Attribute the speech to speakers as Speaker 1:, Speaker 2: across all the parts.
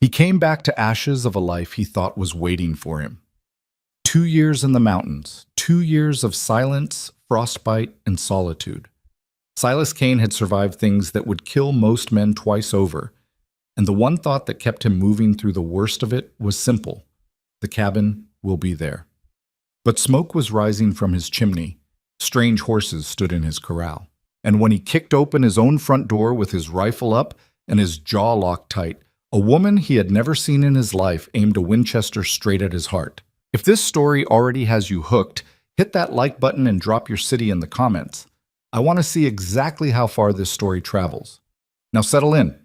Speaker 1: He came back to ashes of a life he thought was waiting for him. 2 years in the mountains, 2 years of silence, frostbite, and solitude. Silas Kane had survived things that would kill most men twice over, and the one thought that kept him moving through the worst of it was simple: the cabin will be there. But smoke was rising from his chimney. Strange horses stood in his corral. And when he kicked open his own front door with his rifle up and his jaw locked tight, a woman he had never seen in his life aimed a Winchester straight at his heart. If this story already has you hooked, hit that like button and drop your city in the comments. I want to see exactly how far this story travels. Now settle in,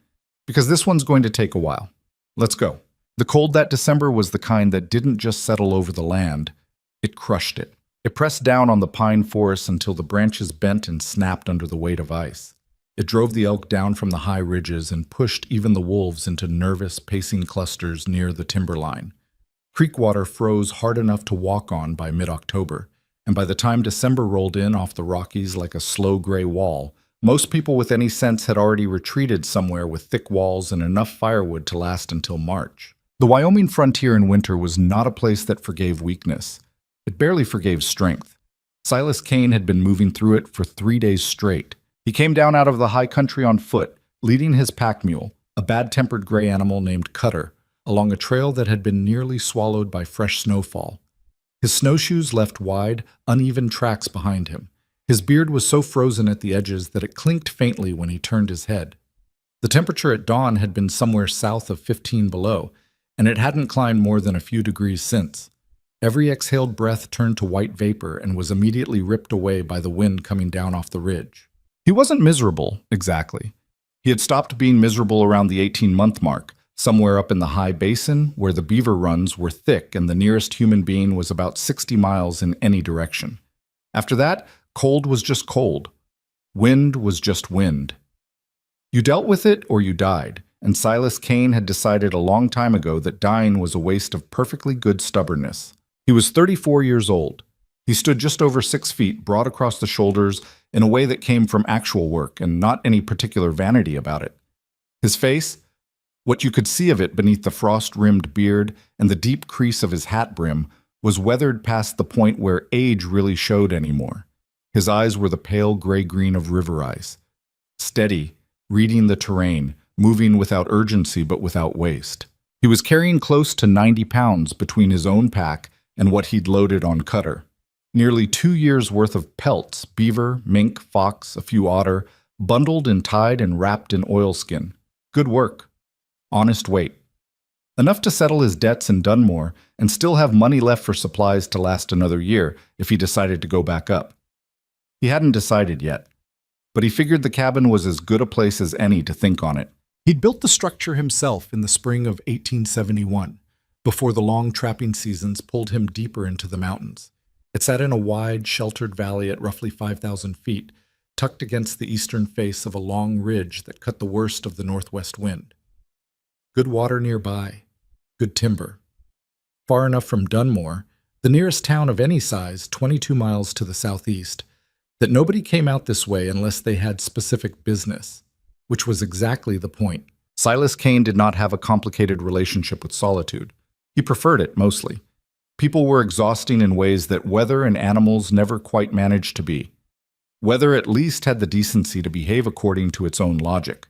Speaker 1: because this one's going to take a while. Let's go. The cold that December was the kind that didn't just settle over the land, it crushed it. It pressed down on the pine forest until the branches bent and snapped under the weight of ice. It drove the elk down from the high ridges and pushed even the wolves into nervous, pacing clusters near the timberline. Creek water froze hard enough to walk on by mid-October, and by the time December rolled in off the Rockies like a slow gray wall, most people with any sense had already retreated somewhere with thick walls and enough firewood to last until March. The Wyoming frontier in winter was not a place that forgave weakness. It barely forgave strength. Silas Kane had been moving through it for 3 days straight. He came down out of the high country on foot, leading his pack mule, a bad-tempered gray animal named Cutter, along a trail that had been nearly swallowed by fresh snowfall. His snowshoes left wide, uneven tracks behind him. His beard was so frozen at the edges that it clinked faintly when he turned his head. The temperature at dawn had been somewhere south of 15 below, and it hadn't climbed more than a few degrees since. Every exhaled breath turned to white vapor and was immediately ripped away by the wind coming down off the ridge. He wasn't miserable, exactly. He had stopped being miserable around the 18-month mark, somewhere up in the high basin where the beaver runs were thick and the nearest human being was about 60 miles in any direction. After that, cold was just cold. Wind was just wind. You dealt with it or you died, and Silas Kane had decided a long time ago that dying was a waste of perfectly good stubbornness. He was 34 years old. He stood just over 6 feet, broad across the shoulders, in a way that came from actual work and not any particular vanity about it. His face, what you could see of it beneath the frost-rimmed beard and the deep crease of his hat brim, was weathered past the point where age really showed anymore. His eyes were the pale gray-green of river ice. Steady, reading the terrain, moving without urgency but without waste. He was carrying close to 90 pounds between his own pack and what he'd loaded on Cutter. Nearly 2 years' worth of pelts, beaver, mink, fox, a few otter, bundled and tied and wrapped in oilskin. Good work. Honest weight. Enough to settle his debts in Dunmore and still have money left for supplies to last another year if he decided to go back up. He hadn't decided yet, but he figured the cabin was as good a place as any to think on it. He'd built the structure himself in the spring of 1871, before the long trapping seasons pulled him deeper into the mountains. It sat in a wide, sheltered valley at roughly 5,000 feet, tucked against the eastern face of a long ridge that cut the worst of the northwest wind. Good water nearby, good timber. Far enough from Dunmore, the nearest town of any size, 22 miles to the southeast, that nobody came out this way unless they had specific business, which was exactly the point. Silas Kane did not have a complicated relationship with solitude. He preferred it, mostly. People were exhausting in ways that weather and animals never quite managed to be. Weather at least had the decency to behave according to its own logic.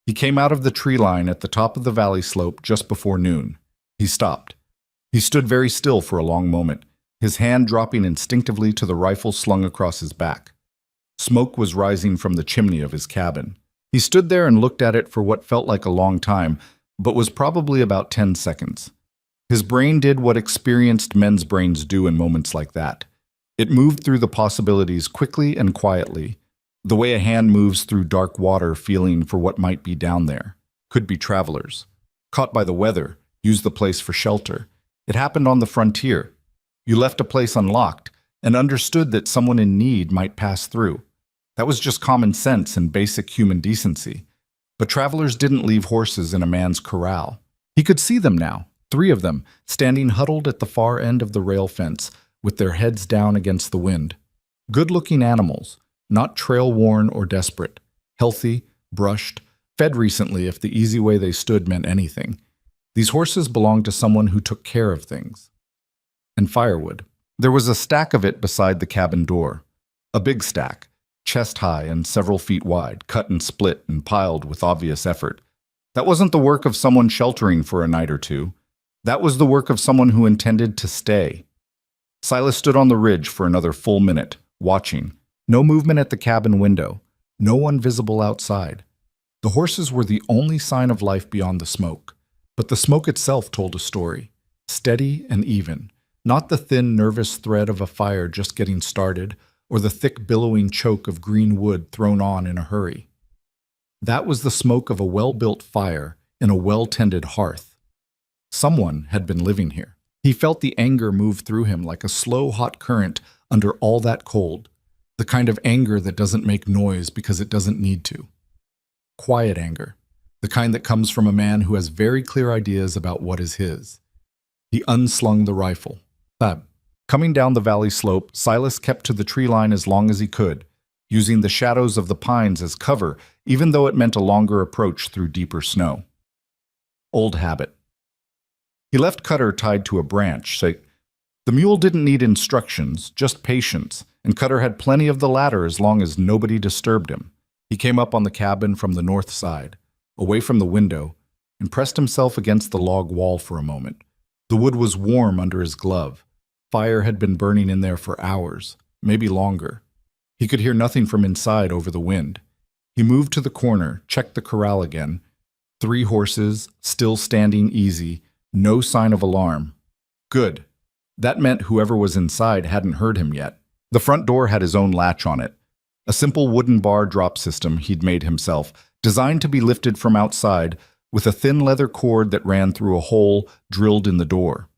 Speaker 1: He came out of the tree line at the top of the valley slope just before noon. He stopped. He stood very still for a long moment, his hand dropping instinctively to the rifle slung across his back. Smoke was rising from the chimney of his cabin. He stood there and looked at it for what felt like a long time, but was probably about 10 seconds. His brain did what experienced men's brains do in moments like that. It moved through the possibilities quickly and quietly, the way a hand moves through dark water feeling for what might be down there. Could be travelers. Caught by the weather, used the place for shelter. It happened on the frontier. You left a place unlocked and understood that someone in need might pass through. That was just common sense and basic human decency. But travelers didn't leave horses in a man's corral. He could see them now, 3 of them, standing huddled at the far end of the rail fence, with their heads down against the wind. Good-looking animals, not trail-worn or desperate. Healthy, brushed, fed recently if the easy way they stood meant anything. These horses belonged to someone who took care of things. And firewood. There was a stack of it beside the cabin door. A big stack, chest high and several feet wide, cut and split and piled with obvious effort. That wasn't the work of someone sheltering for a night or two. That was the work of someone who intended to stay. Silas stood on the ridge for another full minute, watching. No movement at the cabin window. No one visible outside. The horses were the only sign of life beyond the smoke. But the smoke itself told a story. Steady and even. Not the thin, nervous thread of a fire just getting started, or the thick, billowing choke of green wood thrown on in a hurry. That was the smoke of a well-built fire in a well-tended hearth. Someone had been living here. He felt the anger move through him like a slow, hot current under all that cold, the kind of anger that doesn't make noise because it doesn't need to. Quiet anger, the kind that comes from a man who has very clear ideas about what is his. He unslung the rifle. Thud. Coming down the valley slope, Silas kept to the tree line as long as he could, using the shadows of the pines as cover, even though it meant a longer approach through deeper snow. Old habit. He left Cutter tied to a branch. The mule didn't need instructions, just patience, and Cutter had plenty of the latter as long as nobody disturbed him. He came up on the cabin from the north side, away from the window, and pressed himself against the log wall for a moment. The wood was warm under his glove. Fire had been burning in there for hours, maybe longer. He could hear nothing from inside over the wind. He moved to the corner, checked the corral again. 3 horses, still standing easy, no sign of alarm. Good. That meant whoever was inside hadn't heard him yet. The front door had his own latch on it. A simple wooden bar drop system he'd made himself, designed to be lifted from outside with a thin leather cord that ran through a hole drilled in the door.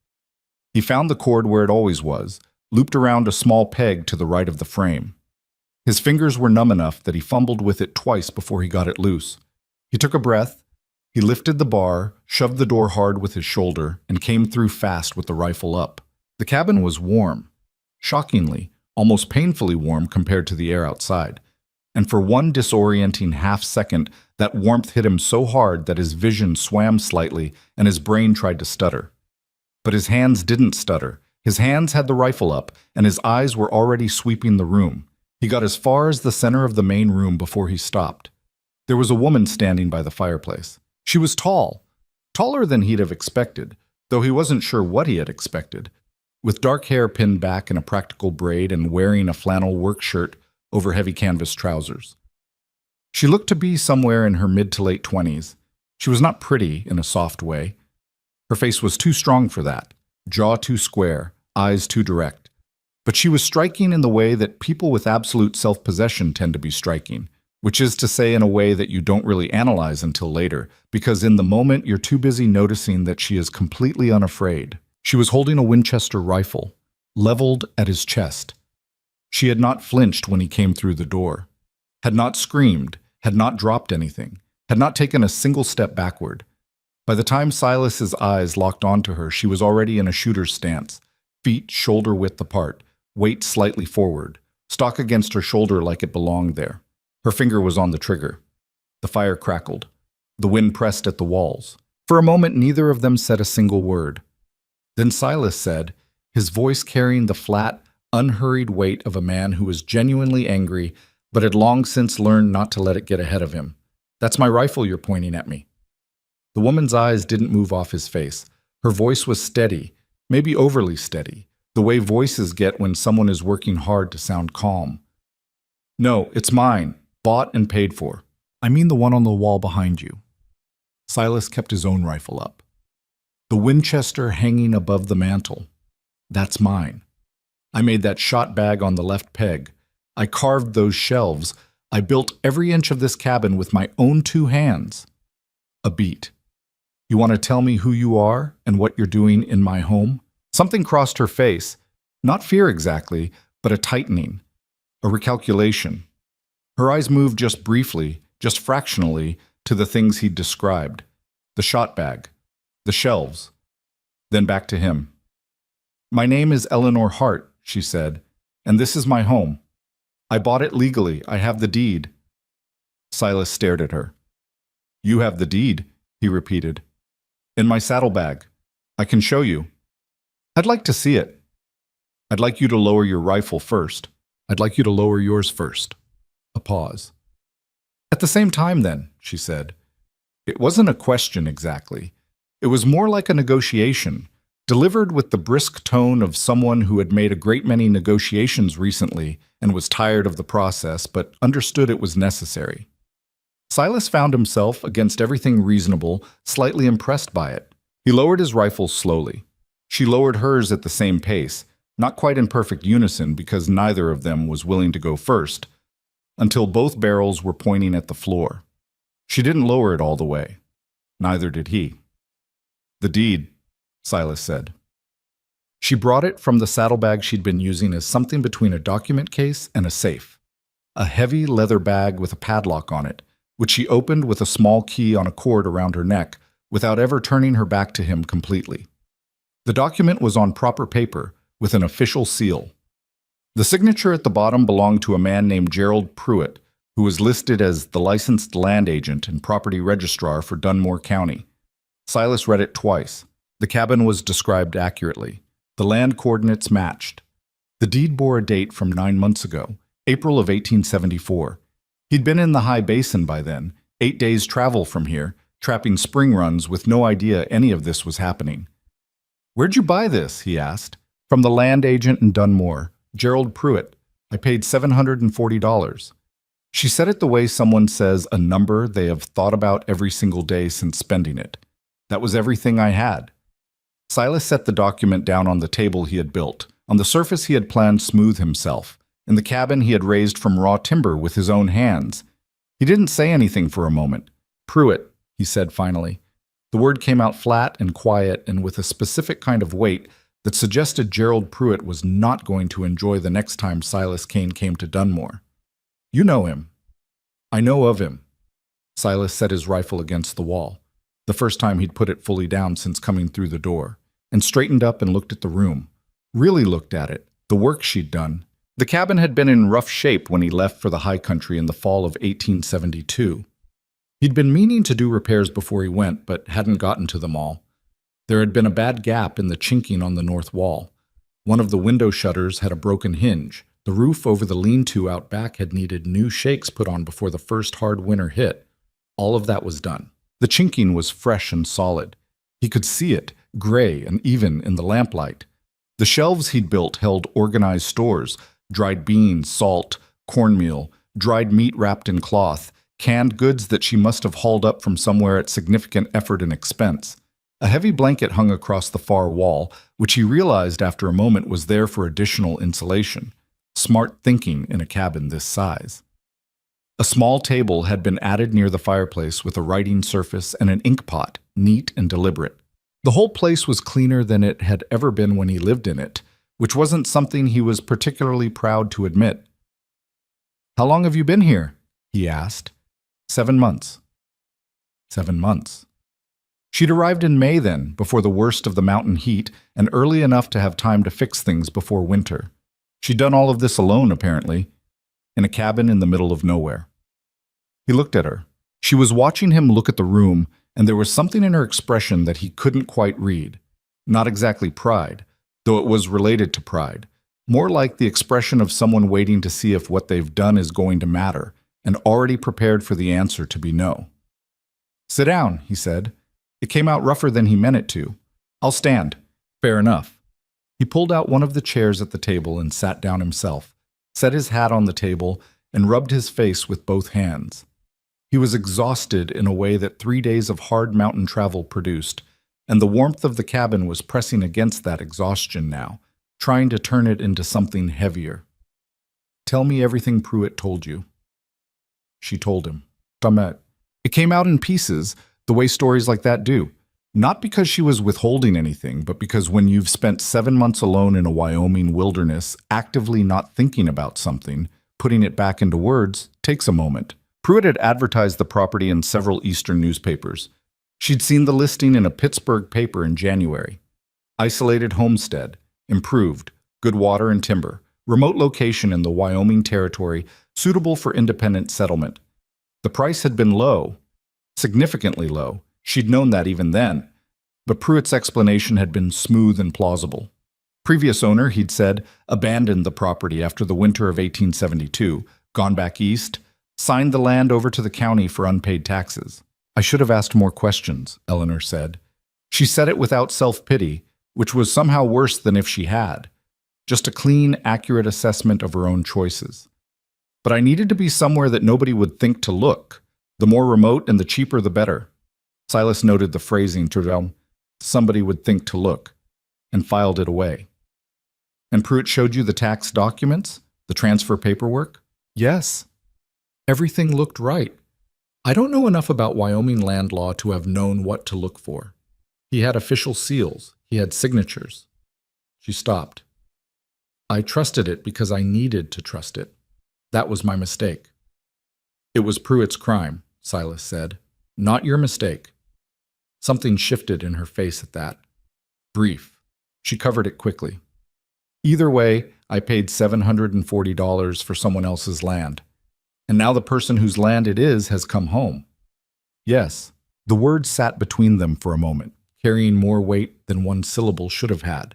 Speaker 1: He found the cord where it always was, looped around a small peg to the right of the frame. His fingers were numb enough that he fumbled with it twice before he got it loose. He took a breath. He lifted the bar, shoved the door hard with his shoulder, and came through fast with the rifle up. The cabin was warm. Shockingly, almost painfully warm compared to the air outside. And for one disorienting half-second, that warmth hit him so hard that his vision swam slightly and his brain tried to stutter. But his hands didn't stutter. His hands had the rifle up, and his eyes were already sweeping the room. He got as far as the center of the main room before he stopped. There was a woman standing by the fireplace. She was tall, taller than he'd have expected, though he wasn't sure what he had expected. With dark hair pinned back in a practical braid and wearing a flannel work shirt over heavy canvas trousers. She looked to be somewhere in her mid to late 20s. She was not pretty in a soft way. Her face was too strong for that, jaw too square, eyes too direct. But she was striking in the way that people with absolute self-possession tend to be striking, which is to say in a way that you don't really analyze until later, because in the moment you're too busy noticing that she is completely unafraid. She was holding a Winchester rifle, leveled at his chest. She had not flinched when he came through the door, had not screamed, had not dropped anything, had not taken a single step backward. By the time Silas's eyes locked onto her, she was already in a shooter's stance, feet shoulder-width apart, weight slightly forward, stock against her shoulder like it belonged there. Her finger was on the trigger. The fire crackled. The wind pressed at the walls. For a moment, neither of them said a single word. Then Silas said, his voice carrying the flat, unhurried weight of a man who was genuinely angry, but had long since learned not to let it get ahead of him. "That's my rifle you're pointing at me." The woman's eyes didn't move off his face. Her voice was steady, maybe overly steady, the way voices get when someone is working hard to sound calm. "No, it's mine, bought and paid for. I mean the one on the wall behind you." Silas kept his own rifle up. "The Winchester hanging above the mantel. That's mine. I made that shot bag on the left peg. I carved those shelves. I built every inch of this cabin with my own 2 hands." A beat. "You want to tell me who you are and what you're doing in my home?" Something crossed her face. Not fear exactly, but a tightening, a recalculation. Her eyes moved just briefly, just fractionally, to the things he'd described. The shot bag, the shelves, then back to him. "My name is Eleanor Hart," she said, "and this is my home. I bought it legally. I have the deed." Silas stared at her. "You have the deed," he repeated. In my saddlebag. I can show you. I'd like to see it. I'd like you to lower your rifle first. I'd like you to lower yours first. A pause. At the same time, then, she said. It wasn't a question exactly. It was more like a negotiation, delivered with the brisk tone of someone who had made a great many negotiations recently and was tired of the process but understood it was necessary. Silas found himself, against everything reasonable, slightly impressed by it. He lowered his rifle slowly. She lowered hers at the same pace, not quite in perfect unison because neither of them was willing to go first, until both barrels were pointing at the floor. She didn't lower it all the way. Neither did he. The deed, Silas said. She brought it from the saddlebag she'd been using as something between a document case and a safe. A heavy leather bag with a padlock on it, which she opened with a small key on a cord around her neck without ever turning her back to him completely. The document was on proper paper with an official seal. The signature at the bottom belonged to a man named Gerald Pruitt, who was listed as the licensed land agent and property registrar for Dunmore County. Silas read it twice. The cabin was described accurately. The land coordinates matched. The deed bore a date from 9 months ago, April of 1874. He'd been in the high basin by then, 8 days' travel from here, trapping spring runs with no idea any of this was happening. "Where'd you buy this?" he asked. "From the land agent in Dunmore, Gerald Pruitt. I paid $740. She said it the way someone says a number they have thought about every single day since spending it. That was everything I had. Silas set the document down on the table he had built. On the surface he had planned smooth himself. In the cabin he had raised from raw timber with his own hands. He didn't say anything for a moment. "Pruitt," he said finally. The word came out flat and quiet and with a specific kind of weight that suggested Gerald Pruitt was not going to enjoy the next time Silas Kane came to Dunmore. "You know him." "I know of him." Silas set his rifle against the wall, the first time he'd put it fully down since coming through the door, and straightened up and looked at the room. Really looked at it, the work she'd done. The cabin had been in rough shape when he left for the high country in the fall of 1872. He'd been meaning to do repairs before he went, but hadn't gotten to them all. There had been a bad gap in the chinking on the north wall. One of the window shutters had a broken hinge. The roof over the lean-to out back had needed new shakes put on before the first hard winter hit. All of that was done. The chinking was fresh and solid. He could see it, gray and even in the lamplight. The shelves he'd built held organized stores, dried beans, salt, cornmeal, dried meat wrapped in cloth, canned goods that she must have hauled up from somewhere at significant effort and expense. A heavy blanket hung across the far wall, which he realized after a moment was there for additional insulation. Smart thinking in a cabin this size. A small table had been added near the fireplace with a writing surface and an ink pot, neat and deliberate. The whole place was cleaner than it had ever been when he lived in it, which wasn't something he was particularly proud to admit. "How long have you been here?" he asked. 7 months. 7 months. She'd arrived in May then, before the worst of the mountain heat, and early enough to have time to fix things before winter. She'd done all of this alone, apparently, in a cabin in the middle of nowhere. He looked at her. She was watching him look at the room, and there was something in her expression that he couldn't quite read. Not exactly pride, though it was related to pride. More like the expression of someone waiting to see if what they've done is going to matter, and already prepared for the answer to be no. "Sit down," he said. It came out rougher than he meant it to. "I'll stand." "Fair enough." He pulled out one of the chairs at the table and sat down himself, set his hat on the table, and rubbed his face with both hands. He was exhausted in a way that 3 days of hard mountain travel produced, and the warmth of the cabin was pressing against that exhaustion now, trying to turn it into something heavier. "Tell me everything Pruitt told you." She told him. Dammit. It came out in pieces, the way stories like that do. Not because she was withholding anything, but because when you've spent 7 months alone in a Wyoming wilderness, actively not thinking about something, putting it back into words takes a moment. Pruitt had advertised the property in several eastern newspapers. She'd seen the listing in a Pittsburgh paper in January. Isolated homestead, improved, good water and timber, remote location in the Wyoming Territory, suitable for independent settlement. The price had been low, significantly low. She'd known that even then. but Pruitt's explanation had been smooth and plausible. Previous owner, he'd said, abandoned the property after the winter of 1872, gone back east, signed the land over to the county for unpaid taxes. I should have asked more questions, Eleanor said. She said it without self-pity, which was somehow worse than if she had. Just a clean, accurate assessment of her own choices. But I needed to be somewhere that nobody would think to look. The more remote and the cheaper, the better. Silas noted the phrasing to somebody would think to look, and filed it away. And Pruitt showed you the tax documents? The transfer paperwork? Yes. Everything looked right. I don't know enough about Wyoming land law to have known what to look for. He had official seals. He had signatures. She stopped. I trusted it because I needed to trust it. That was my mistake. It was Pruitt's crime, Silas said. Not your mistake. Something shifted in her face at that. Brief. She covered it quickly. Either way, I paid $740 for someone else's land. And now the person whose land it is has come home. Yes, the words sat between them for a moment, carrying more weight than one syllable should have had.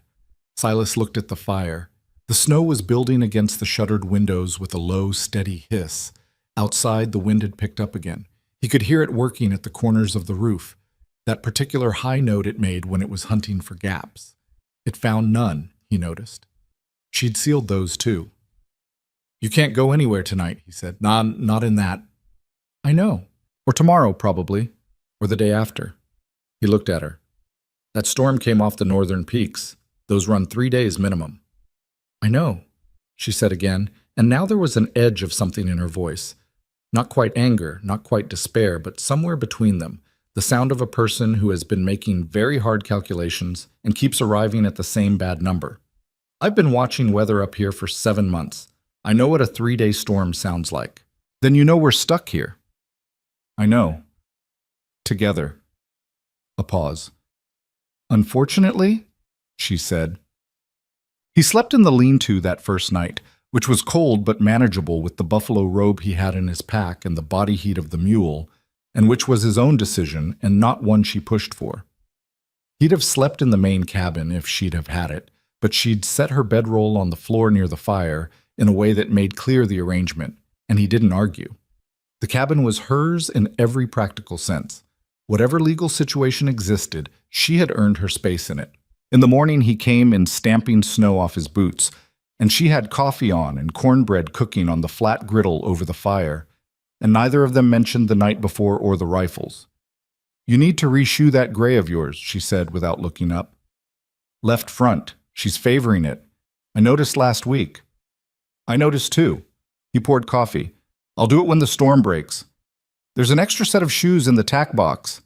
Speaker 1: Silas looked at the fire. The snow was building against the shuttered windows with a low, steady hiss. Outside, the wind had picked up again. He could hear it working at the corners of the roof, that particular high note it made when it was hunting for gaps. It found none, he noticed. She'd sealed those too. You can't go anywhere tonight, he said. Not in that. I know. Or tomorrow, probably. Or the day after. He looked at her. That storm came off the northern peaks. Those run 3 days minimum. I know, she said again, and now there was an edge of something in her voice. Not quite anger, not quite despair, but somewhere between them. The sound of a person who has been making very hard calculations and keeps arriving at the same bad number. I've been watching weather up here for 7 months. I know what a 3-day storm sounds like. Then you know we're stuck here. I know. Together. A pause. Unfortunately, she said. He slept in the lean-to that first night, which was cold but manageable with the buffalo robe he had in his pack and the body heat of the mule, and which was his own decision and not one she pushed for. He'd have slept in the main cabin if she'd have had it, but she'd set her bedroll on the floor near the fire in a way that made clear the arrangement, and he didn't argue. The cabin was hers in every practical sense. Whatever legal situation existed, she had earned her space in it. In the morning he came in stamping snow off his boots, and she had coffee on and cornbread cooking on the flat griddle over the fire, and neither of them mentioned the night before or the rifles. You need to reshoe that gray of yours, she said without looking up. Left front. She's favoring it. I noticed last week. I noticed too. He poured coffee. I'll do it when the storm breaks. There's an extra set of shoes in the tack box.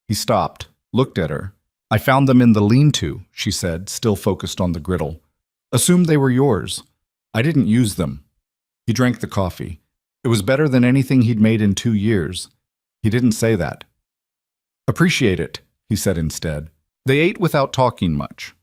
Speaker 1: He stopped, looked at her. I found them in the lean-to, she said, still focused on the griddle. Assumed they were yours. I didn't use them. He drank the coffee. It was better than anything he'd made in 2 years. He didn't say that. Appreciate it, he said instead. They ate without talking much.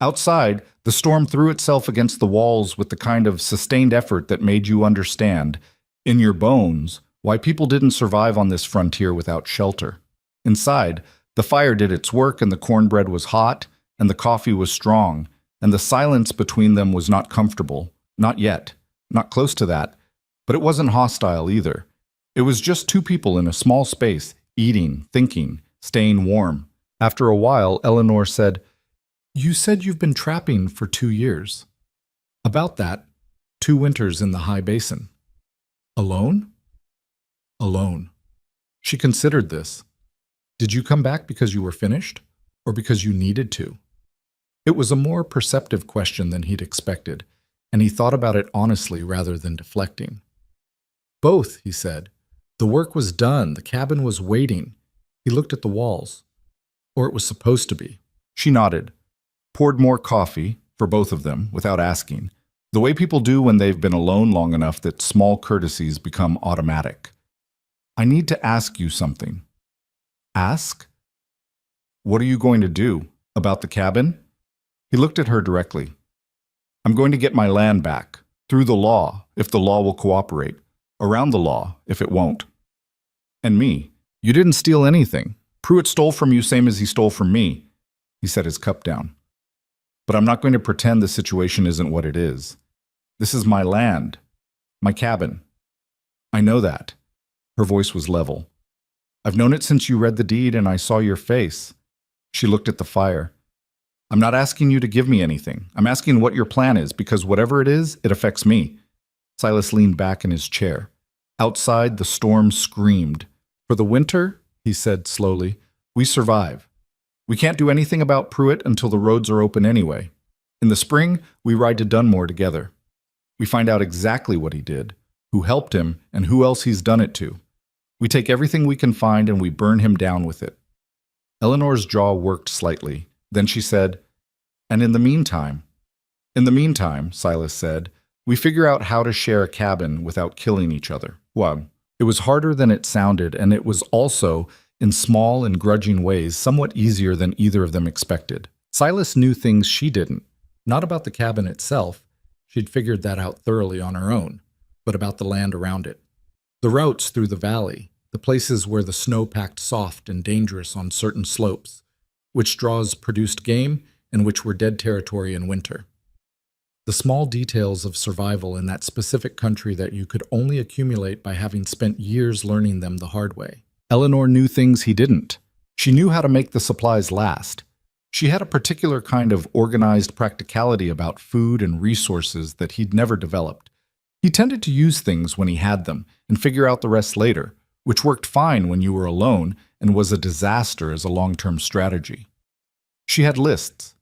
Speaker 1: Outside, the storm threw itself against the walls with the kind of sustained effort that made you understand, in your bones, why people didn't survive on this frontier without shelter. Inside, the fire did its work and the cornbread was hot and the coffee was strong and the silence between them was not comfortable. Not yet. Not close to that. But it wasn't hostile either. It was just 2 people in a small space, eating, thinking, staying warm. After a while, Eleanor said, You said you've been trapping for 2 years. About that, 2 winters in the high basin. Alone? Alone. She considered this. Did you come back because you were finished, or because you needed to? It was a more perceptive question than he'd expected, and he thought about it honestly rather than deflecting. Both, he said. The work was done, the cabin was waiting. He looked at the walls. Or it was supposed to be. She nodded, poured more coffee, for both of them, without asking, the way people do when they've been alone long enough that small courtesies become automatic. I need to ask you something. Ask? What are you going to do? About the cabin? He looked at her directly. I'm going to get my land back. Through the law, if the law will cooperate. Around the law, if it won't. And me. You didn't steal anything. Pruitt stole from you same as he stole from me. He set his cup down. But I'm not going to pretend the situation isn't what it is. This is my land, my cabin. I know that. Her voice was level. I've known it since you read the deed and I saw your face. She looked at the fire. I'm not asking you to give me anything. I'm asking what your plan is, because whatever it is, it affects me. Silas leaned back in his chair. Outside, the storm screamed. For the winter, he said slowly, we survive. We can't do anything about Prairie until the roads are open anyway. In the spring, we ride to Dunmore together. We find out exactly what he did, who helped him, and who else he's done it to. We take everything we can find and we burn him down with it. Eleanor's jaw worked slightly. Then she said, and in the meantime, Silas said, we figure out how to share a cabin without killing each other. Well, it was harder than it sounded, and it was also, in small and grudging ways, somewhat easier than either of them expected. Silas knew things she didn't, not about the cabin itself. She'd figured that out thoroughly on her own, but about the land around it. The routes through the valley, the places where the snow packed soft and dangerous on certain slopes, which draws produced game and which were dead territory in winter. The small details of survival in that specific country that you could only accumulate by having spent years learning them the hard way. Eleanor knew things he didn't. She knew how to make the supplies last. She had a particular kind of organized practicality about food and resources that he'd never developed. He tended to use things when he had them and figure out the rest later, which worked fine when you were alone and was a disaster as a long-term strategy. She had lists.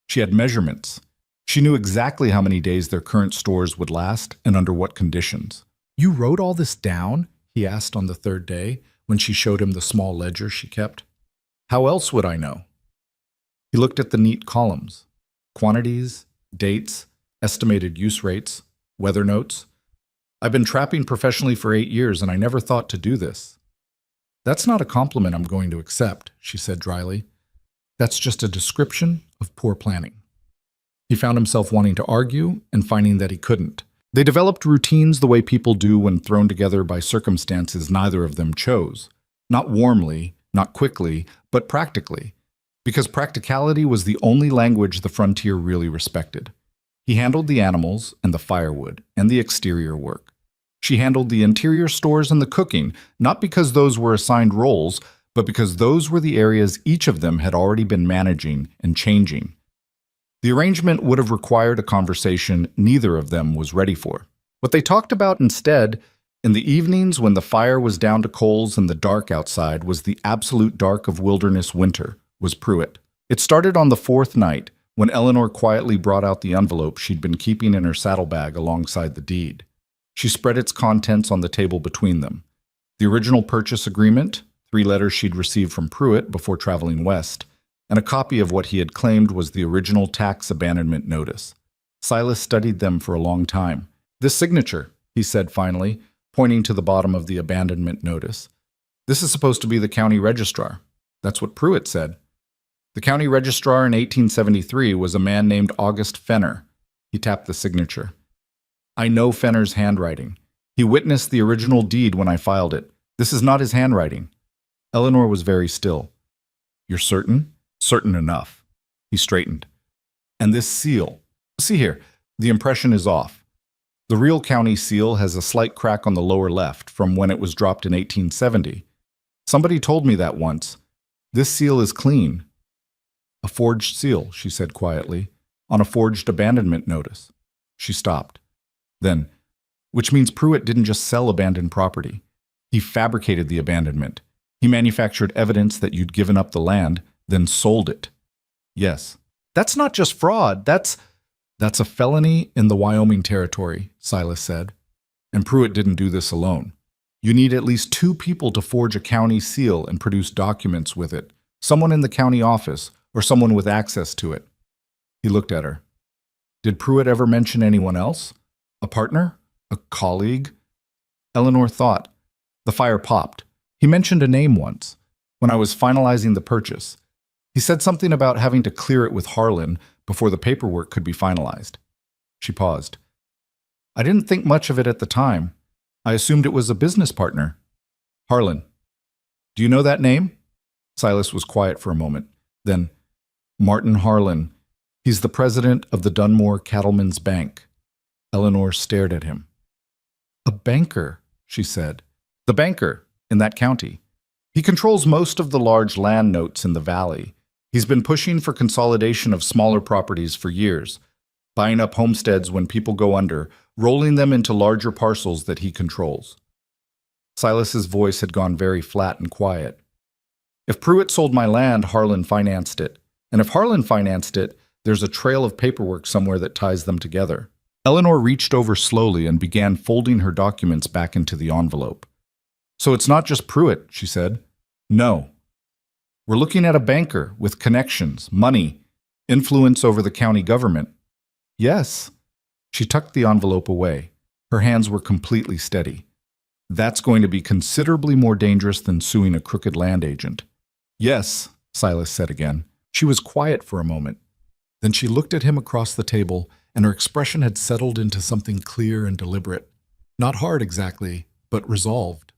Speaker 1: She had measurements. She knew exactly how many days their current stores would last and under what conditions. You wrote all this down? He asked on the third day, when she showed him the small ledger she kept. How else would I know? He looked at the neat columns. Quantities, dates, estimated use rates, weather notes. I've been trapping professionally for 8 years and I never thought to do this. That's not a compliment I'm going to accept, she said dryly. That's just a description of poor planning. He found himself wanting to argue and finding that he couldn't. They developed routines the way people do when thrown together by circumstances neither of them chose. Not warmly, not quickly, but practically. Because practicality was the only language the frontier really respected. He handled the animals and the firewood and the exterior work. She handled the interior stores and the cooking, not because those were assigned roles, but because those were the areas each of them had already been managing and changing. The arrangement would have required a conversation neither of them was ready for. What they talked about instead, in the evenings when the fire was down to coals and the dark outside was the absolute dark of wilderness winter, was Prairie. It started on the 4th night, when Eleanor quietly brought out the envelope she'd been keeping in her saddlebag alongside the deed. She spread its contents on the table between them. The original purchase agreement, 3 letters she'd received from Prairie before traveling west, and a copy of what he had claimed was the original tax abandonment notice. Silas studied them for a long time. This signature, he said finally, pointing to the bottom of the abandonment notice. This is supposed to be the county registrar. That's what Prairie said. The county registrar in 1873 was a man named August Fenner. He tapped the signature. I know Fenner's handwriting. He witnessed the original deed when I filed it. This is not his handwriting. Eleanor was very still. You're certain? Certain enough. He straightened. And this seal. See here, the impression is off. The real county seal has a slight crack on the lower left from when it was dropped in 1870. Somebody told me that once. This seal is clean. A forged seal, she said quietly, on a forged abandonment notice. She stopped. Then, which means Prairie didn't just sell abandoned property. He fabricated the abandonment. He manufactured evidence that you'd given up the land, then sold it. Yes. That's not just fraud. That's a felony in the Wyoming territory, Silas said. And Prairie didn't do this alone. You need at least 2 people to forge a county seal and produce documents with it. Someone in the county office or someone with access to it. He looked at her. Did Prairie ever mention anyone else? A partner? A colleague? Eleanor thought. The fire popped. He mentioned a name once, when I was finalizing the purchase. He said something about having to clear it with Harlan before the paperwork could be finalized. She paused. I didn't think much of it at the time. I assumed it was a business partner. Harlan. Do you know that name? Silas was quiet for a moment. Then, Martin Harlan. He's the president of the Dunmore Cattlemen's Bank. Eleanor stared at him. A banker, she said. The banker, in that county. He controls most of the large land notes in the valley. He's been pushing for consolidation of smaller properties for years, buying up homesteads when people go under, rolling them into larger parcels that he controls. Silas's voice had gone very flat and quiet. If Pruitt sold my land, Harlan financed it. And if Harlan financed it, there's a trail of paperwork somewhere that ties them together. Eleanor reached over slowly and began folding her documents back into the envelope. So it's not just Pruitt, she said. No. We're looking at a banker with connections, money, influence over the county government. Yes. She tucked the envelope away. Her hands were completely steady. That's going to be considerably more dangerous than suing a crooked land agent. Yes, Silas said again. She was quiet for a moment. Then she looked at him across the table, and her expression had settled into something clear and deliberate. Not hard exactly, but resolved.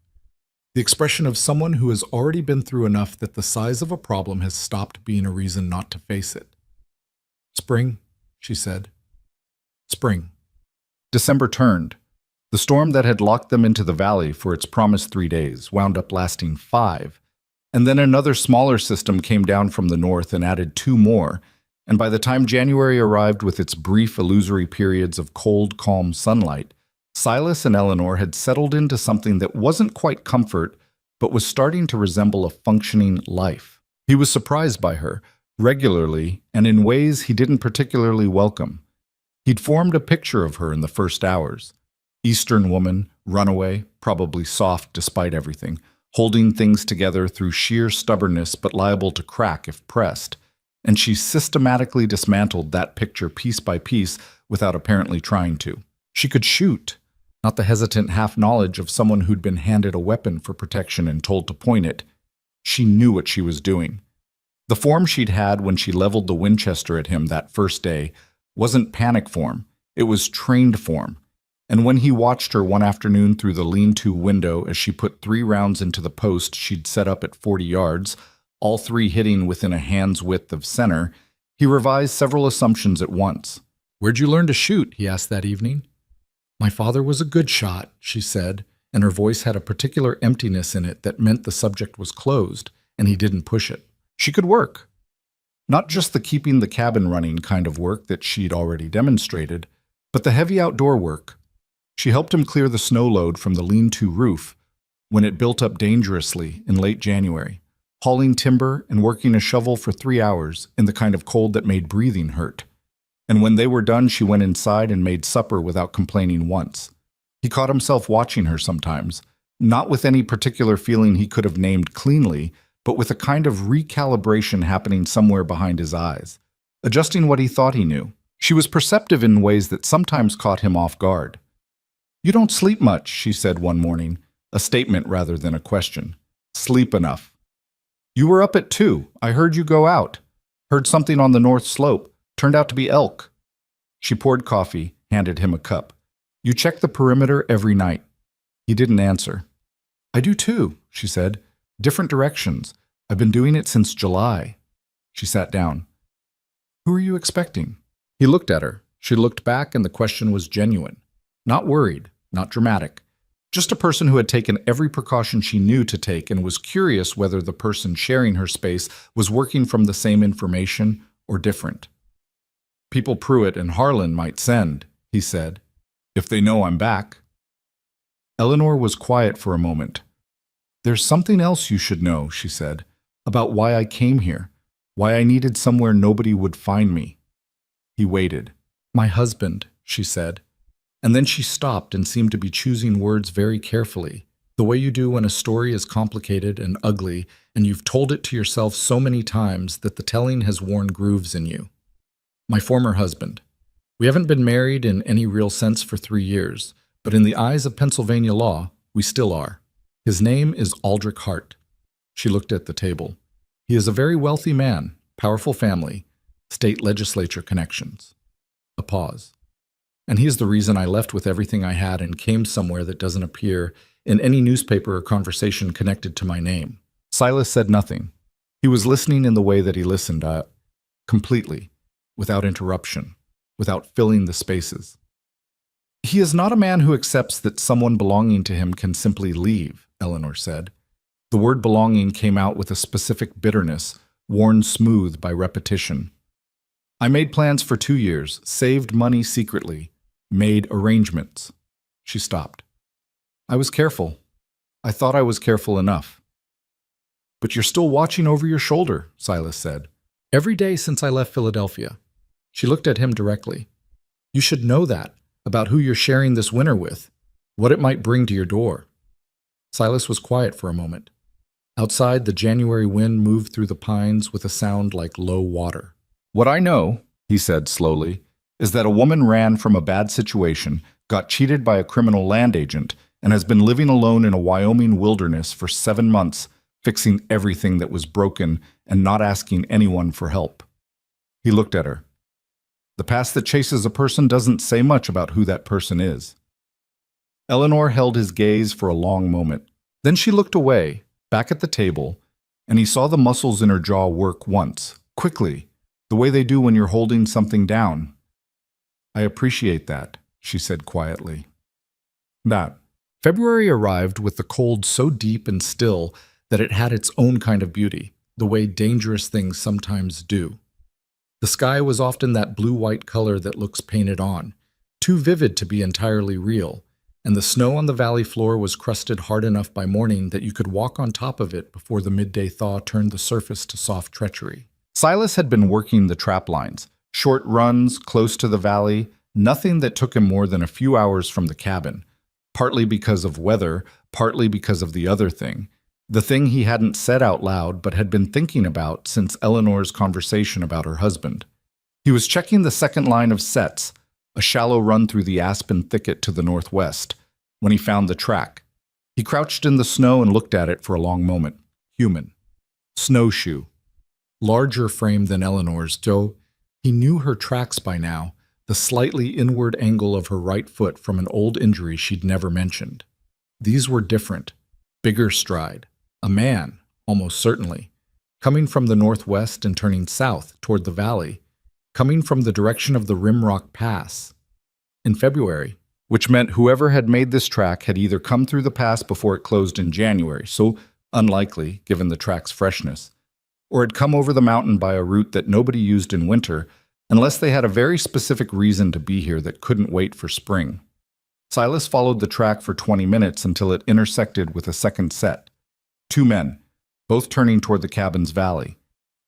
Speaker 1: The expression of someone who has already been through enough that the size of a problem has stopped being a reason not to face it. Spring, she said. Spring. December turned. The storm that had locked them into the valley for its promised 3 days wound up lasting 5, and then another smaller system came down from the north and added 2 more, and by the time January arrived with its brief, illusory periods of cold, calm sunlight, Silas and Eleanor had settled into something that wasn't quite comfort, but was starting to resemble a functioning life. He was surprised by her, regularly, and in ways he didn't particularly welcome. He'd formed a picture of her in the first hours. Eastern woman, runaway, probably soft despite everything, holding things together through sheer stubbornness but liable to crack if pressed. And she systematically dismantled that picture piece by piece without apparently trying to. She could shoot, not the hesitant half-knowledge of someone who'd been handed a weapon for protection and told to point it. She knew what she was doing. The form she'd had when she leveled the Winchester at him that first day wasn't panic form, it was trained form. And when he watched her one afternoon through the lean-to window as she put 3 rounds into the post she'd set up at 40 yards, all 3 hitting within a hand's width of center, he revised several assumptions at once. "Where'd you learn to shoot?" he asked that evening. "My father was a good shot," she said, and her voice had a particular emptiness in it that meant the subject was closed, and he didn't push it. She could work. Not just the keeping the cabin running kind of work that she'd already demonstrated, but the heavy outdoor work. She helped him clear the snow load from the lean-to roof when it built up dangerously in late January, hauling timber and working a shovel for 3 hours in the kind of cold that made breathing hurt. And when they were done, she went inside and made supper without complaining once. He caught himself watching her sometimes, not with any particular feeling he could have named cleanly, but with a kind of recalibration happening somewhere behind his eyes, adjusting what he thought he knew. She was perceptive in ways that sometimes caught him off guard. "You don't sleep much," she said one morning, a statement rather than a question. "Sleep enough." "You were up at 2. I heard you go out. Heard something on the north slope. Turned out to be elk." She poured coffee, handed him a cup. "You check the perimeter every night." He didn't answer. "I do too," she said. "Different directions. I've been doing it since July." She sat down. "Who are you expecting?" He looked at her. She looked back, and the question was genuine. Not worried, not dramatic. Just a person who had taken every precaution she knew to take and was curious whether the person sharing her space was working from the same information or different. "People Pruitt and Harlan might send," he said, "if they know I'm back." Eleanor was quiet for a moment. "There's something else you should know," she said, "about why I came here, why I needed somewhere nobody would find me." He waited. "My husband," she said. And then she stopped and seemed to be choosing words very carefully, the way you do when a story is complicated and ugly and you've told it to yourself so many times that the telling has worn grooves in you. "My former husband. We haven't been married in any real sense for 3 years, but in the eyes of Pennsylvania law, we still are. His name is Aldrich Hart." She looked at the table. "He is a very wealthy man, powerful family, state legislature connections." A pause. "And he is the reason I left with everything I had and came somewhere that doesn't appear in any newspaper or conversation connected to my name." Silas said nothing. He was listening in the way that he listened. completely, without interruption, without filling the spaces. He is not a man who accepts that someone belonging to him can simply leave, Eleanor said. The word belonging came out with a specific bitterness, worn smooth by repetition. I made plans for 2 years, saved money secretly, made arrangements. She stopped. I was careful. I thought I was careful enough. But you're still watching over your shoulder, Silas said. Every day since I left Philadelphia. She looked at him directly. You should know that, about who you're sharing this winter with, what it might bring to your door. Silas was quiet for a moment. Outside, the January wind moved through the pines with a sound like low water. What I know, he said slowly, is that a woman ran from a bad situation, got cheated by a criminal land agent, and has been living alone in a Wyoming wilderness for 7 months, fixing everything that was broken and not asking anyone for help. He looked at her. The past that chases a person doesn't say much about who that person is. Eleanor held his gaze for a long moment. Then she looked away, back at the table, and he saw the muscles in her jaw work once, quickly, the way they do when you're holding something down. I appreciate that, she said quietly. That. February arrived with the cold so deep and still that it had its own kind of beauty, the way dangerous things sometimes do. The sky was often that blue-white color that looks painted on, too vivid to be entirely real, and the snow on the valley floor was crusted hard enough by morning that you could walk on top of it before the midday thaw turned the surface to soft treachery. Silas had been working the trap lines, short runs close to the valley, nothing that took him more than a few hours from the cabin, partly because of weather, partly because of the other thing, the thing he hadn't said out loud but had been thinking about since Eleanor's conversation about her husband. He was checking the second line of sets, a shallow run through the aspen thicket to the northwest, when he found the track. He crouched in the snow and looked at it for a long moment. Human. Snowshoe. Larger frame than Eleanor's, though he knew her tracks by now, the slightly inward angle of her right foot from an old injury she'd never mentioned. These were different. Bigger stride. A man, almost certainly. Coming from the northwest and turning south toward the valley. Coming from the direction of the Rimrock Pass. In February, which meant whoever had made this track had either come through the pass before it closed in January, so unlikely given the track's freshness, or had come over the mountain by a route that nobody used in winter unless they had a very specific reason to be here that couldn't wait for spring. Silas followed the track for 20 minutes until it intersected with a second set. 2 men, both turning toward the cabin's valley.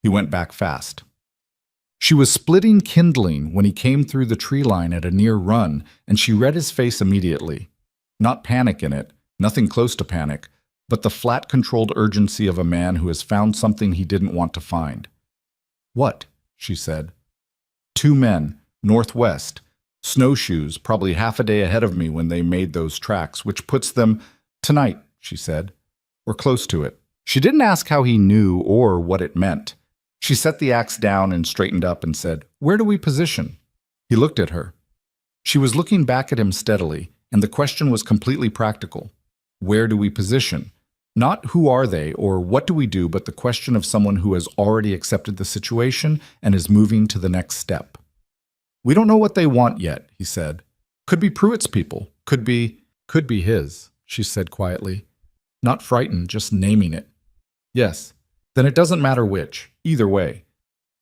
Speaker 1: He went back fast. She was splitting kindling when he came through the tree line at a near run, and she read his face immediately. Not panic in it, nothing close to panic, but the flat, controlled urgency of a man who has found something he didn't want to find. What? She said. 2 men, northwest, snowshoes, probably half a day ahead of me when they made those tracks, which puts them tonight, she said, or close to it. She didn't ask how he knew or what it meant. She set the axe down and straightened up and said, "Where do we position?" He looked at her. She was looking back at him steadily, and the question was completely practical. Where do we position? Not who are they or what do we do, but the question of someone who has already accepted the situation and is moving to the next step. We don't know what they want yet, he said. Could be Pruitt's people. Could be his, she said quietly. Not frightened, just naming it. Yes, then it doesn't matter which, either way.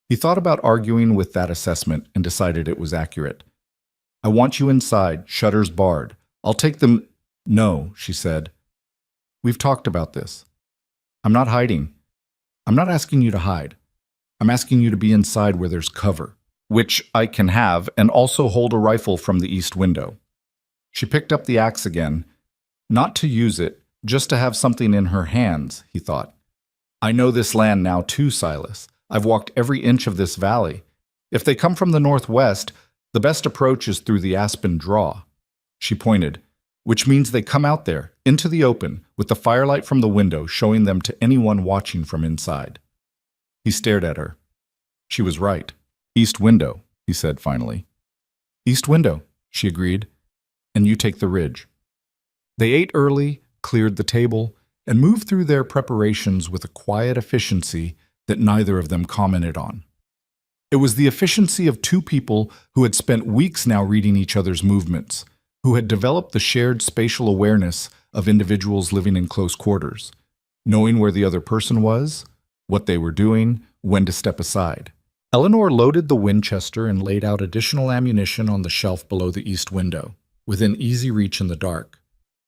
Speaker 1: He thought about arguing with that assessment and decided it was accurate. I want you inside, shutters barred. I'll take them. No, she said. We've talked about this. I'm not hiding. I'm not asking you to hide. I'm asking you to be inside where there's cover, which I can have, and also hold a rifle from the east window. She picked up the axe again, not to use it, just to have something in her hands, he thought. I know this land now too, Silas. I've walked every inch of this valley. If they come from the northwest, the best approach is through the aspen draw. She pointed, which means they come out there, into the open, with the firelight from the window showing them to anyone watching from inside. He stared at her. She was right. East window, he said finally. East window, she agreed, and you take the ridge. They ate early, cleared the table, and moved through their preparations with a quiet efficiency that neither of them commented on. It was the efficiency of two people who had spent weeks now reading each other's movements, who had developed the shared spatial awareness of individuals living in close quarters, knowing where the other person was, what they were doing, when to step aside. Eleanor loaded the Winchester and laid out additional ammunition on the shelf below the east window, within easy reach in the dark.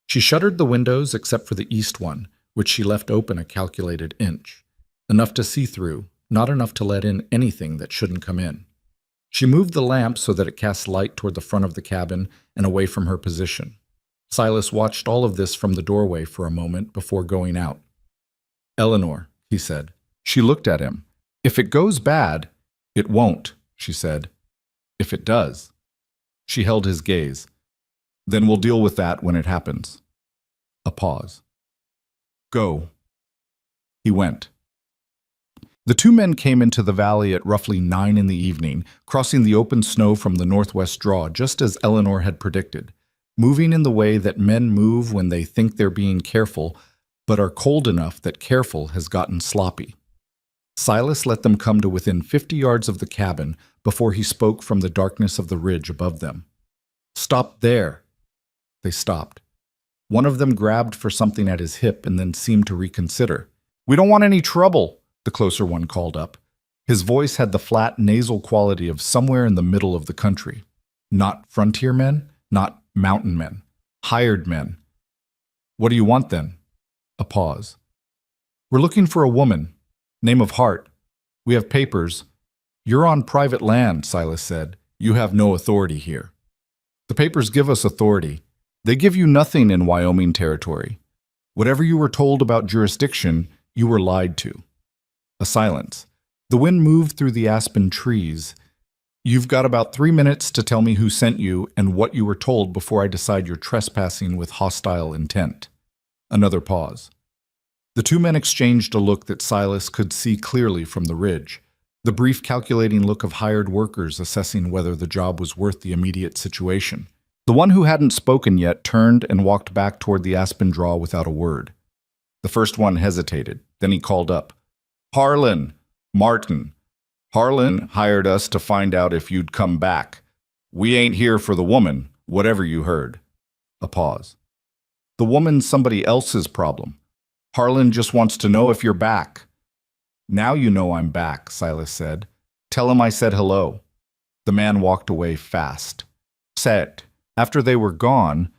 Speaker 1: She shuttered the windows except for the east one, which she left open a calculated inch. Enough to see through, not enough to let in anything that shouldn't come in. She moved the lamp so that it cast light toward the front of the cabin and away from her position. Silas watched all of this from the doorway for a moment before going out. "Eleanor," he said. She looked at him. "If it goes bad—" "It won't," she said. "If it does." She held his gaze. "Then we'll deal with that when it happens." A pause. "Go." He went. The two men came into the valley at roughly 9 in the evening, crossing the open snow from the northwest draw just as Eleanor had predicted, moving in the way that men move when they think they're being careful, but are cold enough that careful has gotten sloppy. Silas let them come to within 50 yards of the cabin before he spoke from the darkness of the ridge above them. "Stop there." They stopped. One of them grabbed for something at his hip and then seemed to reconsider. "We don't want any trouble," the closer one called up. His voice had the flat, nasal quality of somewhere in the middle of the country. Not frontier men, not mountain men. Hired men. "What do you want then?" A pause. "We're looking for a woman. Name of Hart. We have papers." "You're on private land," Silas said. "You have no authority here." "The papers give us authority. They give you nothing in Wyoming territory. Whatever you were told about jurisdiction, you were lied to." A silence. The wind moved through the aspen trees. "You've got about 3 minutes to tell me who sent you and what you were told before I decide you're trespassing with hostile intent." Another pause. The two men exchanged a look that Silas could see clearly from the ridge, the brief calculating look of hired workers assessing whether the job was worth the immediate situation. The one who hadn't spoken yet turned and walked back toward the aspen draw without a word. The first one hesitated. Then he called up, "Harlan, Martin. Harlan hired us to find out if you'd come back. We ain't here for the woman, whatever you heard." A pause. "The woman's somebody else's problem. Harlan just wants to know if you're back." "Now you know I'm back," Silas said. "Tell him I said hello." The man walked away fast. Set. After they were gone,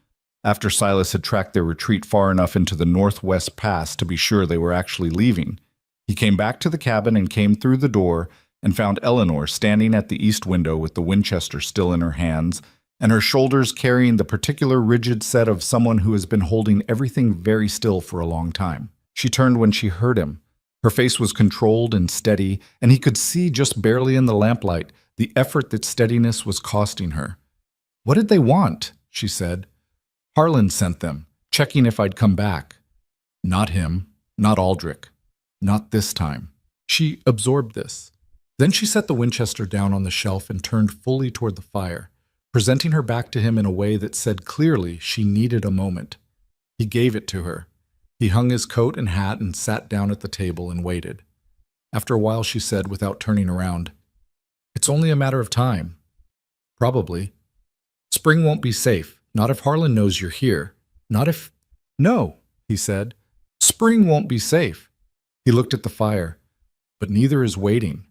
Speaker 1: after Silas had tracked their retreat far enough into the northwest pass to be sure they were actually leaving, he came back to the cabin and came through the door and found Eleanor standing at the east window with the Winchester still in her hands and her shoulders carrying the particular rigid set of someone who has been holding everything very still for a long time. She turned when she heard him. Her face was controlled and steady, and he could see just barely in the lamplight the effort that steadiness was costing her. "What did they want?" she said. "Harlan sent them, checking if I'd come back." Not him, not Aldrich. Not this time. She absorbed this. Then she set the Winchester down on the shelf and turned fully toward the fire, presenting her back to him in a way that said clearly she needed a moment. He gave it to her. He hung his coat and hat and sat down at the table and waited. After a while she said, without turning around, "It's only a matter of time. Probably. Spring won't be safe, not if Harlan knows you're here. Not if—" "No," he said. "Spring won't be safe." He looked at the fire. "But neither is waiting."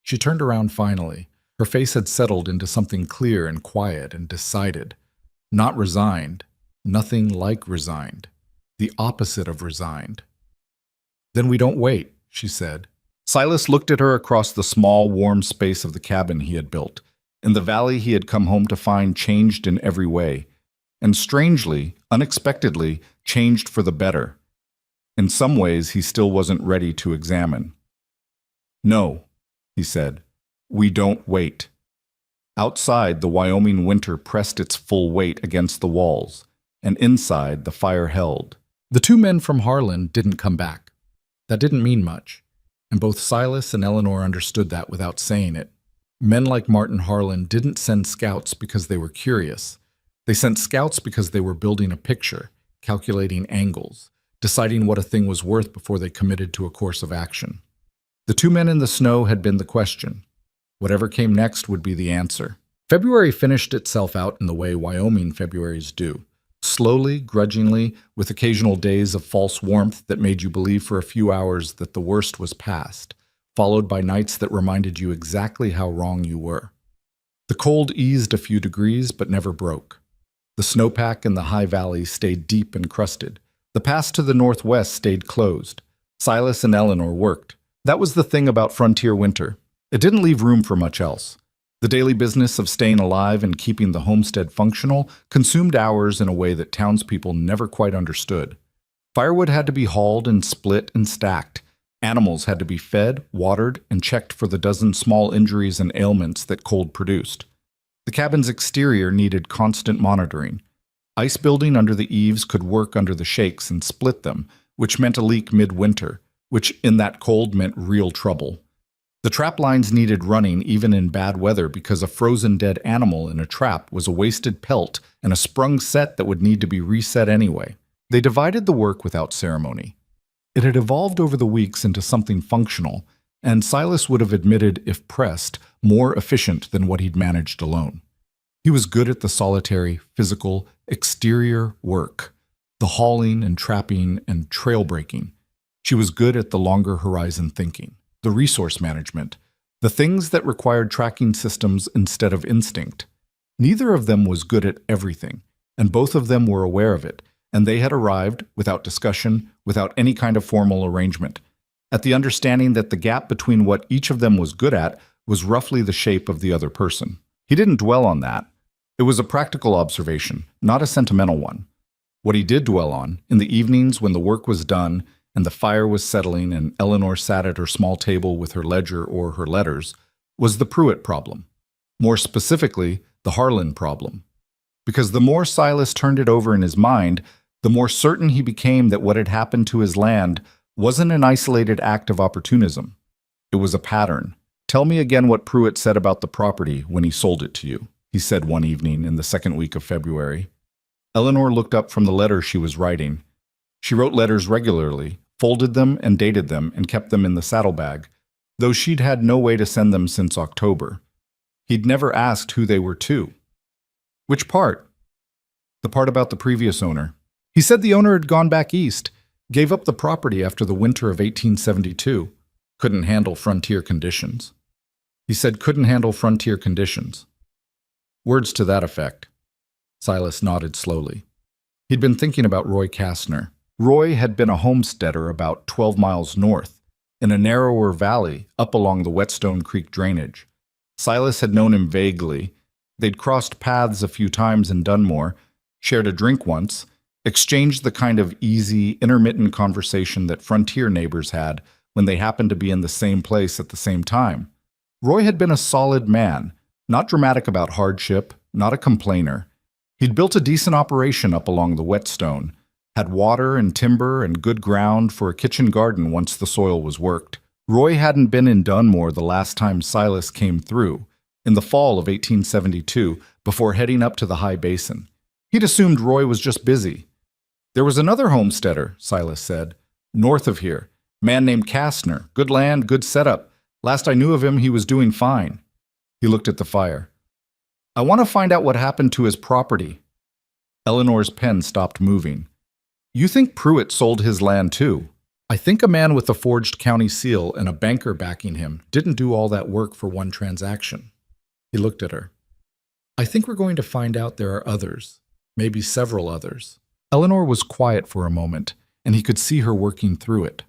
Speaker 1: She turned around finally. Her face had settled into something clear and quiet and decided. Not resigned. Nothing like resigned. The opposite of resigned. "Then we don't wait," she said. Silas looked at her across the small, warm space of the cabin he had built, in the valley he had come home to find changed in every way, and strangely, unexpectedly, changed for the better. In some ways he still wasn't ready to examine. "No," he said. "We don't wait." Outside, the Wyoming winter pressed its full weight against the walls, and inside, the fire held. The two men from Harlan didn't come back. That didn't mean much, and both Silas and Eleanor understood that without saying it. Men like Martin Harlan didn't send scouts because they were curious. They sent scouts because they were building a picture, calculating angles, deciding what a thing was worth before they committed to a course of action. The two men in the snow had been the question. Whatever came next would be the answer. February finished itself out in the way Wyoming Februaries do. Slowly, grudgingly, with occasional days of false warmth that made you believe for a few hours that the worst was past, followed by nights that reminded you exactly how wrong you were. The cold eased a few degrees but never broke. The snowpack in the high valley stayed deep and crusted. The pass to the northwest stayed closed. Silas and Eleanor worked. That was the thing about frontier winter. It didn't leave room for much else. The daily business of staying alive and keeping the homestead functional consumed hours in a way that townspeople never quite understood. Firewood had to be hauled and split and stacked. Animals had to be fed, watered, and checked for the dozen small injuries and ailments that cold produced. The cabin's exterior needed constant monitoring. Ice building under the eaves could work under the shakes and split them, which meant a leak midwinter, which in that cold meant real trouble. The trap lines needed running even in bad weather because a frozen dead animal in a trap was a wasted pelt and a sprung set that would need to be reset anyway. They divided the work without ceremony. It had evolved over the weeks into something functional, and Silas would have admitted, if pressed, more efficient than what he'd managed alone. He was good at the solitary, physical, exterior work, the hauling and trapping and trail breaking. She was good at the longer horizon thinking, the resource management, the things that required tracking systems instead of instinct. Neither of them was good at everything, and both of them were aware of it, and they had arrived, without discussion, without any kind of formal arrangement, at the understanding that the gap between what each of them was good at was roughly the shape of the other person. He didn't dwell on that. It was a practical observation, not a sentimental one. What he did dwell on, in the evenings when the work was done and the fire was settling and Eleanor sat at her small table with her ledger or her letters, was the Prairie problem. More specifically, the Harlan problem. Because the more Silas turned it over in his mind, the more certain he became that what had happened to his land wasn't an isolated act of opportunism. It was a pattern. "Tell me again what Prairie said about the property when he sold it to you," he said one evening in the second week of February. Eleanor looked up from the letter she was writing. She wrote letters regularly, folded them and dated them, and kept them in the saddlebag, though she'd had no way to send them since October. He'd never asked who they were to. Which part? The part about the previous owner. He said the owner had gone back east, gave up the property after the winter of 1872. Couldn't handle frontier conditions. He said couldn't handle frontier conditions. Words to that effect. Silas nodded slowly. He'd been thinking about Roy Kastner. Roy had been a homesteader about 12 miles north, in a narrower valley up along the Whetstone Creek drainage. Silas had known him vaguely. They'd crossed paths a few times in Dunmore, shared a drink once, exchanged the kind of easy, intermittent conversation that frontier neighbors had when they happened to be in the same place at the same time. Roy had been a solid man, not dramatic about hardship, not a complainer. He'd built a decent operation up along the Whetstone, had water and timber and good ground for a kitchen garden once the soil was worked. Roy hadn't been in Dunmore the last time Silas came through, in the fall of 1872, before heading up to the high basin. He'd assumed Roy was just busy. There was another homesteader, Silas said, north of here, man named Kastner, good land, good setup. Last I knew of him, he was doing fine. He looked at the fire. I want to find out what happened to his property. Eleanor's pen stopped moving. You think Prairie sold his land too? I think a man with a forged county seal and a banker backing him didn't do all that work for one transaction. He looked at her. I think we're going to find out there are others, maybe several others. Eleanor was quiet for a moment, and he could see her working through it.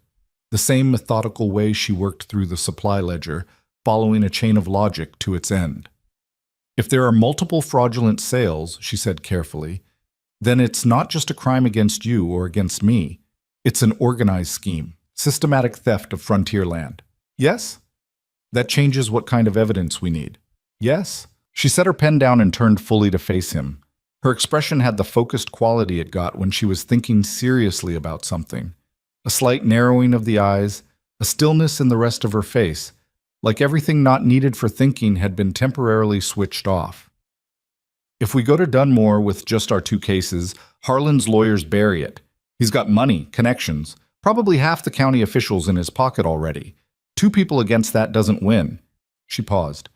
Speaker 1: The same methodical way she worked through the supply ledger, following a chain of logic to its end. If there are multiple fraudulent sales, she said carefully, then it's not just a crime against you or against me. It's an organized scheme, systematic theft of frontier land. Yes? That changes what kind of evidence we need. Yes? She set her pen down and turned fully to face him. Her expression had the focused quality it got when she was thinking seriously about something. A slight narrowing of the eyes, a stillness in the rest of her face, like everything not needed for thinking had been temporarily switched off. If we go to Dunmore with just our two cases, Harlan's lawyers bury it. He's got money, connections, probably half the county officials in his pocket already. Two people against that doesn't win. She paused.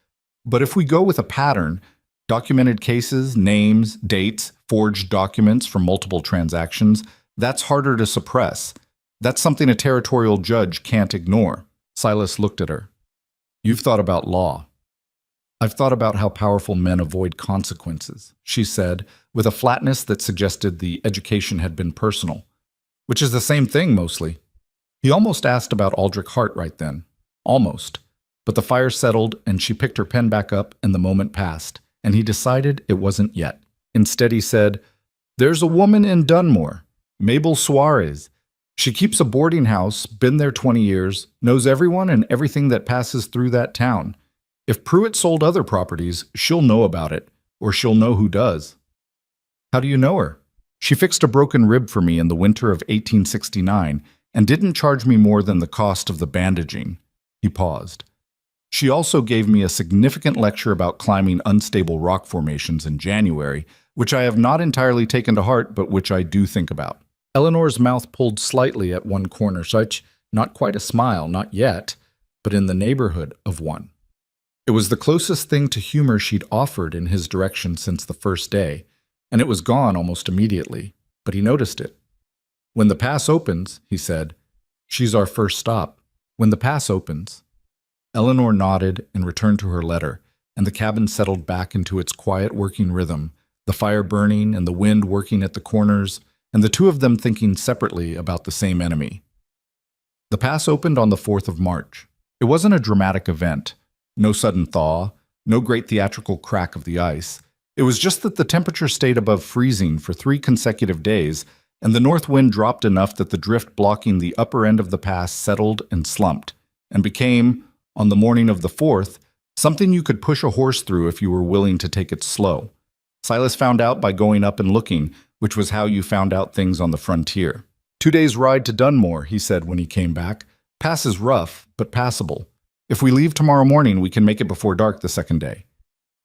Speaker 1: But if we go with a pattern, documented cases, names, dates, forged documents from multiple transactions, that's harder to suppress. That's something a territorial judge can't ignore. Silas looked at her. You've thought about law. I've thought about how powerful men avoid consequences, she said, with a flatness that suggested the education had been personal. Which is the same thing, mostly. He almost asked about Aldrich Hart right then. Almost. But the fire settled, and she picked her pen back up, and the moment passed, and he decided it wasn't yet. Instead, he said, There's a woman in Dunmore, Mabel Suarez. She keeps a boarding house, been there 20 years, knows everyone and everything that passes through that town. If Pruitt sold other properties, she'll know about it, or she'll know who does. How do you know her? She fixed a broken rib for me in the winter of 1869 and didn't charge me more than the cost of the bandaging. He paused. She also gave me a significant lecture about climbing unstable rock formations in January, which I have not entirely taken to heart, but which I do think about. Eleanor's mouth pulled slightly at one corner, such not quite a smile, not yet, but in the neighborhood of one. It was the closest thing to humor she'd offered in his direction since the first day, and it was gone almost immediately, but he noticed it. When the pass opens, he said, she's our first stop. When the pass opens. Eleanor nodded and returned to her letter, and the cabin settled back into its quiet working rhythm, the fire burning and the wind working at the corners, and the two of them thinking separately about the same enemy. The pass opened on the 4th of March. It wasn't a dramatic event. No sudden thaw, no great theatrical crack of the ice. It was just that the temperature stayed above freezing for 3 consecutive days, and the north wind dropped enough that the drift blocking the upper end of the pass settled and slumped, and became, on the morning of the 4th, something you could push a horse through if you were willing to take it slow. Silas found out by going up and looking, which was how you found out things on the frontier. 2 days' ride to Dunmore, he said when he came back. Pass is rough, but passable. If we leave tomorrow morning, we can make it before dark the second day.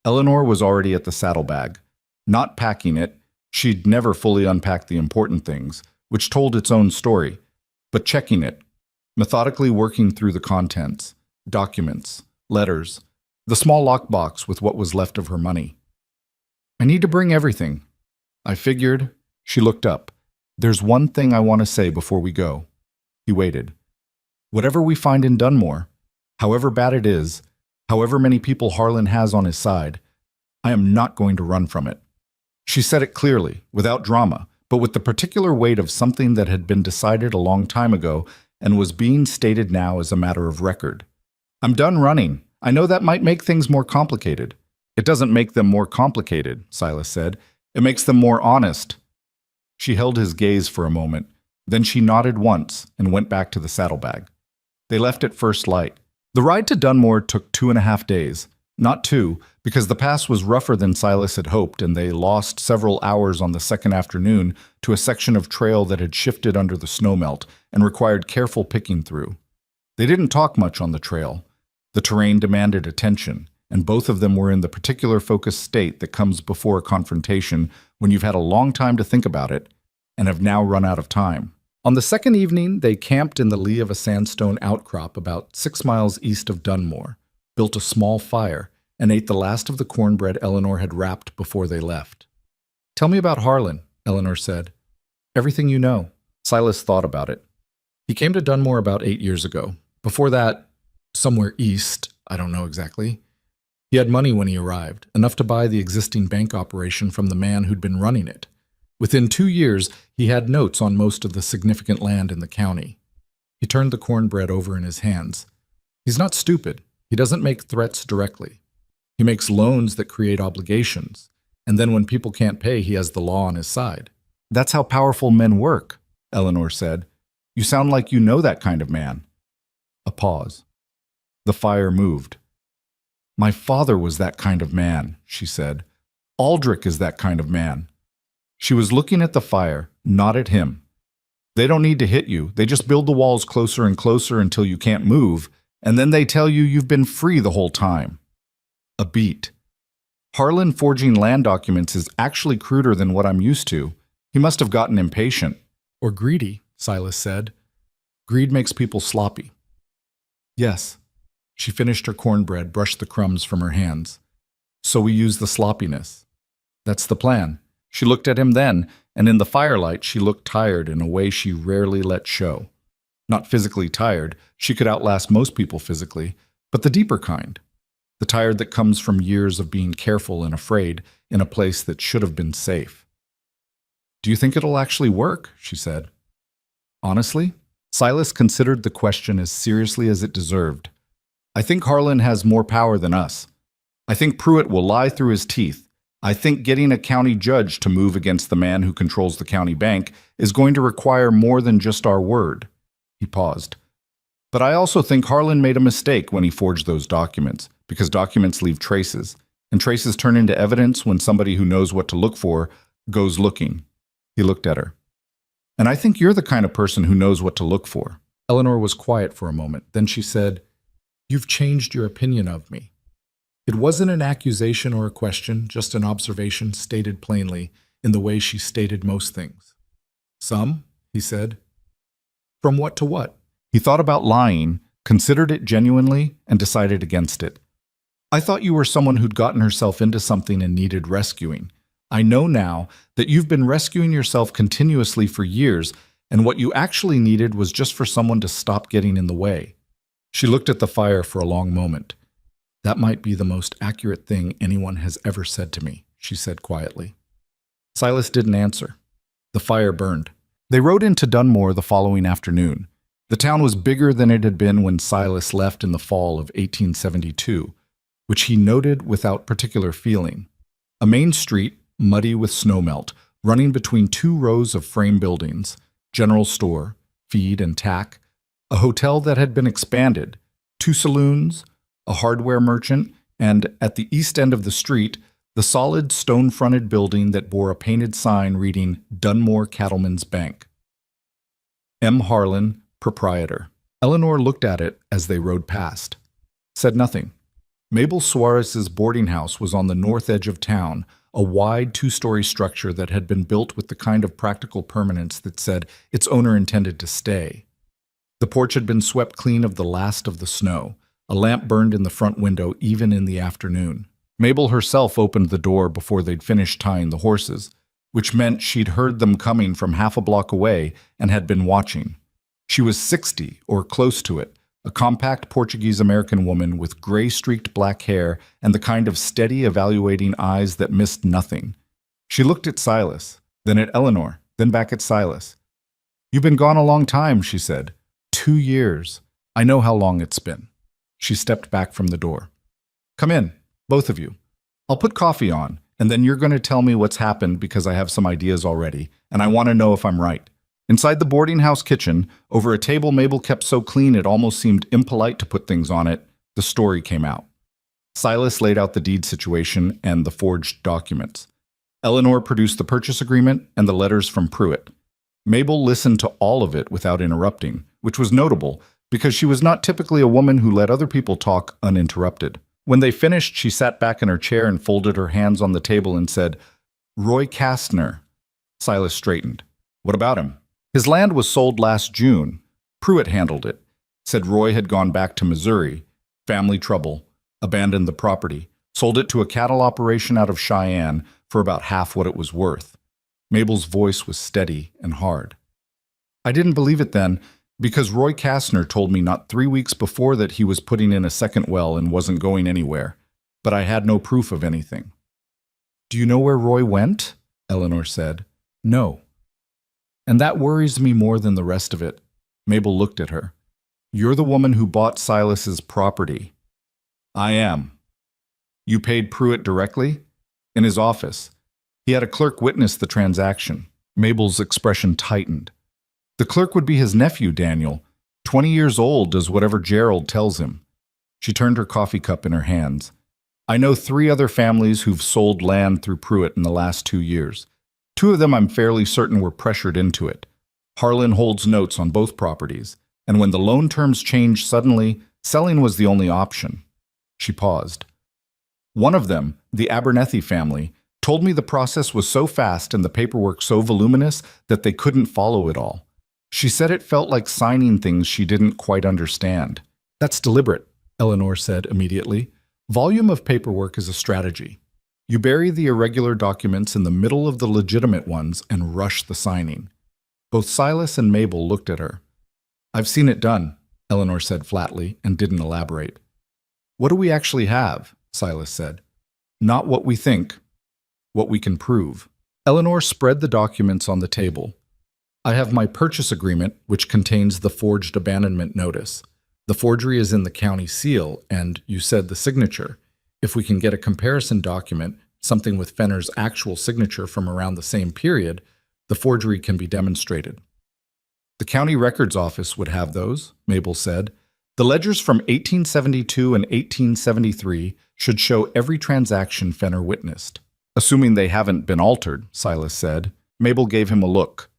Speaker 1: Eleanor was already at the saddlebag. Not packing it, she'd never fully unpacked the important things, which told its own story, but checking it, methodically working through the contents, documents, letters, the small lockbox with what was left of her money. I need to bring everything. I figured. She looked up. There's one thing I want to say before we go. He waited. Whatever we find in Dunmore, however bad it is, however many people Harlan has on his side, I am not going to run from it. She said it clearly, without drama, but with the particular weight of something that had been decided a long time ago and was being stated now as a matter of record. I'm done running. I know that might make things more complicated. It doesn't make them more complicated, Silas said. It makes them more honest. She held his gaze for a moment. Then she nodded once and went back to the saddlebag. They left at first light. The ride to Dunmore took 2.5 days. Not 2, because the pass was rougher than Silas had hoped, and they lost several hours on the second afternoon to a section of trail that had shifted under the snowmelt and required careful picking through. They didn't talk much on the trail. The terrain demanded attention, and both of them were in the particular focused state that comes before a confrontation when you've had a long time to think about it and have now run out of time. On the second evening, they camped in the lee of a sandstone outcrop about 6 miles east of Dunmore, built a small fire, and ate the last of the cornbread Eleanor had wrapped before they left. Tell me about Harlan, Eleanor said. Everything you know. Silas thought about it. He came to Dunmore about 8 years ago. Before that, somewhere east, I don't know exactly. He had money when he arrived, enough to buy the existing bank operation from the man who'd been running it. Within 2 years, he had notes on most of the significant land in the county. He turned the cornbread over in his hands. He's not stupid. He doesn't make threats directly. He makes loans that create obligations, and then when people can't pay, he has the law on his side. That's how powerful men work, Eleanor said. You sound like you know that kind of man. A pause. The fire moved. My father was that kind of man, she said. Aldrich is that kind of man. She was looking at the fire, not at him. They don't need to hit you. They just build the walls closer and closer until you can't move, and then they tell you you've been free the whole time. A beat. Harlan forging land documents is actually cruder than what I'm used to. He must have gotten impatient. Or greedy, Silas said. Greed makes people sloppy. Yes. She finished her cornbread, brushed the crumbs from her hands. So we use the sloppiness. That's the plan. She looked at him then, and in the firelight she looked tired in a way she rarely let show. Not physically tired, she could outlast most people physically, but the deeper kind. The tired that comes from years of being careful and afraid in a place that should have been safe. Do you think it'll actually work? She said. Honestly, Silas considered the question as seriously as it deserved. I think Harlan has more power than us. I think Pruitt will lie through his teeth. I think getting a county judge to move against the man who controls the county bank is going to require more than just our word. He paused. But I also think Harlan made a mistake when he forged those documents, because documents leave traces, and traces turn into evidence when somebody who knows what to look for goes looking. He looked at her. And I think you're the kind of person who knows what to look for. Eleanor was quiet for a moment. Then she said, You've changed your opinion of me. It wasn't an accusation or a question, just an observation stated plainly in the way she stated most things. Some, he said. From what to what? He thought about lying, considered it genuinely, and decided against it. I thought you were someone who'd gotten herself into something and needed rescuing. I know now that you've been rescuing yourself continuously for years, and what you actually needed was just for someone to stop getting in the way. She looked at the fire for a long moment. That might be the most accurate thing anyone has ever said to me, she said quietly. Silas didn't answer. The fire burned. They rode into Dunmore the following afternoon. The town was bigger than it had been when Silas left in the fall of 1872, which he noted without particular feeling. A main street, muddy with snowmelt, running between two rows of frame buildings, general store, feed and tack, a hotel that had been expanded, two saloons, a hardware merchant, and at the east end of the street, the solid stone-fronted building that bore a painted sign reading Dunmore Cattlemen's Bank. M. Harlan, proprietor. Eleanor looked at it as they rode past. Said nothing. Mabel Suarez's boarding house was on the north edge of town, a wide two-story structure that had been built with the kind of practical permanence that said its owner intended to stay. The porch had been swept clean of the last of the snow. A lamp burned in the front window even in the afternoon. Mabel herself opened the door before they'd finished tying the horses, which meant she'd heard them coming from half a block away and had been watching. She was 60 or close to it, a compact Portuguese-American woman with gray-streaked black hair and the kind of steady, evaluating eyes that missed nothing. She looked at Silas, then at Eleanor, then back at Silas. You've been gone a long time, she said. 2 years. I know how long it's been. She stepped back from the door. Come in, both of you. I'll put coffee on, and then you're going to tell me what's happened because I have some ideas already, and I want to know if I'm right. Inside the boarding house kitchen, over a table Mabel kept so clean it almost seemed impolite to put things on it, the story came out. Silas laid out the deed situation and the forged documents. Eleanor produced the purchase agreement and the letters from Pruitt. Mabel listened to all of it without interrupting, which was notable because she was not typically a woman who let other people talk uninterrupted. When they finished, she sat back in her chair and folded her hands on the table and said, Roy Kastner. Silas straightened. What about him? His land was sold last June. Pruitt handled it. Said Roy had gone back to Missouri. Family trouble. Abandoned the property. Sold it to a cattle operation out of Cheyenne for about half what it was worth. Mabel's voice was steady and hard. I didn't believe it then, because Roy Kastner told me not 3 weeks before that he was putting in a second well and wasn't going anywhere, but I had no proof of anything. Do you know where Roy went? Eleanor said. No. And that worries me more than the rest of it. Mabel looked at her. You're the woman who bought Silas's property. I am. You paid Pruitt directly? In his office. He had a clerk witness the transaction. Mabel's expression tightened. The clerk would be his nephew, Daniel. 20 years old, does whatever Gerald tells him. She turned her coffee cup in her hands. I know 3 other families who've sold land through Pruitt in the last 2 years. 2 of them I'm fairly certain were pressured into it. Harlan holds notes on both properties, and when the loan terms changed suddenly, selling was the only option. She paused. One of them, the Abernethy family, told me the process was so fast and the paperwork so voluminous that they couldn't follow it all. She said it felt like signing things she didn't quite understand. That's deliberate. Eleanor said immediately. Volume of paperwork is a strategy. You bury the irregular documents in the middle of the legitimate ones and rush the signing. Both Silas and Mabel looked at her. I've seen it done, Eleanor said flatly and didn't elaborate. What do we actually have? Silas said. Not what we think, what we can prove. Eleanor spread the documents on the table. I have my purchase agreement, which contains the forged abandonment notice. The forgery is in the county seal, and you said the signature. If we can get a comparison document, something with Fenner's actual signature from around the same period, the forgery can be demonstrated. The county records office would have those, Mabel said. The ledgers from 1872 and 1873 should show every transaction Fenner witnessed. Assuming they haven't been altered, Silas said. Mabel gave him a look.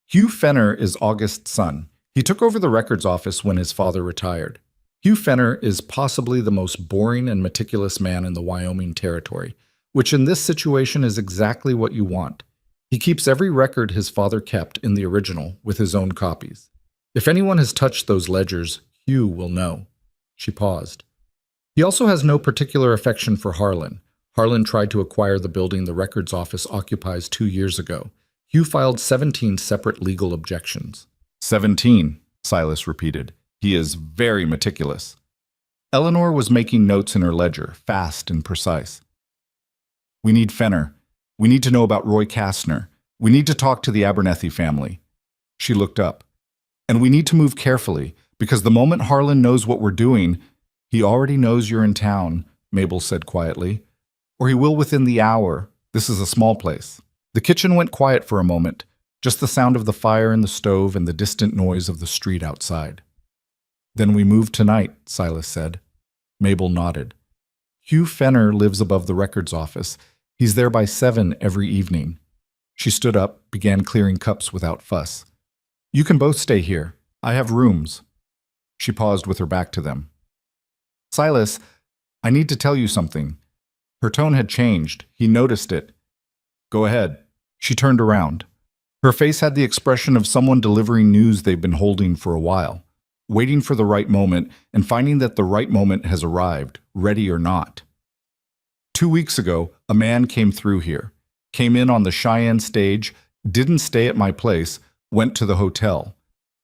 Speaker 1: Hugh Fenner is August's son. He took over the records office when his father retired. Hugh Fenner is possibly the most boring and meticulous man in the Wyoming Territory, which in this situation is exactly what you want. He keeps every record his father kept in the original with his own copies. If anyone has touched those ledgers, Hugh will know. She paused. He also has no particular affection for Harlan. Harlan tried to acquire the building the records office occupies 2 years ago. Hugh filed 17 separate legal objections. 17, Silas repeated. He is very meticulous. Eleanor was making notes in her ledger, fast and precise. We need Fenner. We need to know about Roy Kastner. We need to talk to the Abernethy family. She looked up. And we need to move carefully, because the moment Harlan knows what we're doing, he already knows you're in town, Mabel said quietly. Or he will within the hour. This is a small place. The kitchen went quiet for a moment, just the sound of the fire in the stove and the distant noise of the street outside. Then we move tonight, Silas said. Mabel nodded. Hugh Fenner lives above the records office. He's there by 7 every evening. She stood up, began clearing cups without fuss. You can both stay here. I have rooms. She paused with her back to them. Silas, I need to tell you something. Her tone had changed. He noticed it. Go ahead. She turned around. Her face had the expression of someone delivering news they've been holding for a while, waiting for the right moment and finding that the right moment has arrived, ready or not. 2 weeks ago, a man came through here, came in on the Cheyenne stage, didn't stay at my place, went to the hotel.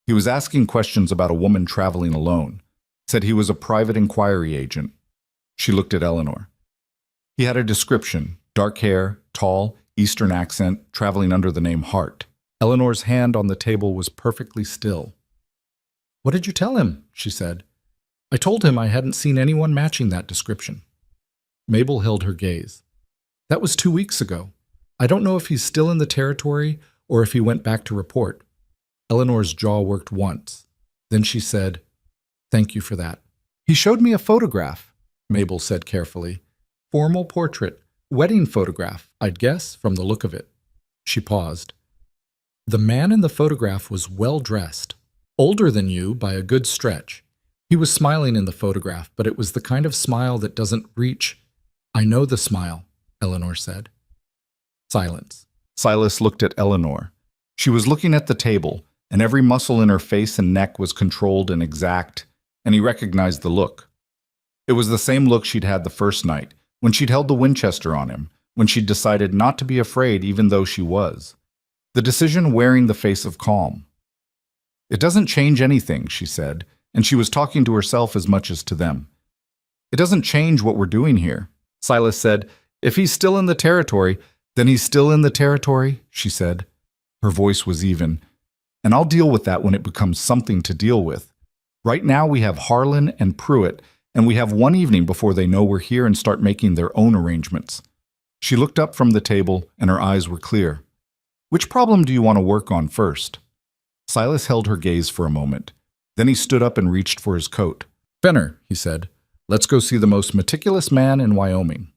Speaker 1: He was asking questions about a woman traveling alone, said he was a private inquiry agent. She looked at Eleanor. He had a description, dark hair, tall, Eastern accent, traveling under the name Hart. Eleanor's hand on the table was perfectly still. What did you tell him? She said. I told him I hadn't seen anyone matching that description. Mabel held her gaze. That was 2 weeks ago. I don't know if he's still in the territory or if he went back to report. Eleanor's jaw worked once. Then she said, Thank you for that. He showed me a photograph, Mabel said carefully. Formal portrait. Wedding photograph, I'd guess, from the look of it. She paused. The man in the photograph was well-dressed, older than you by a good stretch. He was smiling in the photograph, but it was the kind of smile that doesn't reach. I know the smile, Eleanor said. Silence. Silas looked at Eleanor. She was looking at the table, and every muscle in her face and neck was controlled and exact, and he recognized the look. It was the same look she'd had the first night, when she'd held the Winchester on him, when she'd decided not to be afraid even though she was. The decision wearing the face of calm. It doesn't change anything, she said, and she was talking to herself as much as to them. It doesn't change what we're doing here. Silas said, If he's still in the territory, then he's still in the territory, she said. Her voice was even. And I'll deal with that when it becomes something to deal with. Right now we have Harlan and Pruitt, and we have one evening before they know we're here and start making their own arrangements. She looked up from the table, and her eyes were clear. Which problem do you want to work on first? Silas held her gaze for a moment. Then he stood up and reached for his coat. Fenner, he said, let's go see the most meticulous man in Wyoming.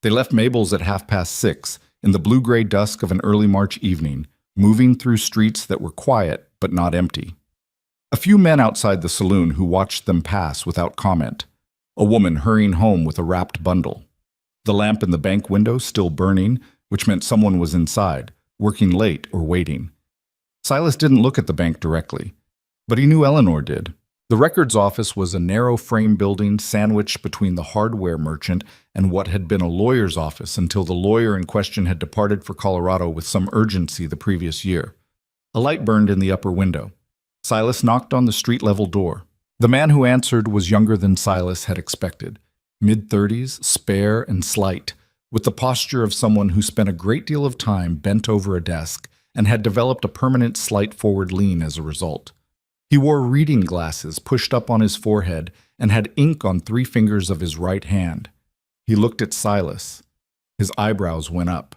Speaker 1: They left Mabel's at 6:30, in the blue-gray dusk of an early March evening, moving through streets that were quiet but not empty. A few men outside the saloon who watched them pass without comment. A woman hurrying home with a wrapped bundle. The lamp in the bank window still burning, which meant someone was inside, working late or waiting. Silas didn't look at the bank directly, but he knew Eleanor did. The records office was a narrow frame building sandwiched between the hardware merchant and what had been a lawyer's office until the lawyer in question had departed for Colorado with some urgency the previous year. A light burned in the upper window. Silas knocked on the street-level door. The man who answered was younger than Silas had expected, mid-30s, spare and slight, with the posture of someone who spent a great deal of time bent over a desk and had developed a permanent slight forward lean as a result. He wore reading glasses pushed up on his forehead and had ink on 3 fingers of his right hand. He looked at Silas. His eyebrows went up.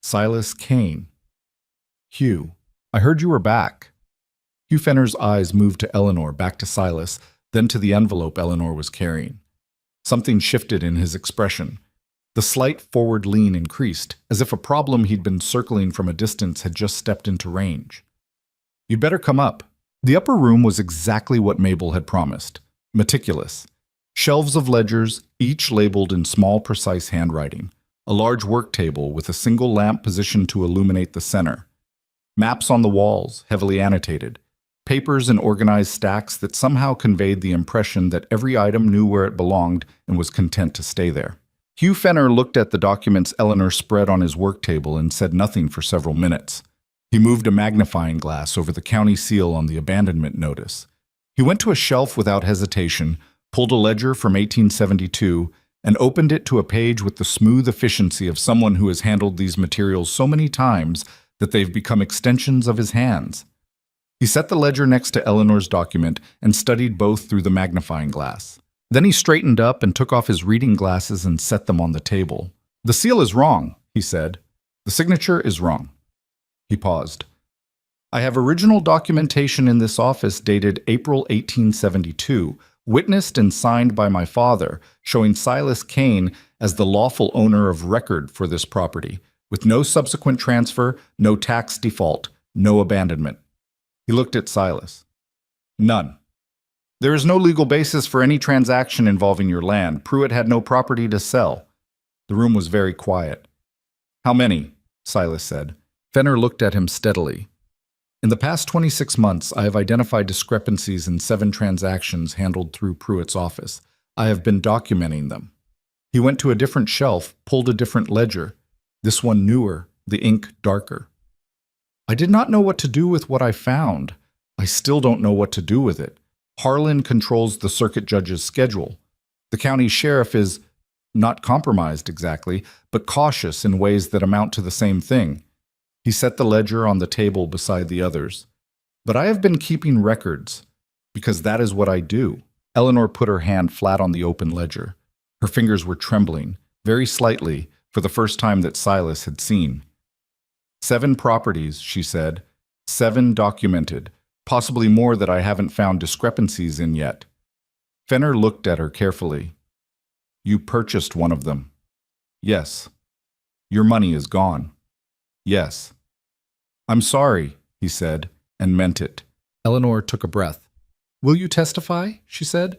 Speaker 1: Silas Kane. Hugh, I heard you were back. Hugh Fenner's eyes moved to Eleanor, back to Silas, then to the envelope Eleanor was carrying. Something shifted in his expression. The slight forward lean increased, as if a problem he'd been circling from a distance had just stepped into range. You'd better come up. The upper room was exactly what Mabel had promised. Meticulous. Shelves of ledgers, each labeled in small, precise handwriting. A large work table with a single lamp positioned to illuminate the center. Maps on the walls, heavily annotated. Papers in organized stacks that somehow conveyed the impression that every item knew where it belonged and was content to stay there. Hugh Fenner looked at the documents Eleanor spread on his work table and said nothing for several minutes. He moved a magnifying glass over the county seal on the abandonment notice. He went to a shelf without hesitation, pulled a ledger from 1872, and opened it to a page with the smooth efficiency of someone who has handled these materials so many times that they've become extensions of his hands. He set the ledger next to Eleanor's document and studied both through the magnifying glass. Then he straightened up and took off his reading glasses and set them on the table. "The seal is wrong," he said. "The signature is wrong." He paused. "I have original documentation in this office dated April 1872, witnessed and signed by my father, showing Silas Kane as the lawful owner of record for this property, with no subsequent transfer, no tax default, no abandonment." He looked at Silas. "None. There is no legal basis for any transaction involving your land. Pruitt had no property to sell." The room was very quiet. "How many?" Silas said. Fenner looked at him steadily. "In the past 26 months, I have identified discrepancies in 7 transactions handled through Pruitt's office. I have been documenting them." He went to a different shelf, pulled a different ledger, this one newer, the ink darker. "I did not know what to do with what I found. I still don't know what to do with it. Harlan controls the circuit judge's schedule. The county sheriff is not compromised exactly, but cautious in ways that amount to the same thing." He set the ledger on the table beside the others. "But I have been keeping records, because that is what I do." Eleanor put her hand flat on the open ledger. Her fingers were trembling, very slightly, for the first time that Silas had seen. 7 properties, she said. 7 documented, possibly more that I haven't found discrepancies in yet. Fenner looked at her carefully. "You purchased one of them." "Yes." "Your money is gone." "Yes." "I'm sorry," he said, and meant it. Eleanor took a breath. "Will you testify?" she said.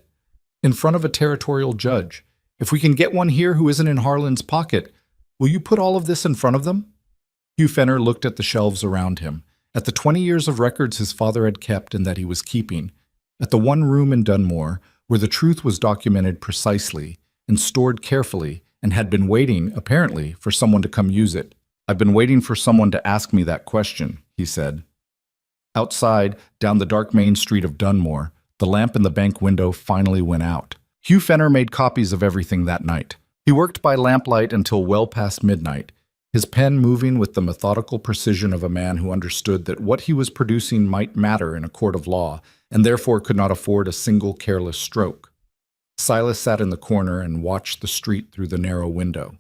Speaker 1: "In front of a territorial judge. If we can get one here who isn't in Harlan's pocket, will you put all of this in front of them?" Hugh Fenner looked at the shelves around him, at the 20 years of records his father had kept and that he was keeping, at the one room in Dunmore where the truth was documented precisely and stored carefully and had been waiting, apparently, for someone to come use it. "I've been waiting for someone to ask me that question," he said. Outside, down the dark main street of Dunmore, the lamp in the bank window finally went out. Hugh Fenner made copies of everything that night. He worked by lamplight until well past midnight, his pen moving with the methodical precision of a man who understood that what he was producing might matter in a court of law, and therefore could not afford a single careless stroke. Silas sat in the corner and watched the street through the narrow window.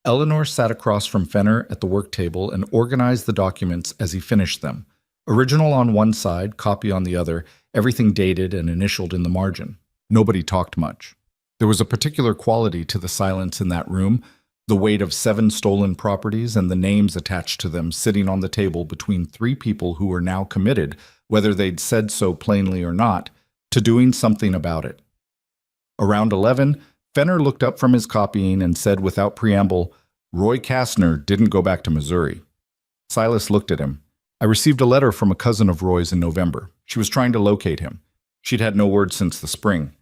Speaker 1: Eleanor sat across from Fenner at the work table and organized the documents as he finished them. Original on one side, copy on the other, everything dated and initialed in the margin. Nobody talked much. There was a particular quality to the silence in that room, the weight of 7 stolen properties and the names attached to them sitting on the table between 3 people who were now committed, whether they'd said so plainly or not, to doing something about it. Around 11, Fenner looked up from his copying and said without preamble, "Roy Kastner didn't go back to Missouri." Silas looked at him. "I received a letter from a cousin of Roy's in November. She was trying to locate him. She'd had no word since the spring.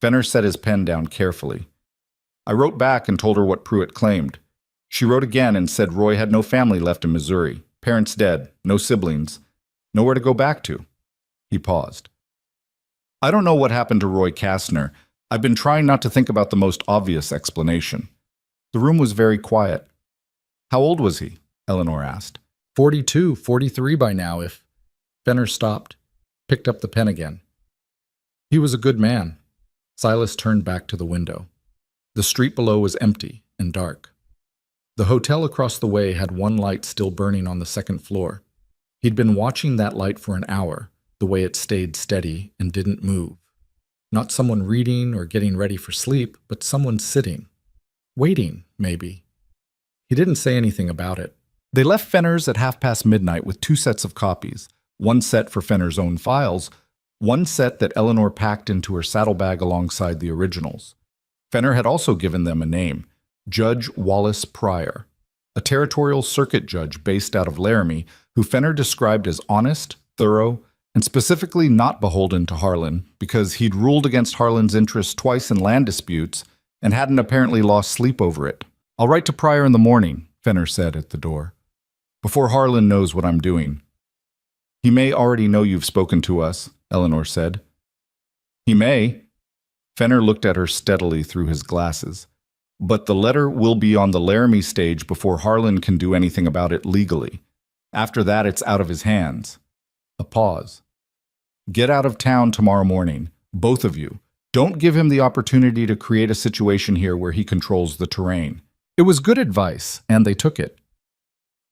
Speaker 1: Fenner set his pen down carefully. I wrote back and told her what Pruitt claimed. She wrote again and said Roy had no family left in Missouri, parents dead, no siblings, nowhere to go back to. He paused. I don't know what happened to Roy Kastner. I've been trying not to think about the most obvious explanation. The room was very quiet. How old was he? Eleanor asked. 42, 43 by now, if... Fenner stopped, picked up the pen again. He was a good man. Silas turned back to the window. The street below was empty and dark. The hotel across the way had one light still burning on the second floor. He'd been watching that light for an hour, the way it stayed steady and didn't move. Not someone reading or getting ready for sleep, but someone sitting. Waiting, maybe. He didn't say anything about it. They left Fenner's at midnight with 2 sets of copies, one set for Fenner's own files, one set that Eleanor packed into her saddlebag alongside the originals. Fenner had also given them a name, Judge Wallace Prairie, a territorial circuit judge based out of Laramie, who Fenner described as honest, thorough, and specifically not beholden to Harlan because he'd ruled against Harlan's interests twice in land disputes and hadn't apparently lost sleep over it. I'll write to Prairie in the morning, Fenner said at the door, before Harlan knows what I'm doing. He may already know you've spoken to us, Eleanor said. He may. Fenner looked at her steadily through his glasses. But the letter will be on the Laramie stage before Harlan can do anything about it legally. After that, it's out of his hands. A pause. Get out of town tomorrow morning, both of you. Don't give him the opportunity to create a situation here where he controls the terrain. It was good advice, and they took it.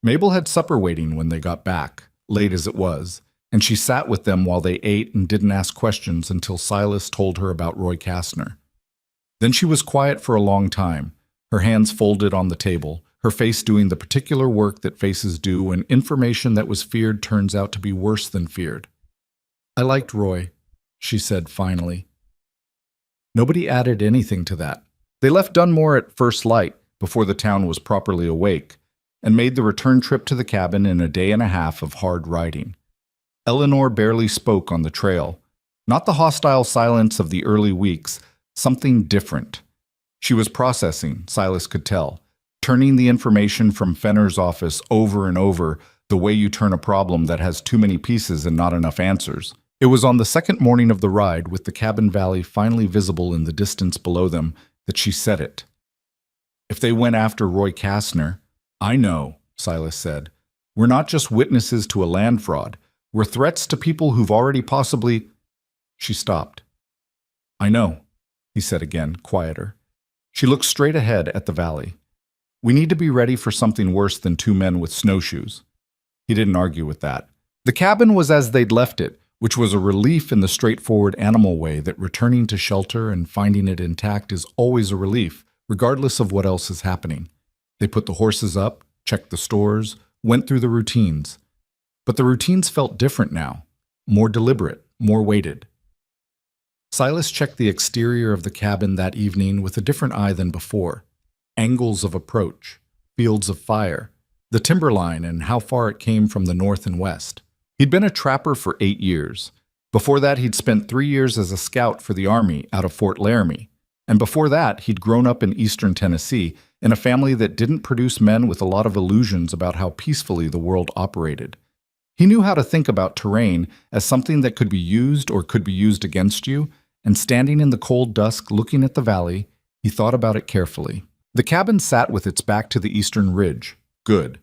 Speaker 1: Mabel had supper waiting when they got back, late as it was, and she sat with them while they ate and didn't ask questions until Silas told her about Roy Kastner. Then she was quiet for a long time, her hands folded on the table, her face doing the particular work that faces do when information that was feared turns out to be worse than feared. I liked Roy, she said finally. Nobody added anything to that. They left Dunmore at first light, before the town was properly awake, and made the return trip to the cabin in a day and a half of hard riding. Eleanor barely spoke on the trail. Not the hostile silence of the early weeks, something different. She was processing, Silas could tell, turning the information from Fenner's office over and over the way you turn a problem that has too many pieces and not enough answers. It was on the second morning of the ride, with the cabin valley finally visible in the distance below them, that she said it. If they went after Roy Kastner, I know, Silas said. We're not just witnesses to a land fraud. We're threats to people who've already possibly... She stopped. I know, he said again, quieter. She looked straight ahead at the valley. We need to be ready for something worse than 2 men with snowshoes. He didn't argue with that. The cabin was as they'd left it, which was a relief in the straightforward animal way that returning to shelter and finding it intact is always a relief, regardless of what else is happening. They put the horses up, checked the stores, went through the routines. But the routines felt different now, more deliberate, more weighted. Silas checked the exterior of the cabin that evening with a different eye than before. Angles of approach, fields of fire, the timberline and how far it came from the north and west. He'd been a trapper for 8 years. Before that, he'd spent 3 years as a scout for the Army out of Fort Laramie. And before that, he'd grown up in eastern Tennessee in a family that didn't produce men with a lot of illusions about how peacefully the world operated. He knew how to think about terrain as something that could be used or could be used against you, and standing in the cold dusk looking at the valley, he thought about it carefully. The cabin sat with its back to the eastern ridge. Good.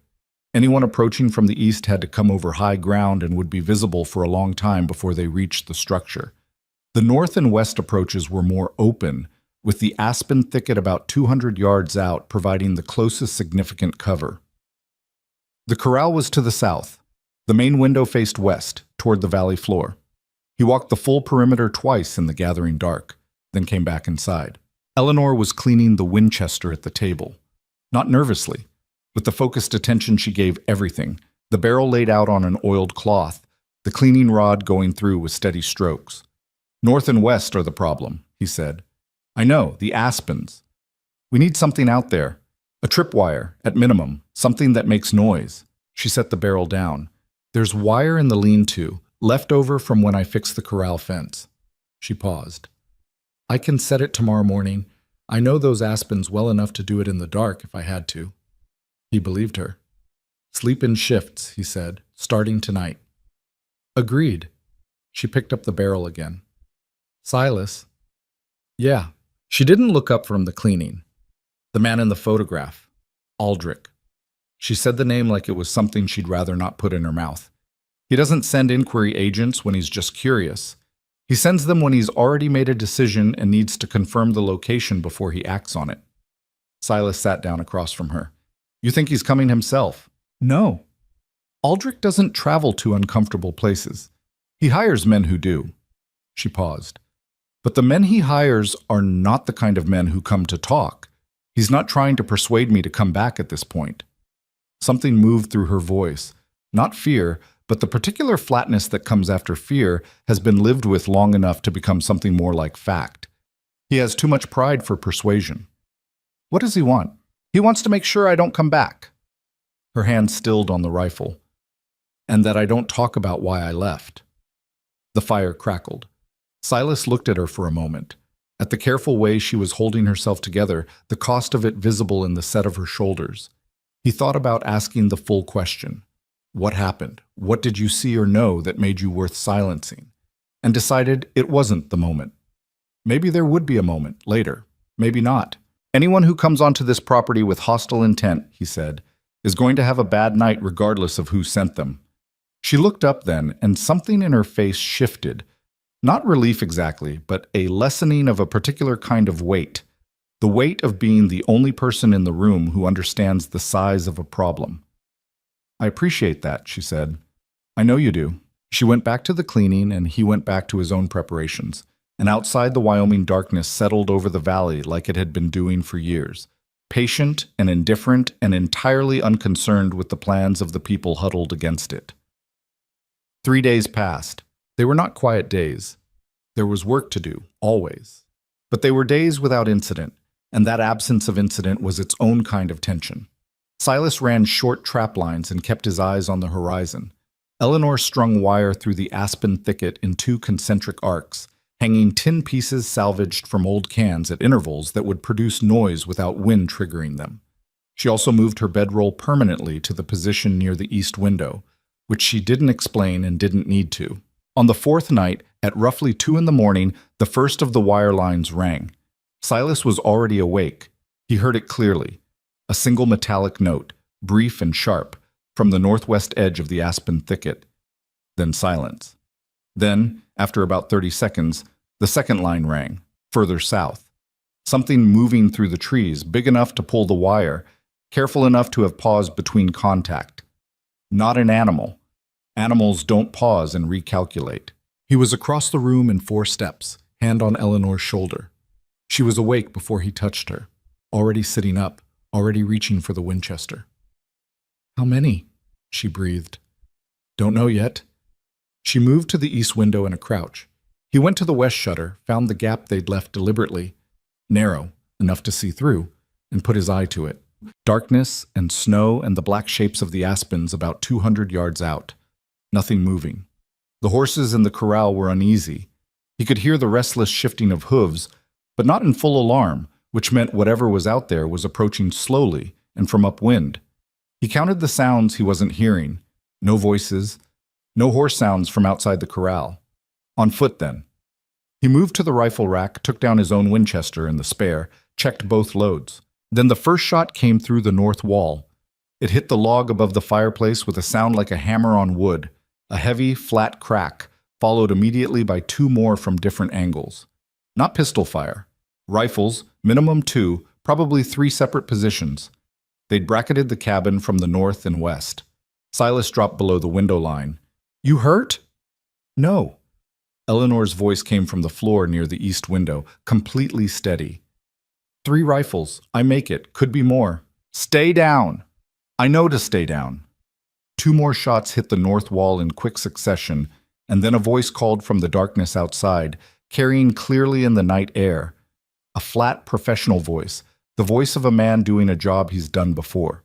Speaker 1: Anyone approaching from the east had to come over high ground and would be visible for a long time before they reached the structure. The north and west approaches were more open, with the aspen thicket about 200 yards out providing the closest significant cover. The corral was to the south. The main window faced west, toward the valley floor. He walked the full perimeter twice in the gathering dark, then came back inside. Eleanor was cleaning the Winchester at the table. Not nervously, with the focused attention she gave everything, the barrel laid out on an oiled cloth, the cleaning rod going through with steady strokes. North and west are the problem, he said. I know, the aspens. We need something out there. A tripwire, at minimum, something that makes noise. She set the barrel down. There's wire in the lean-to, Left over from when I fixed the corral fence. She paused. I can set it tomorrow morning. I know those aspens well enough to do it in the dark if I had to. He believed her. Sleep in shifts, he said, starting tonight. Agreed. She picked up the barrel again. Silas? Yeah. She didn't look up from the cleaning. The man in the photograph. Aldrich. She said the name like it was something she'd rather not put in her mouth. He doesn't send inquiry agents when he's just curious. He sends them when he's already made a decision and needs to confirm the location before he acts on it. Silas sat down across from her. You think he's coming himself? No. Aldrich doesn't travel to uncomfortable places. He hires men who do. She paused. But the men he hires are not the kind of men who come to talk. He's not trying to persuade me to come back at this point. Something moved through her voice. Not fear, but the particular flatness that comes after fear has been lived with long enough to become something more like fact. He has too much pride for persuasion. What does he want? He wants to make sure I don't come back. Her hand stilled on the rifle. And that I don't talk about why I left. The fire crackled. Silas looked at her for a moment. At the careful way she was holding herself together, the cost of it visible in the set of her shoulders. He thought about asking the full question. What happened? What did you see or know that made you worth silencing? And decided it wasn't the moment. Maybe there would be a moment later. Maybe not. Anyone who comes onto this property with hostile intent, he said, is going to have a bad night regardless of who sent them. She looked up then, and something in her face shifted. Not relief exactly, but a lessening of a particular kind of weight. The weight of being the only person in the room who understands the size of a problem. I appreciate that, she said. I know you do. She went back to the cleaning, and he went back to his own preparations. And outside the Wyoming darkness settled over the valley like it had been doing for years. Patient and indifferent and entirely unconcerned with the plans of the people huddled against it. 3 days passed. They were not quiet days. There was work to do, always. But they were days without incident, and that absence of incident was its own kind of tension. Silas ran short trap lines and kept his eyes on the horizon. Eleanor strung wire through the aspen thicket in 2 concentric arcs, hanging tin pieces salvaged from old cans at intervals that would produce noise without wind triggering them. She also moved her bedroll permanently to the position near the east window, which she didn't explain and didn't need to. On the 4th night, at roughly 2 in the morning, the first of the wire lines rang. Silas was already awake. He heard it clearly. A single metallic note, brief and sharp, from the northwest edge of the aspen thicket. Then silence. Then, after about 30 seconds, the second line rang, further south. Something moving through the trees, big enough to pull the wire, careful enough to have paused between contact. Not an animal. Animals don't pause and recalculate. He was across the room in 4 steps, hand on Eleanor's shoulder. She was awake before he touched her, already sitting up, already reaching for the Winchester. How many? She breathed. Don't know yet. She moved to the east window in a crouch. He went to the west shutter, found the gap they'd left deliberately, narrow, enough to see through, and put his eye to it. Darkness and snow and the black shapes of the aspens about 200 yards out. Nothing moving. The horses in the corral were uneasy. He could hear the restless shifting of hooves, but not in full alarm, which meant whatever was out there was approaching slowly and from upwind. He counted the sounds he wasn't hearing. No voices, no horse sounds from outside the corral. On foot, then. He moved to the rifle rack, took down his own Winchester and the spare, checked both loads. Then the first shot came through the north wall. It hit the log above the fireplace with a sound like a hammer on wood, a heavy, flat crack, followed immediately by 2 more from different angles. Not pistol fire. Rifles, minimum 2, probably 3 separate positions. They'd bracketed the cabin from the north and west. Silas dropped below the window line. You hurt? No. Eleanor's voice came from the floor near the east window, completely steady. 3 rifles. I make it. Could be more. Stay down. I know to stay down. 2 more shots hit the north wall in quick succession, and then a voice called from the darkness outside, carrying clearly in the night air. A flat, professional voice, the voice of a man doing a job he's done before.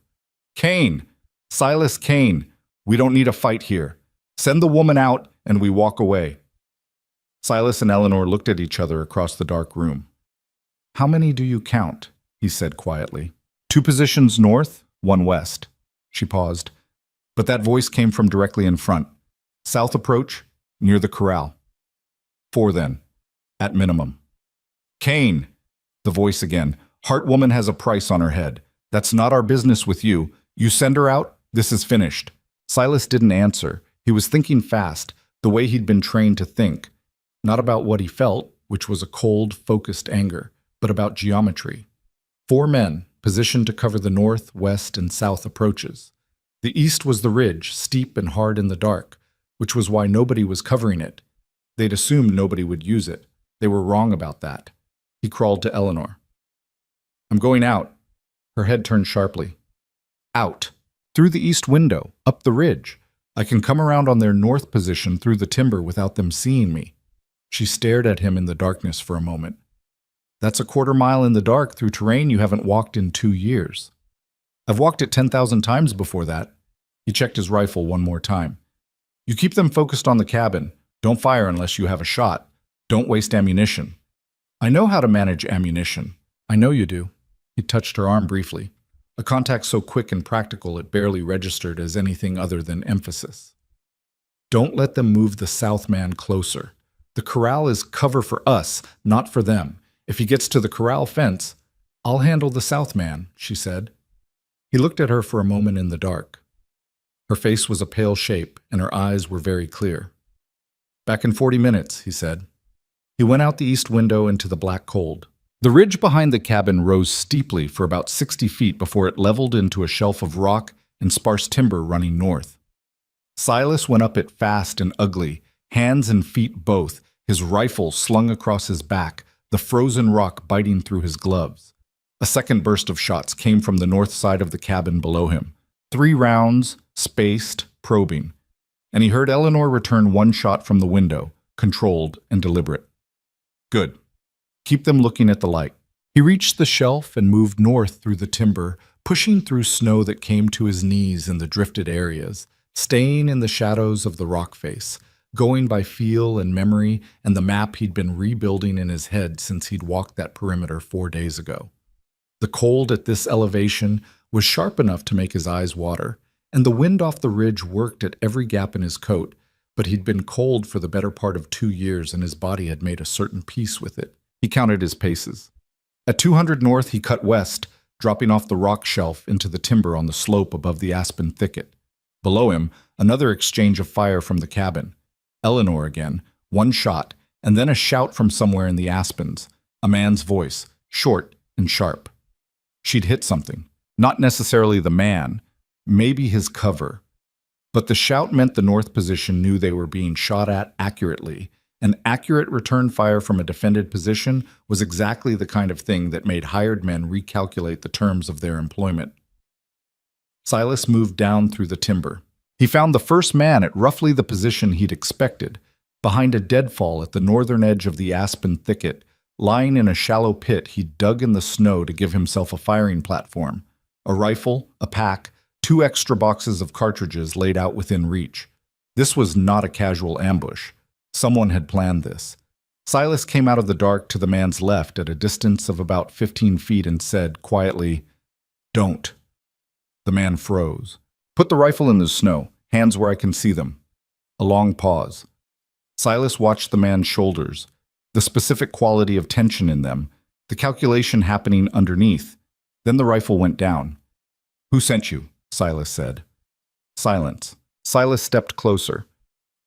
Speaker 1: Kane! Silas Kane! We don't need a fight here. Send the woman out and we walk away." Silas and Eleanor looked at each other across the dark room. "How many do you count?" he said quietly. "2 positions north, 1 west." She paused, but that voice came from directly in front. "South approach, near the corral." "4 then, at minimum." "Kane!" The voice again. "Hart woman has a price on her head. That's not our business with you. You send her out, this is finished." Silas didn't answer. He was thinking fast, the way he'd been trained to think. Not about what he felt, which was a cold, focused anger, but about geometry. 4 men, positioned to cover the north, west, and south approaches. The east was the ridge, steep and hard in the dark, which was why nobody was covering it. They'd assumed nobody would use it. They were wrong about that. He crawled to Eleanor. "I'm going out." Her head turned sharply. "Out. Through the east window, up the ridge. I can come around on their north position through the timber without them seeing me." She stared at him in the darkness for a moment. "That's a 1/4 mile in the dark through terrain you haven't walked in 2 years. I've walked it 10,000 times before that." He checked his rifle one more time. "You keep them focused on the cabin. Don't fire unless you have a shot. Don't waste ammunition." "I know how to manage ammunition." "I know you do." He touched her arm briefly, a contact so quick and practical it barely registered as anything other than emphasis. "Don't let them move the south man closer. The corral is cover for us, not for them. If he gets to the corral fence, I'll handle the south man," she said. He looked at her for a moment in the dark. Her face was a pale shape, and her eyes were very clear. "Back in 40 minutes, he said. He went out the east window into the black cold. The ridge behind the cabin rose steeply for about 60 feet before it leveled into a shelf of rock and sparse timber running north. Silas went up it fast and ugly, hands and feet both, his rifle slung across his back, the frozen rock biting through his gloves. A second burst of shots came from the north side of the cabin below him. 3 rounds, spaced, probing. And he heard Eleanor return 1 shot from the window, controlled and deliberate. "Good. Keep them looking at the light." He reached the shelf and moved north through the timber, pushing through snow that came to his knees in the drifted areas, staying in the shadows of the rock face, going by feel and memory and the map he'd been rebuilding in his head since he'd walked that perimeter 4 days ago. The cold at this elevation was sharp enough to make his eyes water, and the wind off the ridge worked at every gap in his coat, but he'd been cold for the better part of 2 years and his body had made a certain peace with it. He counted his paces. At 200 north, he cut west, dropping off the rock shelf into the timber on the slope above the aspen thicket. Below him, another exchange of fire from the cabin. Eleanor again, 1 shot, and then a shout from somewhere in the aspens, a man's voice, short and sharp. She'd hit something. Not necessarily the man, maybe his cover. But the shout meant the north position knew they were being shot at accurately. An accurate return fire from a defended position was exactly the kind of thing that made hired men recalculate the terms of their employment. Silas moved down through the timber. He found the first man at roughly the position he'd expected, behind a deadfall at the northern edge of the aspen thicket, lying in a shallow pit he'd dug in the snow to give himself a firing platform. A rifle, a pack, 2 extra boxes of cartridges laid out within reach. This was not a casual ambush. Someone had planned this. Silas came out of the dark to the man's left at a distance of about 15 feet and said quietly, "Don't." The man froze. "Put the rifle in the snow, hands where I can see them." A long pause. Silas watched the man's shoulders, the specific quality of tension in them, the calculation happening underneath. Then the rifle went down. "Who sent you?" Silas said. Silence. Silas stepped closer.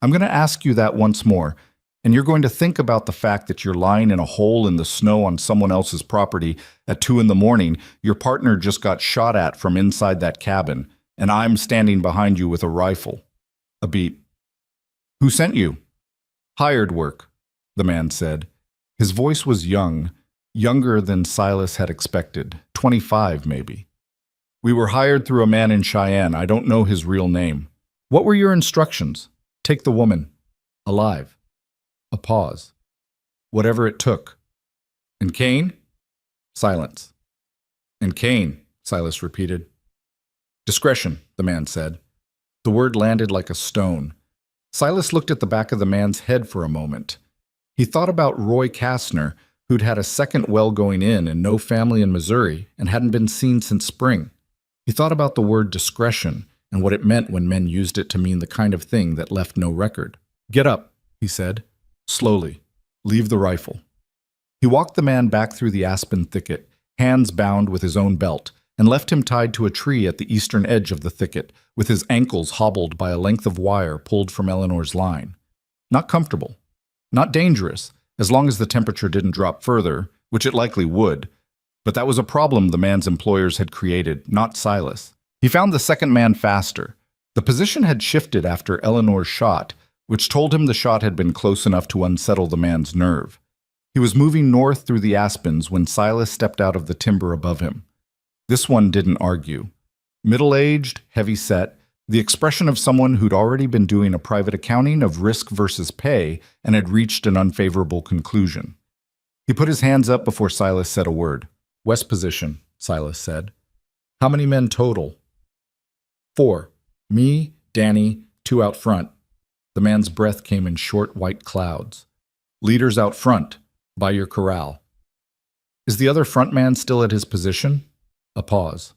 Speaker 1: "I'm going to ask you that once more, and you're going to think about the fact that you're lying in a hole in the snow on someone else's property at 2 in the morning, your partner just got shot at from inside that cabin, and I'm standing behind you with a rifle." A beat. "Who sent you?" "Hired work," the man said. His voice was young, younger than Silas had expected, 25 maybe. "We were hired through a man in Cheyenne. I don't know his real name." "What were your instructions?" "Take the woman. Alive." A pause. "Whatever it took." "And Kane?" Silence. "And Kane," Silas repeated. "Discretion," the man said. The word landed like a stone. Silas looked at the back of the man's head for a moment. He thought about Roy Kastner, who'd had a second well going in and no family in Missouri and hadn't been seen since spring. He thought about the word discretion and what it meant when men used it to mean the kind of thing that left no record. "Get up," he said. "Slowly. Leave the rifle." He walked the man back through the aspen thicket, hands bound with his own belt, and left him tied to a tree at the eastern edge of the thicket, with his ankles hobbled by a length of wire pulled from Eleanor's line. Not comfortable. Not dangerous, as long as the temperature didn't drop further, which it likely would. But that was a problem the man's employers had created, not Silas. He found the second man faster. The position had shifted after Eleanor's shot, which told him the shot had been close enough to unsettle the man's nerve. He was moving north through the aspens when Silas stepped out of the timber above him. This one didn't argue. Middle-aged, heavy-set, the expression of someone who'd already been doing a private accounting of risk versus pay and had reached an unfavorable conclusion. He put his hands up before Silas said a word. "West position," Silas said. "How many men total?" "4. Me, Danny, 2 out front." The man's breath came in short white clouds. "Leaders out front, by your corral." "Is the other front man still at his position?" A pause.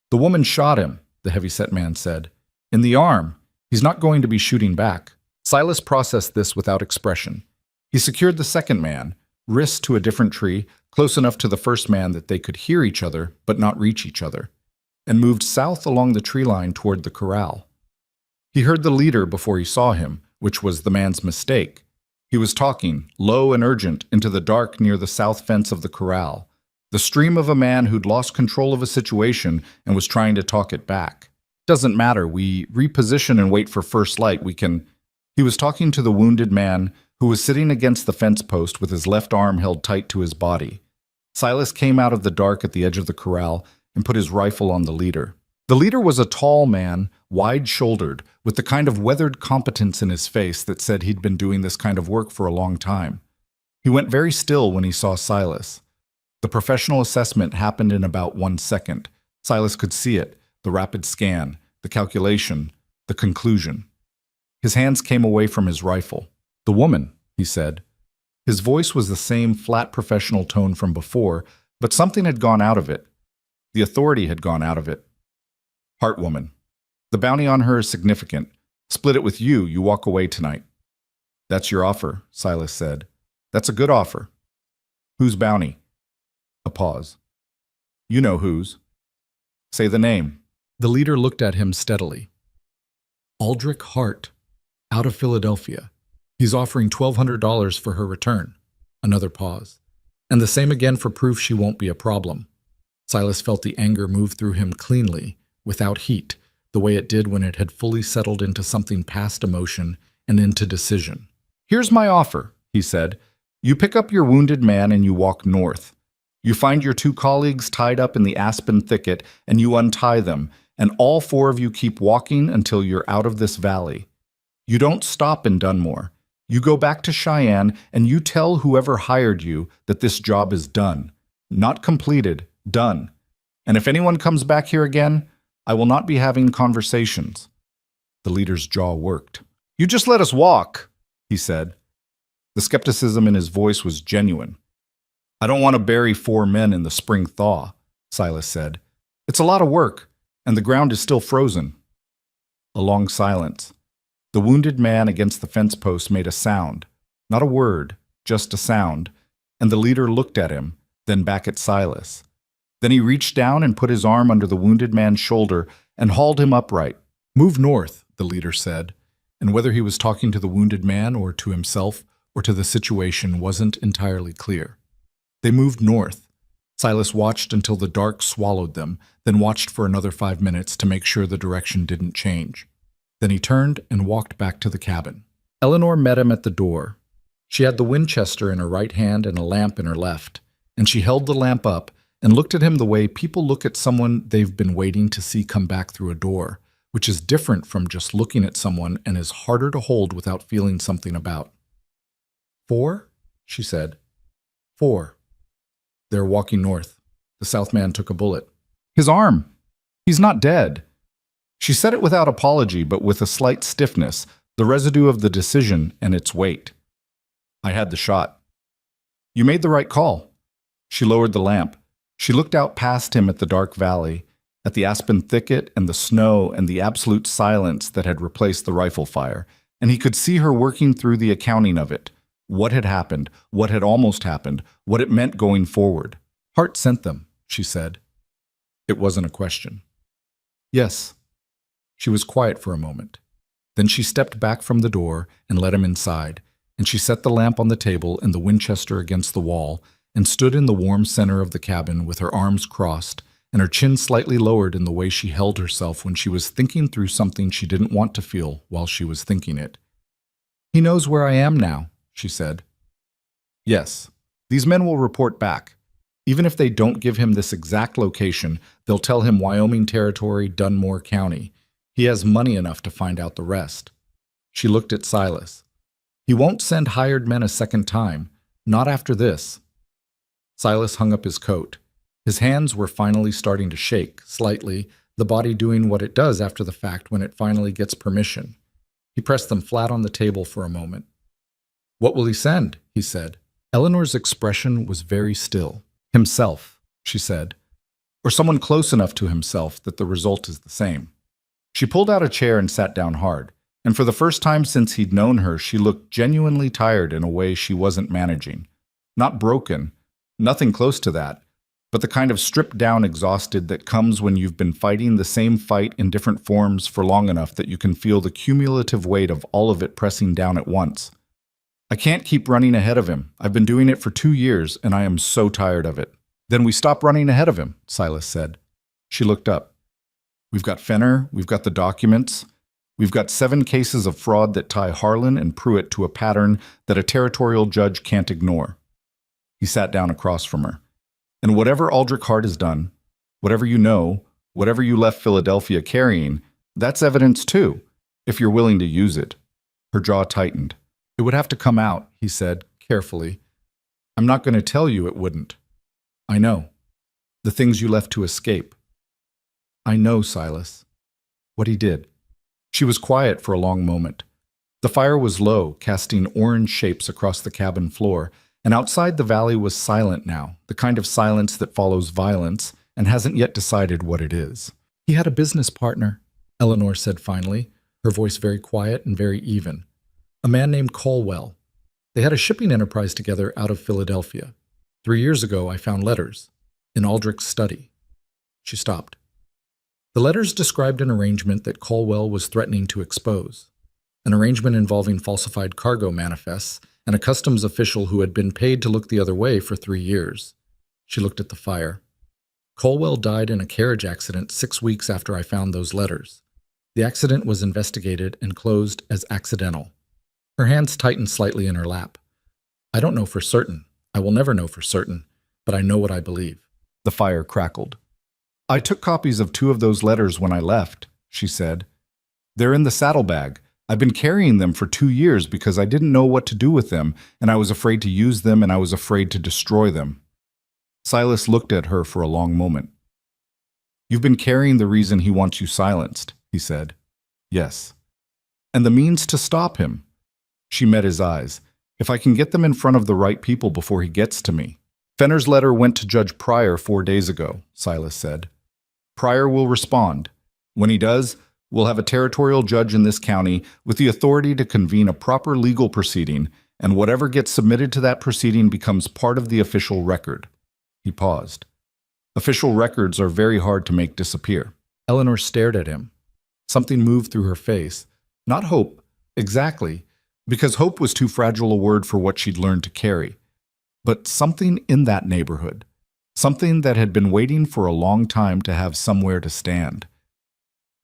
Speaker 1: "The woman shot him," the heavy-set man said. "In the arm. He's not going to be shooting back." Silas processed this without expression. He secured the second man, wrist to a different tree, close enough to the first man that they could hear each other but not reach each other, and moved south along the tree line toward the corral. He heard the leader before he saw him, which was the man's mistake. He was talking, low and urgent, into the dark near the south fence of the corral, the stream of a man who'd lost control of a situation and was trying to talk it back. "Doesn't matter, we reposition and wait for first light, we can—" He was talking to the wounded man who was sitting against the fence post with his left arm held tight to his body. Silas came out of the dark at the edge of the corral and put his rifle on the leader. The leader was a tall man, wide-shouldered, with the kind of weathered competence in his face that said he'd been doing this kind of work for a long time. He went very still when he saw Silas. The professional assessment happened in about 1 second. Silas could see it, the rapid scan, the calculation, the conclusion. His hands came away from his rifle. "The woman," he said. His voice was the same flat professional tone from before, but something had gone out of it. The authority had gone out of it. "Heart woman. The bounty on her is significant. Split it with you, you walk away tonight." "That's your offer," Silas said. "That's a good offer." "Whose bounty?" A pause. "You know whose." "Say the name." The leader looked at him steadily. "Aldrich Hart, out of Philadelphia. He's offering $1,200 for her return." Another pause. "And the same again for proof she won't be a problem." Silas felt the anger move through him cleanly, without heat, the way it did when it had fully settled into something past emotion and into decision. "Here's my offer," he said. "You pick up your wounded man and you walk north. You find your 2 colleagues tied up in the aspen thicket and you untie them, and all 4 of you keep walking until you're out of this valley. You don't stop in Dunmore. You go back to Cheyenne and you tell whoever hired you that this job is done. Not completed, done. And if anyone comes back here again, I will not be having conversations." The leader's jaw worked. "You just let us walk," he said. The skepticism in his voice was genuine. "I don't want to bury 4 men in the spring thaw," Silas said. "It's a lot of work, and the ground is still frozen." A long silence. The wounded man against the fence post made a sound. Not a word, just a sound, and the leader looked at him, then back at Silas. Then he reached down and put his arm under the wounded man's shoulder and hauled him upright. "Move north," the leader said, and whether he was talking to the wounded man or to himself or to the situation wasn't entirely clear. They moved north. Silas watched until the dark swallowed them, then watched for another 5 minutes to make sure the direction didn't change. Then he turned and walked back to the cabin. Eleanor met him at the door. She had the Winchester in her right hand and a lamp in her left, and she held the lamp up and looked at him the way people look at someone they've been waiting to see come back through a door, which is different from just looking at someone and is harder to hold without feeling something about. "4?" she said. "4. They're walking north. The South man took a bullet. His arm! He's not dead." She said it without apology, but with a slight stiffness, The residue of the decision and its weight. I had the shot. You made the right call. She lowered the lamp. She looked out past him at the dark valley, at the aspen thicket and the snow and the absolute silence that had replaced the rifle fire, and he could see her working through the accounting of it. What had happened, what had almost happened, what it meant going forward. Hart sent them, she said. It wasn't a question. Yes. She was quiet for a moment. Then she stepped back from the door and let him inside, and she set the lamp on the table and the Winchester against the wall, and stood in the warm center of the cabin with her arms crossed and her chin slightly lowered in the way she held herself when she was thinking through something she didn't want to feel while she was thinking it. He knows where I am now, she said. Yes, these men will report back. Even if they don't give him this exact location, they'll tell him Wyoming Territory, Dunmore County. He has money enough to find out the rest. She looked at Silas. He won't send hired men a second time, not after this. Silas hung up his coat. His hands were finally starting to shake, slightly, the body doing what it does after the fact when it finally gets permission. He pressed them flat on the table for a moment. What will he send? He said. Eleanor's expression was very still. Himself, she said. Or someone close enough to himself that the result is the same. She pulled out a chair and sat down hard, and for the first time since he'd known her, she looked genuinely tired in a way she wasn't managing. Not broken, nothing close to that, but the kind of stripped-down exhausted that comes when you've been fighting the same fight in different forms for long enough that you can feel the cumulative weight of all of it pressing down at once. I can't keep running ahead of him. I've been doing it for 2 years, and I am so tired of it. Then we stop running ahead of him, Silas said. She looked up. We've got Fenner, we've got the documents. We've got 7 cases of fraud that tie Harlan and Pruitt to a pattern that a territorial judge can't ignore. He sat down across from her. And whatever Aldrich Hart has done, whatever you know, whatever you left Philadelphia carrying, that's evidence too, if you're willing to use it. Her jaw tightened. It would have to come out, he said, carefully. I'm not going to tell you it wouldn't. I know. The things you left to escape. I know, Silas. What he did. She was quiet for a long moment. The fire was low, casting orange shapes across the cabin floor, and outside the valley was silent now, the kind of silence that follows violence and hasn't yet decided what it is. He had a business partner, Eleanor said finally, her voice very quiet and very even. A man named Colwell. They had a shipping enterprise together out of Philadelphia. 3 years ago, I found letters in Aldrich's study. She stopped. The letters described an arrangement that Colwell was threatening to expose, an arrangement involving falsified cargo manifests and a customs official who had been paid to look the other way for 3 years. She looked at the fire. Colwell died in a carriage accident 6 weeks after I found those letters. The accident was investigated and closed as accidental. Her hands tightened slightly in her lap. I don't know for certain. I will never know for certain, but I know what I believe. The fire crackled. I took copies of 2 of those letters when I left, she said. They're in the saddlebag. I've been carrying them for 2 years because I didn't know what to do with them, and I was afraid to use them, and I was afraid to destroy them. Silas looked at her for a long moment. You've been carrying the reason he wants you silenced, he said. Yes. And the means to stop him. She met his eyes. If I can get them in front of the right people before he gets to me. Fenner's letter went to Judge Prairie 4 days ago, Silas said. Prairie will respond. When he does, we'll have a territorial judge in this county with the authority to convene a proper legal proceeding, and whatever gets submitted to that proceeding becomes part of the official record. He paused. Official records are very hard to make disappear. Eleanor stared at him. Something moved through her face. Not hope, exactly, because hope was too fragile a word for what she'd learned to carry. But something in that neighborhood. Something that had been waiting for a long time to have somewhere to stand.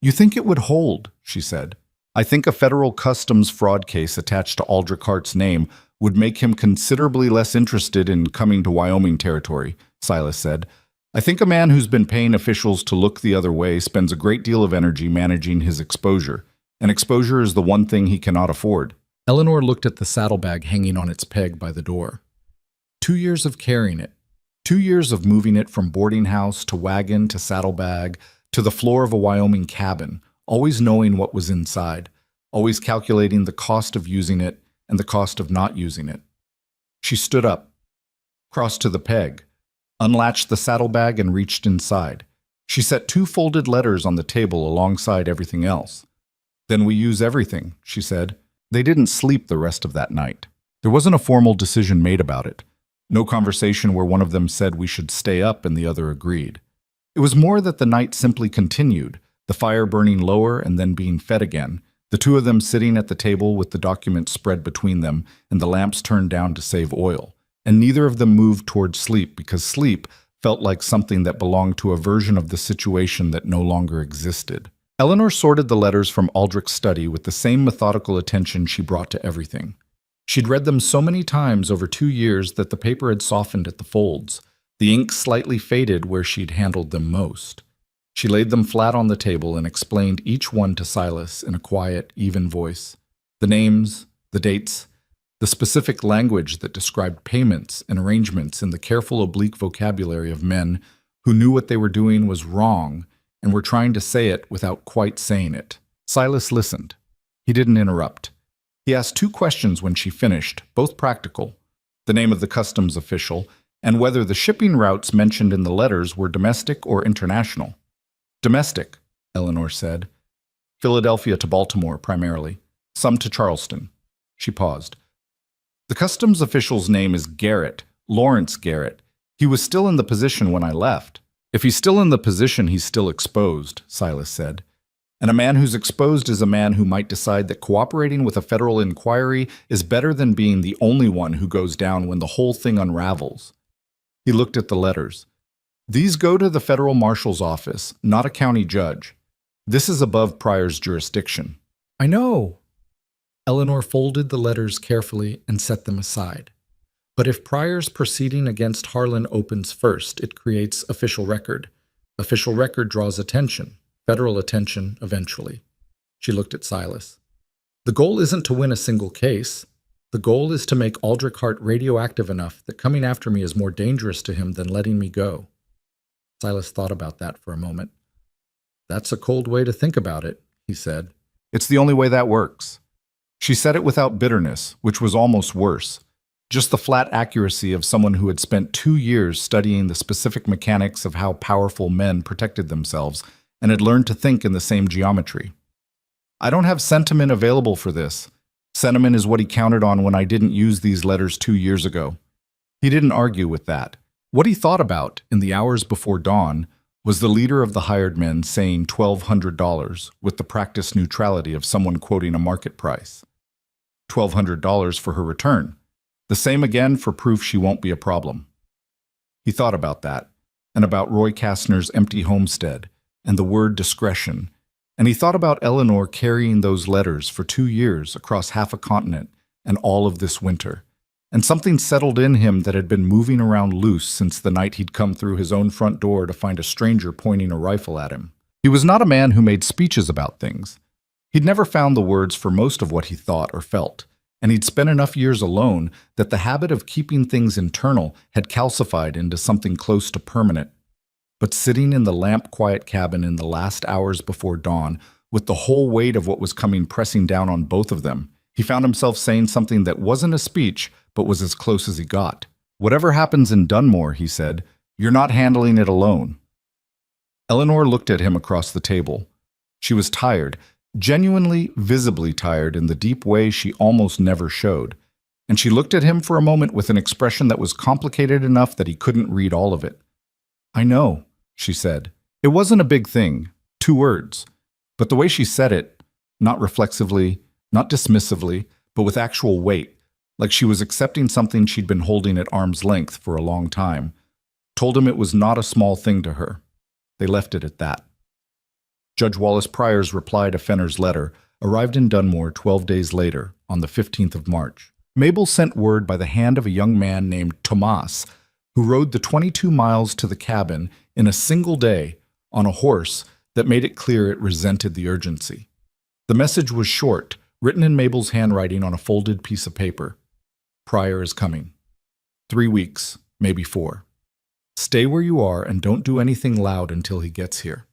Speaker 1: You think it would hold, she said. I think a federal customs fraud case attached to Aldrich Hart's name would make him considerably less interested in coming to Wyoming Territory, Silas said. I think a man who's been paying officials to look the other way spends a great deal of energy managing his exposure, and exposure is the one thing he cannot afford. Eleanor looked at the saddlebag hanging on its peg by the door. 2 years of carrying it. 2 years of moving it from boarding house to wagon to saddlebag to the floor of a Wyoming cabin, always knowing what was inside. always calculating the cost of using it and the cost of not using it. She stood up, crossed to the peg, unlatched the saddlebag and reached inside. She set 2 folded letters on the table alongside everything else. "Then we use everything," she said. They didn't sleep the rest of that night. There wasn't a formal decision made about it. No conversation where one of them said we should stay up and the other agreed. It was more that the night simply continued, the fire burning lower and then being fed again, the 2 of them sitting at the table with the documents spread between them and the lamps turned down to save oil. And neither of them moved toward sleep because sleep felt like something that belonged to a version of the situation that no longer existed. Eleanor sorted the letters from Aldrich's study with the same methodical attention she brought to everything. She'd read them so many times over 2 years that the paper had softened at the folds. The ink slightly faded where she'd handled them most. She laid them flat on the table and explained each one to Silas in a quiet, even voice. The names, the dates, the specific language that described payments and arrangements in the careful oblique vocabulary of men who knew what they were doing was wrong and were trying to say it without quite saying it. Silas listened. He didn't interrupt. He asked 2 questions when she finished, both practical: the name of the customs official and whether the shipping routes mentioned in the letters were domestic or international. "Domestic," Eleanor said. "Philadelphia to Baltimore, primarily. Some to Charleston." She paused. "The customs official's name is Garrett, Lawrence Garrett. He was still in the position when I left." "If he's still in the position, he's still exposed," Silas said. "And a man who's exposed is a man who might decide that cooperating with a federal inquiry is better than being the only one who goes down when the whole thing unravels." He looked at the letters. "These go to the federal marshal's office, not a county judge. This is above Prairie's jurisdiction." "I know." Eleanor folded the letters carefully and set them aside. "But if Prairie's proceeding against Harlan opens first, it creates official record. Official record draws attention, federal attention eventually." She looked at Silas. "The goal isn't to win a single case. The goal is to make Aldrich Hart radioactive enough that coming after me is more dangerous to him than letting me go." Silas thought about that for a moment. "That's a cold way to think about it," he said. "It's the only way that works." She said it without bitterness, which was almost worse. Just the flat accuracy of someone who had spent 2 years studying the specific mechanics of how powerful men protected themselves and had learned to think in the same geometry. "I don't have sentiment available for this. Sentiment is what he counted on when I didn't use these letters 2 years ago." He didn't argue with that. What he thought about, in the hours before dawn, was the leader of the hired men saying $1,200 with the practiced neutrality of someone quoting a market price. $1,200 for her return. The same again for proof she won't be a problem. He thought about that, and about Roy Kastner's empty homestead, and the word discretion, and he thought about Eleanor carrying those letters for 2 years across half a continent and all of this winter. And something settled in him that had been moving around loose since the night he'd come through his own front door to find a stranger pointing a rifle at him. He was not a man who made speeches about things. He'd never found the words for most of what he thought or felt, and he'd spent enough years alone that the habit of keeping things internal had calcified into something close to permanent. But sitting in the lamp-quiet cabin in the last hours before dawn, with the whole weight of what was coming pressing down on both of them, he found himself saying something that wasn't a speech, but was as close as he got. "Whatever happens in Dunmore," he said, "you're not handling it alone." Eleanor looked at him across the table. She was tired, genuinely, visibly tired in the deep way she almost never showed, and she looked at him for a moment with an expression that was complicated enough that he couldn't read all of it. "I know," she said. It wasn't a big thing, 2 words, but the way she said it, not reflexively, not dismissively, but with actual weight, like she was accepting something she'd been holding at arm's length for a long time, told him it was not a small thing to her. They left it at that. Judge Wallace Pryor's reply to Fenner's letter arrived in Dunmore 12 days later, on the 15th of March. Mabel sent word by the hand of a young man named Tomas, who rode the 22 miles to the cabin in a single day on a horse that made it clear it resented the urgency. The message was short, written in Mabel's handwriting on a folded piece of paper. "Pryor is coming. 3 weeks, maybe 4. Stay where you are and don't do anything loud until he gets here."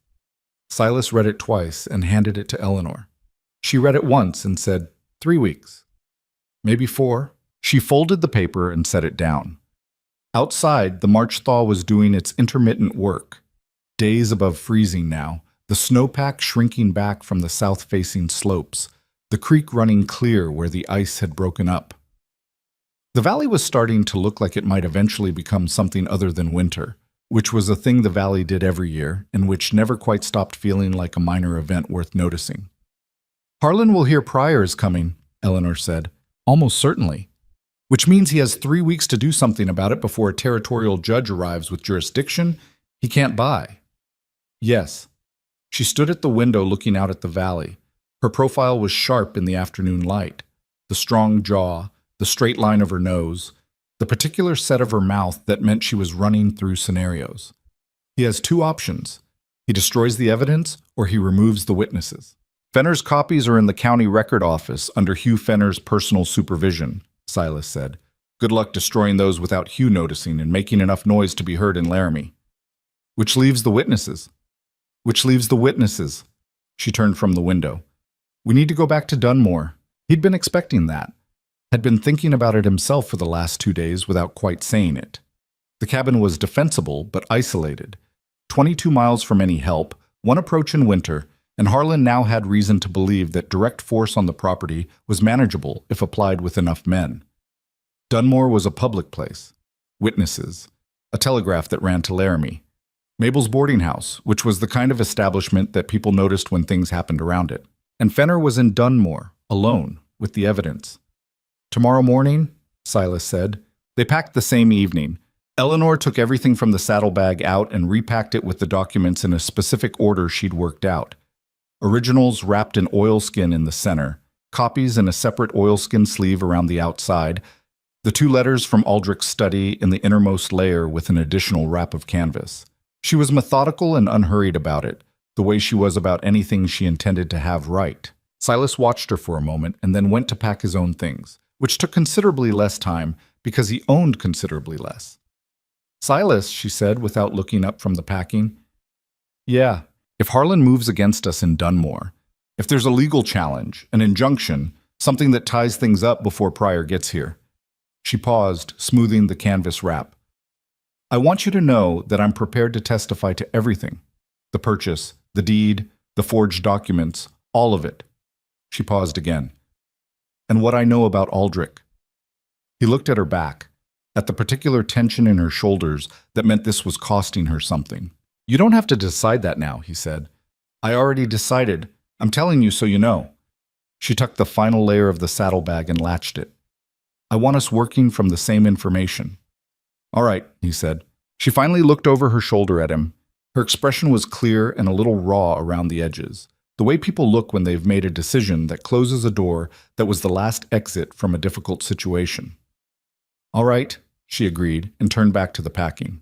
Speaker 1: Silas read it twice and handed it to Eleanor. She read it once and said, 3 weeks. Maybe 4. She folded the paper and set it down. Outside, the March thaw was doing its intermittent work. Days above freezing now, the snowpack shrinking back from the south-facing slopes, the creek running clear where the ice had broken up. The valley was starting to look like it might eventually become something other than winter, which was a thing the valley did every year and which never quite stopped feeling like a minor event worth noticing. Harlan will hear Prairie is coming, Eleanor said. Almost certainly. Which means he has 3 weeks to do something about it before a territorial judge arrives with jurisdiction he can't buy. Yes. She stood at the window looking out at the valley. Her profile was sharp in the afternoon light. The strong jaw, the straight line of her nose, the particular set of her mouth that meant she was running through scenarios. He has 2 options. He destroys the evidence or he removes the witnesses. Fenner's copies are in the county record office under Hugh Fenner's personal supervision, Silas said. Good luck destroying those without Hugh noticing and making enough noise to be heard in Laramie. Which leaves the witnesses. She turned from the window. We need to go back to Dunmore. He'd been expecting that. Had been thinking about it himself for the last 2 days without quite saying it. The cabin was defensible but isolated. 22 miles from any help, one approach in winter, and Harlan now had reason to believe that direct force on the property was manageable if applied with enough men. Dunmore was a public place. Witnesses. A telegraph that ran to Laramie. Mabel's boarding house, which was the kind of establishment that people noticed when things happened around it. And Fenner was in Dunmore, alone, with the evidence. Tomorrow morning, Silas said. They packed the same evening. Eleanor took everything from the saddlebag out and repacked it with the documents in a specific order she'd worked out. Originals wrapped in oilskin in the center, copies in a separate oilskin sleeve around the outside, the 2 letters from Aldrich's study in the innermost layer with an additional wrap of canvas. She was methodical and unhurried about it, the way she was about anything she intended to have right. Silas watched her for a moment and then went to pack his own things, which took considerably less time because he owned considerably less. Silas, she said without looking up from the packing. Yeah, if Harlan moves against us in Dunmore, if there's a legal challenge, an injunction, something that ties things up before Prairie gets here. She paused, smoothing the canvas wrap. I want you to know that I'm prepared to testify to everything. The purchase, the deed, the forged documents, all of it. She paused again. And what I know about Aldrich. He looked at her back, at the particular tension in her shoulders that meant this was costing her something. You don't have to decide that now, he said. I already decided. I'm telling you so you know. She tucked the final layer of the saddlebag and latched it. I want us working from the same information. All right, he said. She finally looked over her shoulder at him. Her expression was clear and a little raw around the edges, the way people look when they've made a decision that closes a door that was the last exit from a difficult situation. All right, she agreed and turned back to the packing.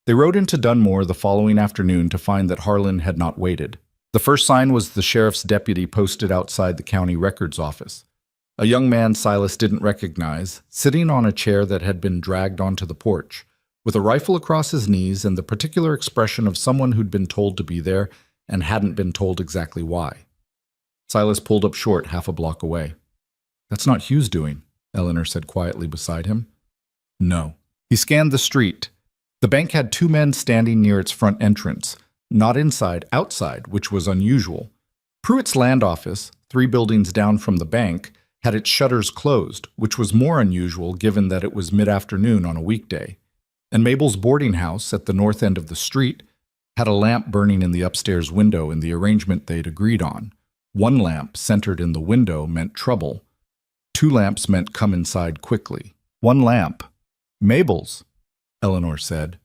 Speaker 1: They rode into Dunmore the following afternoon to find that Harlan had not waited. The first sign was the sheriff's deputy posted outside the county records office. A young man Silas didn't recognize, sitting on a chair that had been dragged onto the porch, with a rifle across his knees and the particular expression of someone who'd been told to be there and hadn't been told exactly why. Silas pulled up short 1/2 block away. That's not Hugh's doing, Eleanor said quietly beside him. No. He scanned the street. The bank had 2 men standing near its front entrance, not inside, outside, which was unusual. Pruitt's land office, 3 buildings down from the bank, had its shutters closed, which was more unusual given that it was mid-afternoon on a weekday. And Mabel's boarding house at the north end of the street had a lamp burning in the upstairs window in the arrangement they'd agreed on. 1 lamp centered in the window meant trouble. 2 lamps meant come inside quickly. 1 lamp. Mabel's, Eleanor said.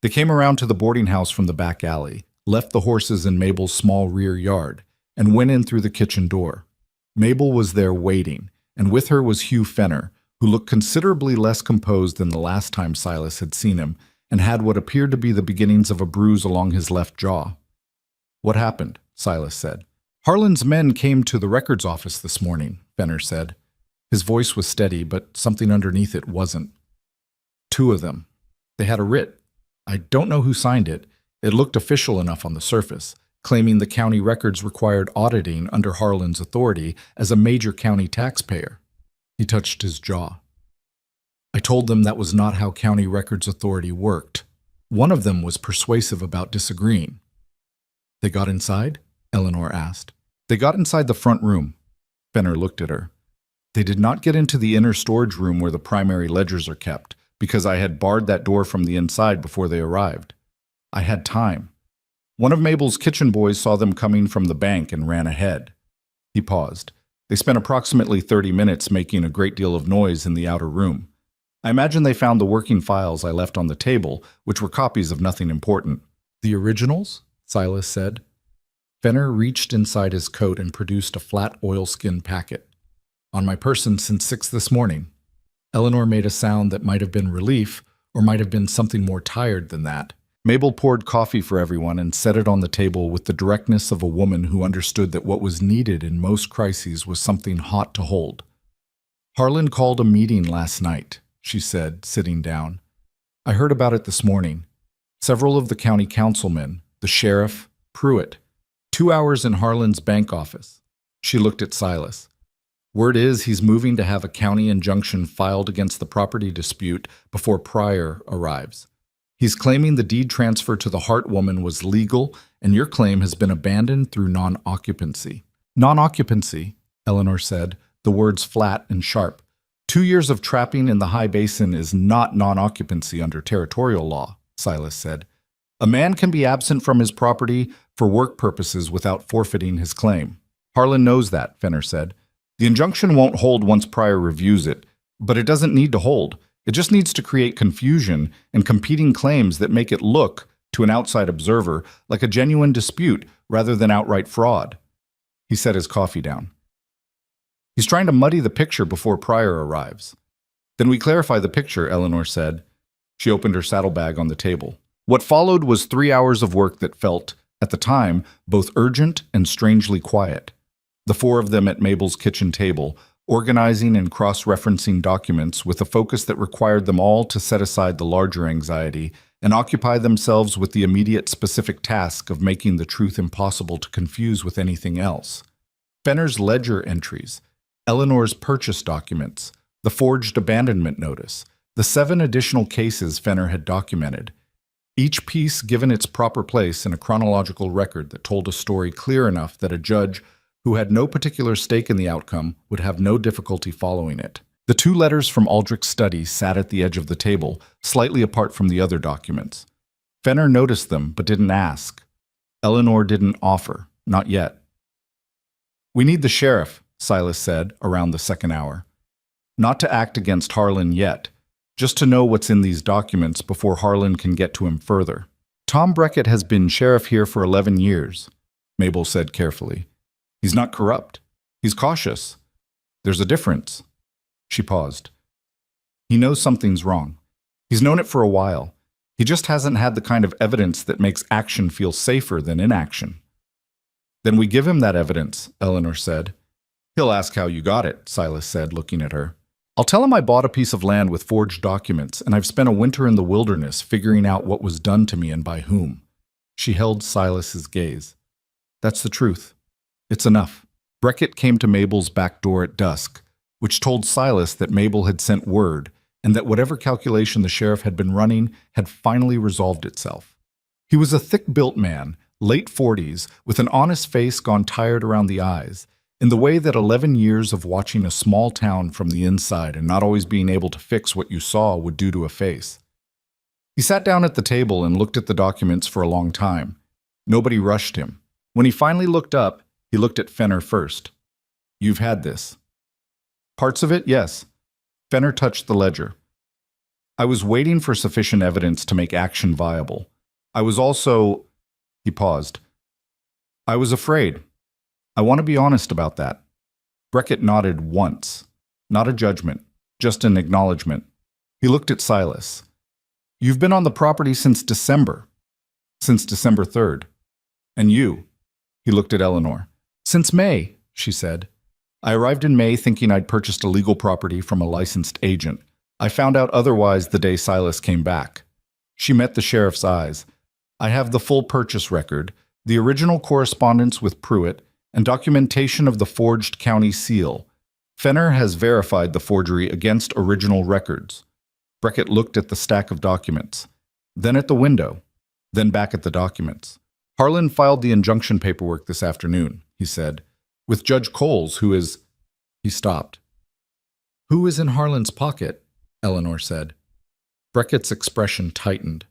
Speaker 1: They came around to the boarding house from the back alley, left the horses in Mabel's small rear yard, and went in through the kitchen door. Mabel was there waiting, and with her was Hugh Fenner, who looked considerably less composed than the last time Silas had seen him, and had what appeared to be the beginnings of a bruise along his left jaw. What happened? Silas said. Harlan's men came to the records office this morning, Fenner said. His voice was steady, but something underneath it wasn't. 2 of them. They had a writ. I don't know who signed it. It looked official enough on the surface. claiming the county records required auditing under Harlan's authority as a major county taxpayer. He touched his jaw. I told them that was not how county records authority worked. One of them was persuasive about disagreeing. They got inside? Eleanor asked. They got inside the front room. Fenner looked at her. They did not get into the inner storage room where the primary ledgers are kept, because I had barred that door from the inside before they arrived. I had time. One of Mabel's kitchen boys saw them coming from the bank and ran ahead. He paused. They spent approximately 30 minutes making a great deal of noise in the outer room. I imagine they found the working files I left on the table, which were copies of nothing important. The originals? Silas said. Fenner reached inside his coat and produced a flat oilskin packet. On my person since 6 this morning. Eleanor made a sound that might have been relief, or might have been something more tired than that. Mabel poured coffee for everyone and set it on the table with the directness of a woman who understood that what was needed in most crises was something hot to hold. Harlan called a meeting last night, she said, sitting down. I heard about it this morning. Several of the county councilmen, the sheriff, Prairie. 2 hours in Harlan's bank office. She looked at Silas. Word is he's moving to have a county injunction filed against the property dispute before Prairie arrives. He's claiming the deed transfer to the Hart woman was legal, and your claim has been abandoned through non-occupancy. Non-occupancy, Eleanor said, the words flat and sharp. 2 years of trapping in the high basin is not non-occupancy under territorial law, Silas said. A man can be absent from his property for work purposes without forfeiting his claim. Harlan knows that, Fenner said. The injunction won't hold once Prairie reviews it, but it doesn't need to hold. It just needs to create confusion and competing claims that make it look, to an outside observer, like a genuine dispute rather than outright fraud. He set his coffee down. He's trying to muddy the picture before Prairie arrives. Then we clarify the picture, Eleanor said. She opened her saddlebag on the table. What followed was 3 hours of work that felt, at the time, both urgent and strangely quiet. The 4 of them at Mabel's kitchen table, organizing and cross-referencing documents with a focus that required them all to set aside the larger anxiety and occupy themselves with the immediate specific task of making the truth impossible to confuse with anything else. Fenner's ledger entries, Eleanor's purchase documents, the forged abandonment notice, the 7 additional cases Fenner had documented, each piece given its proper place in a chronological record that told a story clear enough that a judge who had no particular stake in the outcome would have no difficulty following it. The 2 letters from Aldrich's study sat at the edge of the table, slightly apart from the other documents. Fenner noticed them, but didn't ask. Eleanor didn't offer, not yet. We need the sheriff, Silas said, around the 2nd hour. Not to act against Harlan yet, just to know what's in these documents before Harlan can get to him further. Tom Breckett has been sheriff here for 11 years, Mabel said carefully. He's not corrupt. He's cautious. There's a difference. She paused. He knows something's wrong. He's known it for a while. He just hasn't had the kind of evidence that makes action feel safer than inaction. Then we give him that evidence, Eleanor said. He'll ask how you got it, Silas said, looking at her. I'll tell him I bought a piece of land with forged documents, and I've spent a winter in the wilderness figuring out what was done to me and by whom. She held Silas's gaze. That's the truth. It's enough. Breckett came to Mabel's back door at dusk, which told Silas that Mabel had sent word, and that whatever calculation the sheriff had been running had finally resolved itself. He was a thick-built man, late 40s, with an honest face gone tired around the eyes, in the way that 11 years of watching a small town from the inside and not always being able to fix what you saw would do to a face. He sat down at the table and looked at the documents for a long time. Nobody rushed him. When he finally looked up, he looked at Fenner first. You've had this. Parts of it, yes. Fenner touched the ledger. I was waiting for sufficient evidence to make action viable. I was also... He paused. I was afraid. I want to be honest about that. Breckett nodded once. Not a judgment, just an acknowledgement. He looked at Silas. You've been on the property since December. Since December 3rd. And you? He looked at Eleanor. Since May, she said. I arrived in May thinking I'd purchased a legal property from a licensed agent. I found out otherwise the day Silas came back. She met the sheriff's eyes. I have the full purchase record. the original correspondence with Pruitt, and documentation of the forged county seal. Fenner has verified the forgery against original records. Beckett looked at the stack of documents, then at the window, then back at the documents. Harlan filed the injunction paperwork this afternoon, he said, with Judge Coles, who is... He stopped. Who is in Harlan's pocket? Eleanor said. Beckett's expression tightened.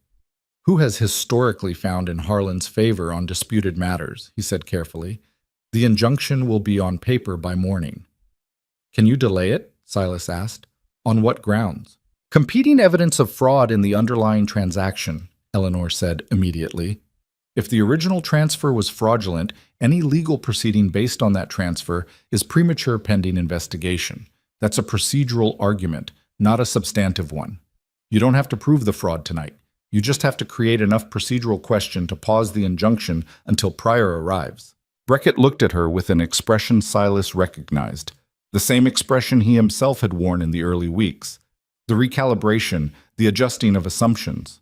Speaker 1: Who has historically found in Harlan's favor on disputed matters, he said carefully. The injunction will be on paper by morning. Can you delay it? Silas asked. On what grounds? Competing evidence of fraud in the underlying transaction, Eleanor said immediately. If the original transfer was fraudulent, any legal proceeding based on that transfer is premature pending investigation. That's a procedural argument, not a substantive one. You don't have to prove the fraud tonight. You just have to create enough procedural question to pause the injunction until Prairie arrives. Beckett looked at her with an expression Silas recognized, the same expression he himself had worn in the early weeks. The recalibration, the adjusting of assumptions.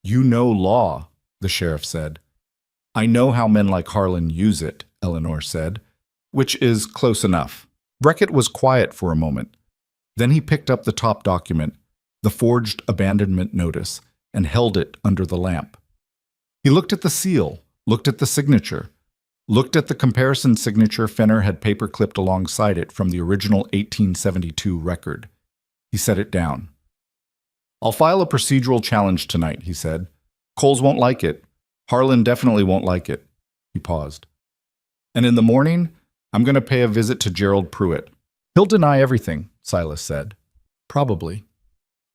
Speaker 1: You know law, the sheriff said. I know how men like Harlan use it, Eleanor said, which is close enough. Beckett was quiet for a moment. Then he picked up the top document, the forged abandonment notice, and held it under the lamp. He looked at the seal, looked at the signature, looked at the comparison signature Fenner had paper-clipped alongside it from the original 1872 record. He set it down. I'll file a procedural challenge tonight, he said. Coles won't like it. Harlan definitely won't like it. He paused. And in the morning, I'm going to pay a visit to Gerald Pruitt. He'll deny everything, Silas said. Probably.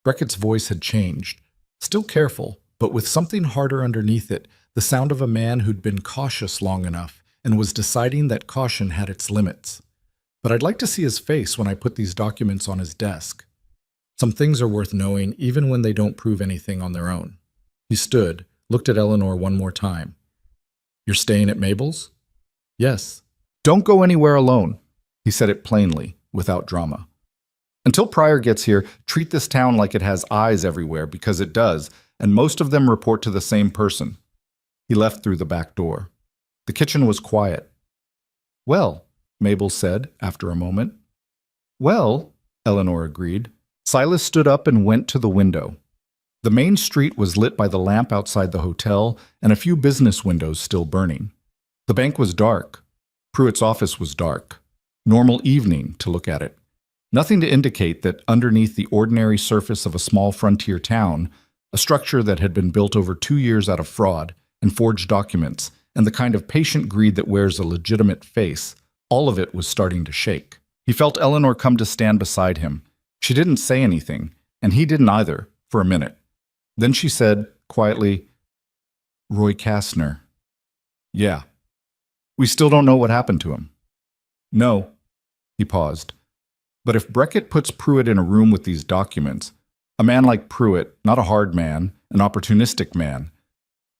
Speaker 1: Beckett's voice had changed. Still careful, but with something harder underneath it, the sound of a man who'd been cautious long enough and was deciding that caution had its limits. But I'd like to see his face when I put these documents on his desk. Some things are worth knowing even when they don't prove anything on their own. He stood, looked at Eleanor one more time. You're staying at Mabel's? Yes. Don't go anywhere alone. He said it plainly, without drama. Until Prairie gets here, treat this town like it has eyes everywhere, because it does, and most of them report to the same person. He left through the back door. The kitchen was quiet. Well, Mabel said after a moment. Well, Eleanor agreed. Silas stood up and went to the window. The main street was lit by the lamp outside the hotel and a few business windows still burning. The bank was dark. Pruitt's office was dark. Normal evening to look at it. Nothing to indicate that underneath the ordinary surface of a small frontier town, a structure that had been built over 2 years out of fraud and forged documents and the kind of patient greed that wears a legitimate face, all of it was starting to shake. He felt Eleanor come to stand beside him. She didn't say anything, and he didn't either, for a minute. Then she said, quietly, Roy Kastner. Yeah. We still don't know what happened to him. No. He paused. But if Beckett puts Pruitt in a room with these documents, a man like Pruitt, not a hard man, an opportunistic man,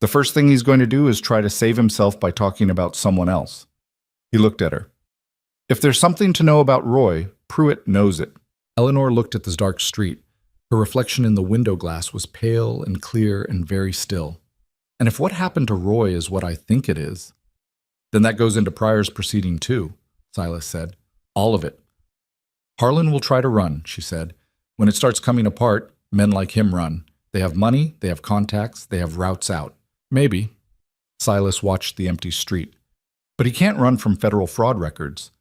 Speaker 1: the first thing he's going to do is try to save himself by talking about someone else. He looked at her. If there's something to know about Roy, Pruitt knows it. Eleanor looked at this dark street. Her reflection in the window glass was pale and clear and very still. And if what happened to Roy is what I think it is, then that goes into Prairie's proceeding too, Silas said. All of it. Harlan will try to run, she said. When it starts coming apart, men like him run. They have money, they have contacts, they have routes out. Maybe. Silas watched the empty street. But he can't run from federal fraud records.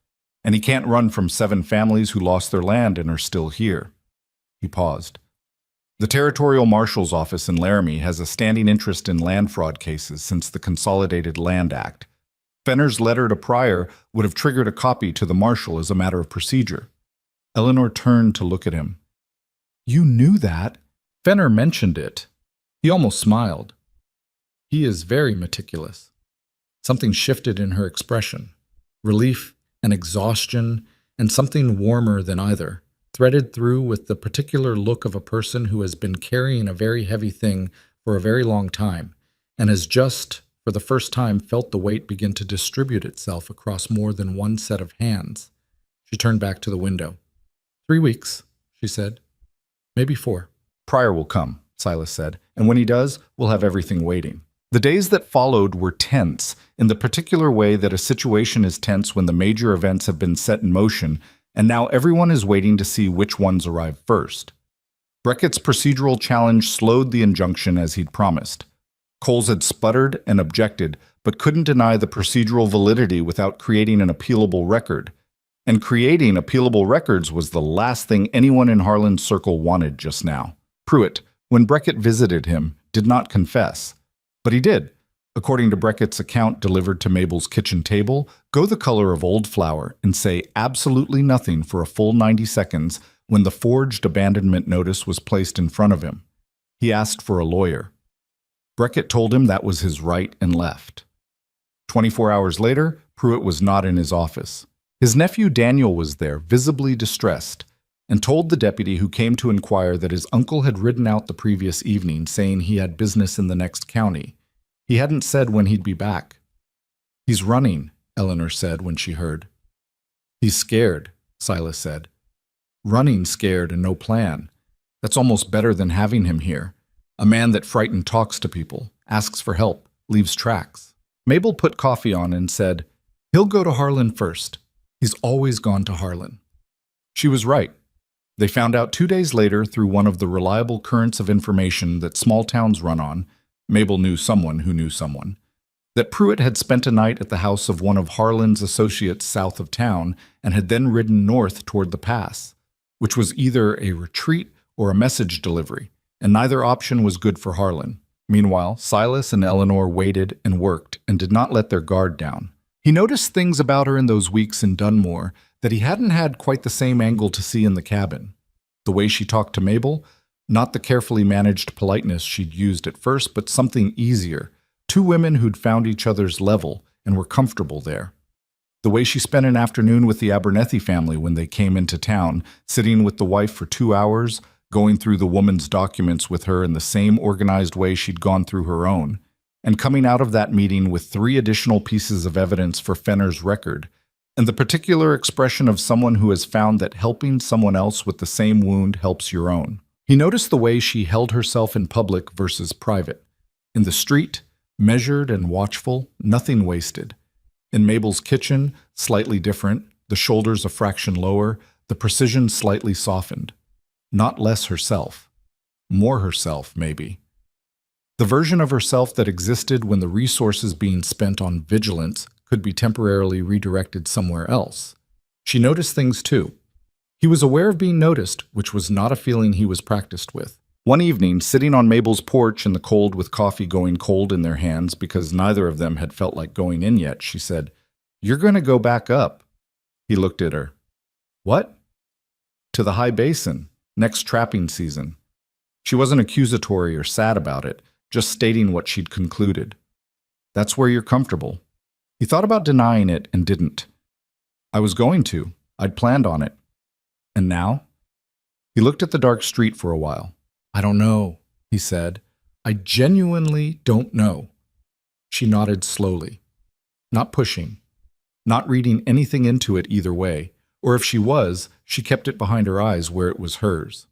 Speaker 1: And he can't run from 7 families who lost their land and are still here. He paused. The Territorial Marshal's office in Laramie has a standing interest in land fraud cases since the Consolidated Land Act. Fenner's letter to Prairie would have triggered a copy to the Marshal as a matter of procedure. Eleanor turned to look at him. You knew that? Fenner mentioned it. He almost smiled. He is very meticulous. Something shifted in her expression. Relief and exhaustion and something warmer than either, threaded through with the particular look of a person who has been carrying a very heavy thing for a very long time and has just, for the first time, felt the weight begin to distribute itself across more than one set of hands. She turned back to the window. 3 weeks, she said. Maybe 4. Prairie will come, Silas said, and when he does, we'll have everything waiting. The days that followed were tense, in the particular way that a situation is tense when the major events have been set in motion, and now everyone is waiting to see which ones arrive first. Brackett's procedural challenge slowed the injunction as he'd promised. Coles had sputtered and objected, but couldn't deny the procedural validity without creating an appealable record. And creating appealable records was the last thing anyone in Harlan's circle wanted just now. Pruitt, when Brackett visited him, did not confess. But he did. According to Brackett's account delivered to Mabel's kitchen table, go the color of old flour and say absolutely nothing for a full 90 seconds when the forged abandonment notice was placed in front of him. He asked for a lawyer. Brackett told him that was his right and left. 24 hours later, Pruitt was not in his office. His nephew Daniel was there, visibly distressed, and told the deputy who came to inquire that his uncle had ridden out the previous evening, saying he had business in the next county. He hadn't said when he'd be back. "He's running," Eleanor said when she heard. "He's scared," Silas said. "Running scared and no plan. That's almost better than having him here. A man that frightened talks to people, asks for help, leaves tracks." Mabel put coffee on and said, "He'll go to Harlan first. He's always gone to Harlan." She was right. They found out 2 days later through one of the reliable currents of information that small towns run on, Mabel knew someone who knew someone, that Pruitt had spent a night at the house of one of Harlan's associates south of town and had then ridden north toward the pass, which was either a retreat or a message delivery, and neither option was good for Harlan. Meanwhile, Silas and Eleanor waited and worked and did not let their guard down. He noticed things about her in those weeks in Dunmore that he hadn't had quite the same angle to see in the cabin. The way she talked to Mabel, not the carefully managed politeness she'd used at first, but something easier. Two women who'd found each other's level and were comfortable there. The way she spent an afternoon with the Abernethy family when they came into town, sitting with the wife for 2 hours, going through the woman's documents with her in the same organized way she'd gone through her own, and coming out of that meeting with 3 additional pieces of evidence for Fenner's record, and the particular expression of someone who has found that helping someone else with the same wound helps your own. He noticed the way she held herself in public versus private. In the street, measured and watchful, nothing wasted. In Mabel's kitchen, slightly different, the shoulders a fraction lower, the precision slightly softened. Not less herself. More herself, maybe. The version of herself that existed when the resources being spent on vigilance could be temporarily redirected somewhere else. She noticed things too. He was aware of being noticed, which was not a feeling he was practiced with. One evening, sitting on Mabel's porch in the cold with coffee going cold in their hands because neither of them had felt like going in yet, she said, "You're going to go back up." He looked at her. "What?" "To the high basin, next trapping season." She wasn't accusatory or sad about it, just stating what she'd concluded. "That's where you're comfortable." He thought about denying it and didn't. "I was going to. I'd planned on it." "And now?" He looked at the dark street for a while. "I don't know," he said. "I genuinely don't know." She nodded slowly. Not pushing. Not reading anything into it either way, or if she was, she kept it behind her eyes where it was hers.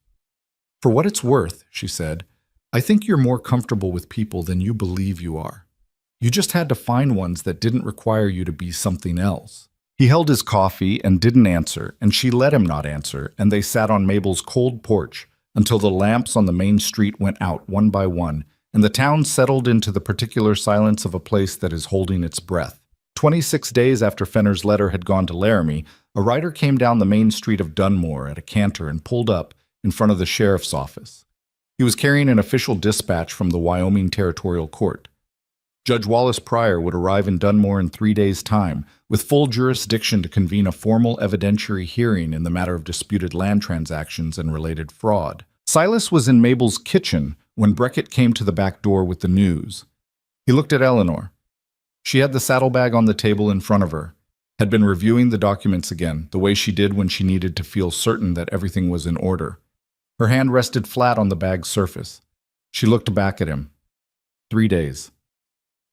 Speaker 1: "For what it's worth," she said, "I think you're more comfortable with people than you believe you are. You just had to find ones that didn't require you to be something else." He held his coffee and didn't answer, and she let him not answer, and they sat on Mabel's cold porch until the lamps on the main street went out one by one, and the town settled into the particular silence of a place that is holding its breath. 26 days after Fenner's letter had gone to Laramie, a rider came down the main street of Dunmore at a canter and pulled up in front of the sheriff's office. He was carrying an official dispatch from the Wyoming Territorial Court. Judge Wallace Prairie would arrive in Dunmore in 3 days' time, with full jurisdiction to convene a formal evidentiary hearing in the matter of disputed land transactions and related fraud. Silas was in Mabel's kitchen when Brackett came to the back door with the news. He looked at Eleanor. She had the saddlebag on the table in front of her, had been reviewing the documents again, the way she did when she needed to feel certain that everything was in order. Her hand rested flat on the bag's surface. She looked back at him. 3 days.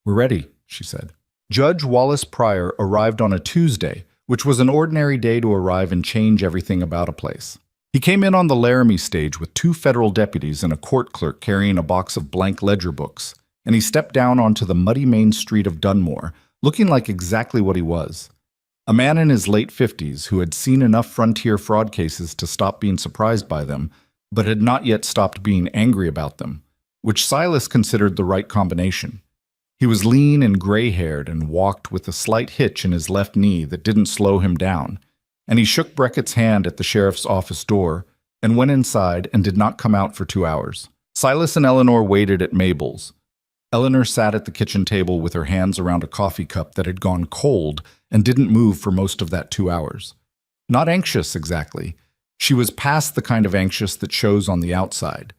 Speaker 1: "We're ready," she said. Judge Wallace Prairie arrived on a Tuesday, which was an ordinary day to arrive and change everything about a place. He came in on the Laramie stage with 2 federal deputies and a court clerk carrying a box of blank ledger books. and he stepped down onto the muddy main street of Dunmore, looking like exactly what he was. A man in his late 50s who had seen enough frontier fraud cases to stop being surprised by them, but had not yet stopped being angry about them, which Silas considered the right combination. He was lean and gray-haired and walked with a slight hitch in his left knee that didn't slow him down, and he shook Brackett's hand at the sheriff's office door and went inside and did not come out for 2 hours. Silas and Eleanor waited at Mabel's. Eleanor sat at the kitchen table with her hands around a coffee cup that had gone cold and didn't move for most of that 2 hours. Not anxious, exactly. She was past the kind of anxious that shows on the outside,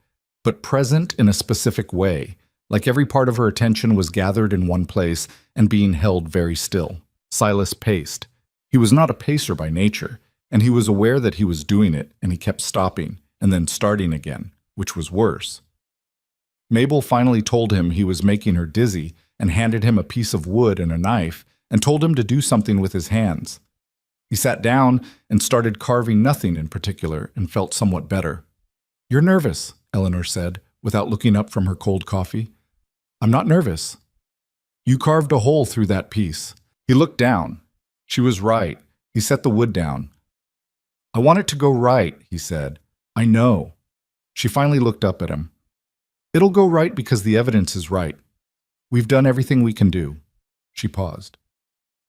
Speaker 1: but present in a specific way, like every part of her attention was gathered in one place and being held very still. Silas paced. He was not a pacer by nature, and he was aware that he was doing it, and he kept stopping and then starting again, which was worse. Mabel finally told him he was making her dizzy and handed him a piece of wood and a knife and told him to do something with his hands. He sat down and started carving nothing in particular and felt somewhat better. "You're nervous," Eleanor said, without looking up from her cold coffee. "I'm not nervous." "You carved a hole through that piece." He looked down. She was right. He set the wood down. "I want it to go right," he said. "I know." She finally looked up at him. "It'll go right because the evidence is right. We've done everything we can do." She paused.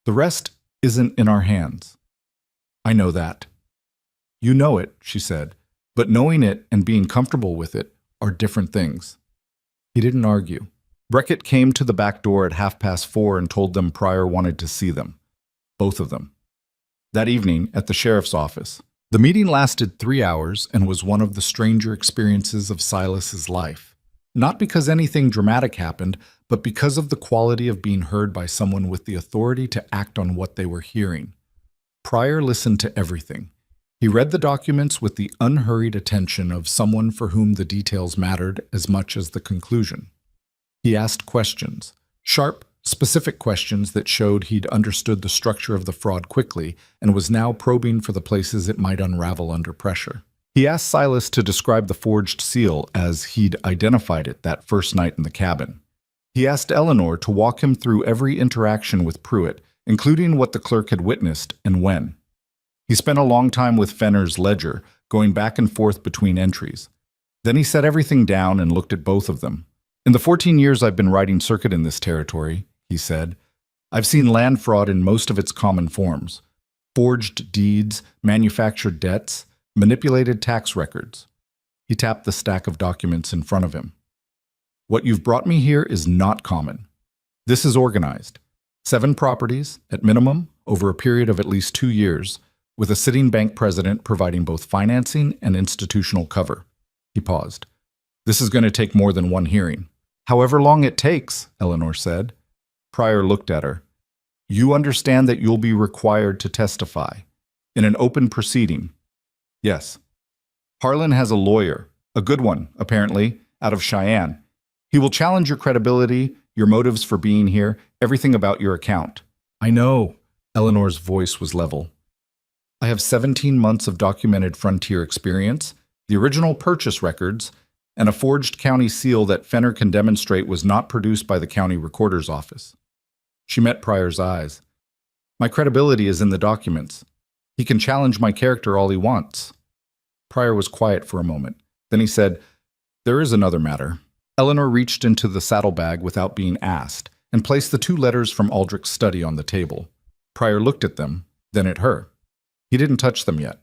Speaker 1: "The rest isn't in our hands." "I know that." "You know it," she said, "but knowing it and being comfortable with it are different things." He didn't argue. Brackett came to the back door at 4:30 and told them Prairie wanted to see them. Both of them. That evening, at the sheriff's office. The meeting lasted 3 hours and was one of the stranger experiences of Silas's life. Not because anything dramatic happened, but because of the quality of being heard by someone with the authority to act on what they were hearing. Prairie listened to everything. He read the documents with the unhurried attention of someone for whom the details mattered as much as the conclusion. He asked questions, sharp, specific questions that showed he'd understood the structure of the fraud quickly and was now probing for the places it might unravel under pressure. He asked Silas to describe the forged seal as he'd identified it that first night in the cabin. He asked Eleanor to walk him through every interaction with Pruitt, including what the clerk had witnessed and when. He spent a long time with Fenner's ledger, going back and forth between entries. Then he set everything down and looked at both of them. "In the 14 years I've been riding circuit in this territory," he said, "I've seen land fraud in most of its common forms. Forged deeds, manufactured debts, manipulated tax records." He tapped the stack of documents in front of him. "What you've brought me here is not common. This is organized. 7 properties, at minimum, over a period of at least 2 years, with a sitting bank president providing both financing and institutional cover." He paused. "This is going to take more than one hearing." "However long it takes," Eleanor said. Prairie looked at her. "You understand that you'll be required to testify in an open proceeding?" "Yes." "Harlan has a lawyer, a good one, apparently, out of Cheyenne. He will challenge your credibility, your motives for being here, everything about your account." "I know." Eleanor's voice was level. "I have 17 months of documented frontier experience, the original purchase records, and a forged county seal that Fenner can demonstrate was not produced by the county recorder's office." She met Prairie's eyes. "My credibility is in the documents. He can challenge my character all he wants." Prairie was quiet for a moment. Then he said, "There is another matter." Eleanor reached into the saddlebag without being asked and placed the 2 letters from Aldrich's study on the table. Prairie looked at them, then at her. He didn't touch them yet.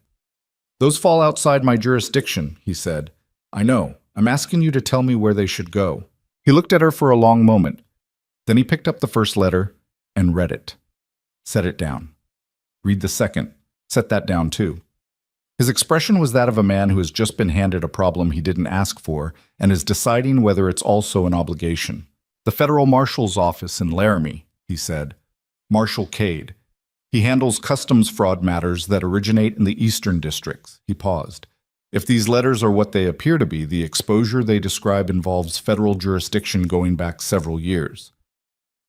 Speaker 1: "Those fall outside my jurisdiction," he said. "I know. I'm asking you to tell me where they should go." He looked at her for a long moment. Then he picked up the first letter and read it. "Set it down. Read the second. Set that down too." His expression was that of a man who has just been handed a problem he didn't ask for and is deciding whether it's also an obligation. "The federal marshal's office in Laramie," he said. "Marshal Cade. He handles customs fraud matters that originate in the eastern districts." He paused. "If these letters are what they appear to be, the exposure they describe involves federal jurisdiction going back several years."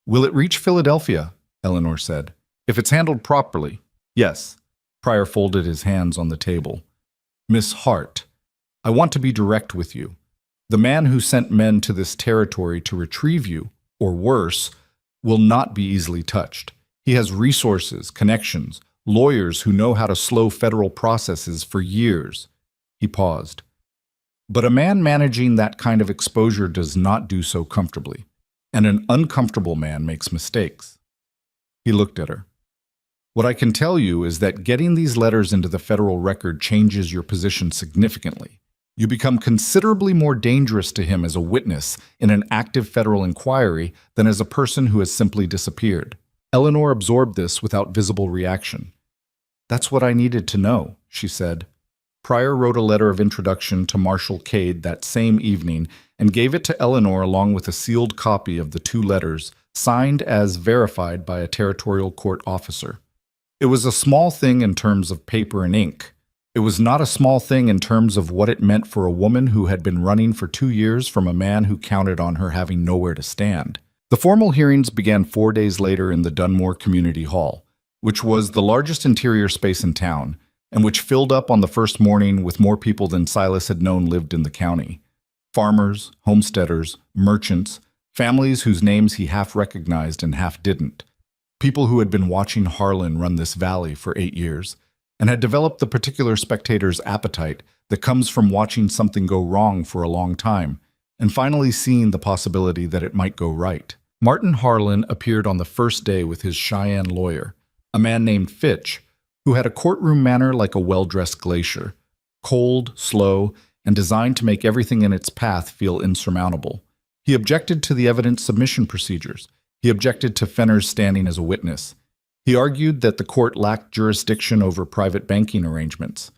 Speaker 1: "Will it reach Philadelphia?" Eleanor said. "If it's handled properly, yes." Prairie folded his hands on the table. "Miss Hart, I want to be direct with you. The man who sent men to this territory to retrieve you, or worse, will not be easily touched. He has resources, connections, lawyers who know how to slow federal processes for years. He paused. But a man managing that kind of exposure does not do so comfortably, and an uncomfortable man makes mistakes. He looked at her. What I can tell you is that getting these letters into the federal record changes your position significantly. You become considerably more dangerous to him as a witness in an active federal inquiry than as a person who has simply disappeared. Eleanor absorbed this without visible reaction. That's what I needed to know, she said. Pryor wrote a letter of introduction to Marshal Cade that same evening and gave it to Eleanor along with a sealed copy of the two letters, signed as verified by a territorial court officer. It was a small thing in terms of paper and ink. It was not a small thing in terms of what it meant for a woman who had been running for 2 years from a man who counted on her having nowhere to stand. The formal hearings began 4 days later in the Dunmore Community Hall, which was the largest interior space in town, and which filled up on the first morning with more people than Silas had known lived in the county. Farmers, homesteaders, merchants, families whose names he half recognized and half didn't. People who had been watching Harlan run this valley for 8 years, and had developed the particular spectator's appetite that comes from watching something go wrong for a long time, and finally seeing the possibility that it might go right. Martin Harlan appeared on the first day with his Cheyenne lawyer, a man named Fitch, who had a courtroom manner like a well-dressed glacier, cold, slow, and designed to make everything in its path feel insurmountable. He objected to the evidence submission procedures. He objected to Fenner's standing as a witness. He argued that the court lacked jurisdiction over private banking arrangements.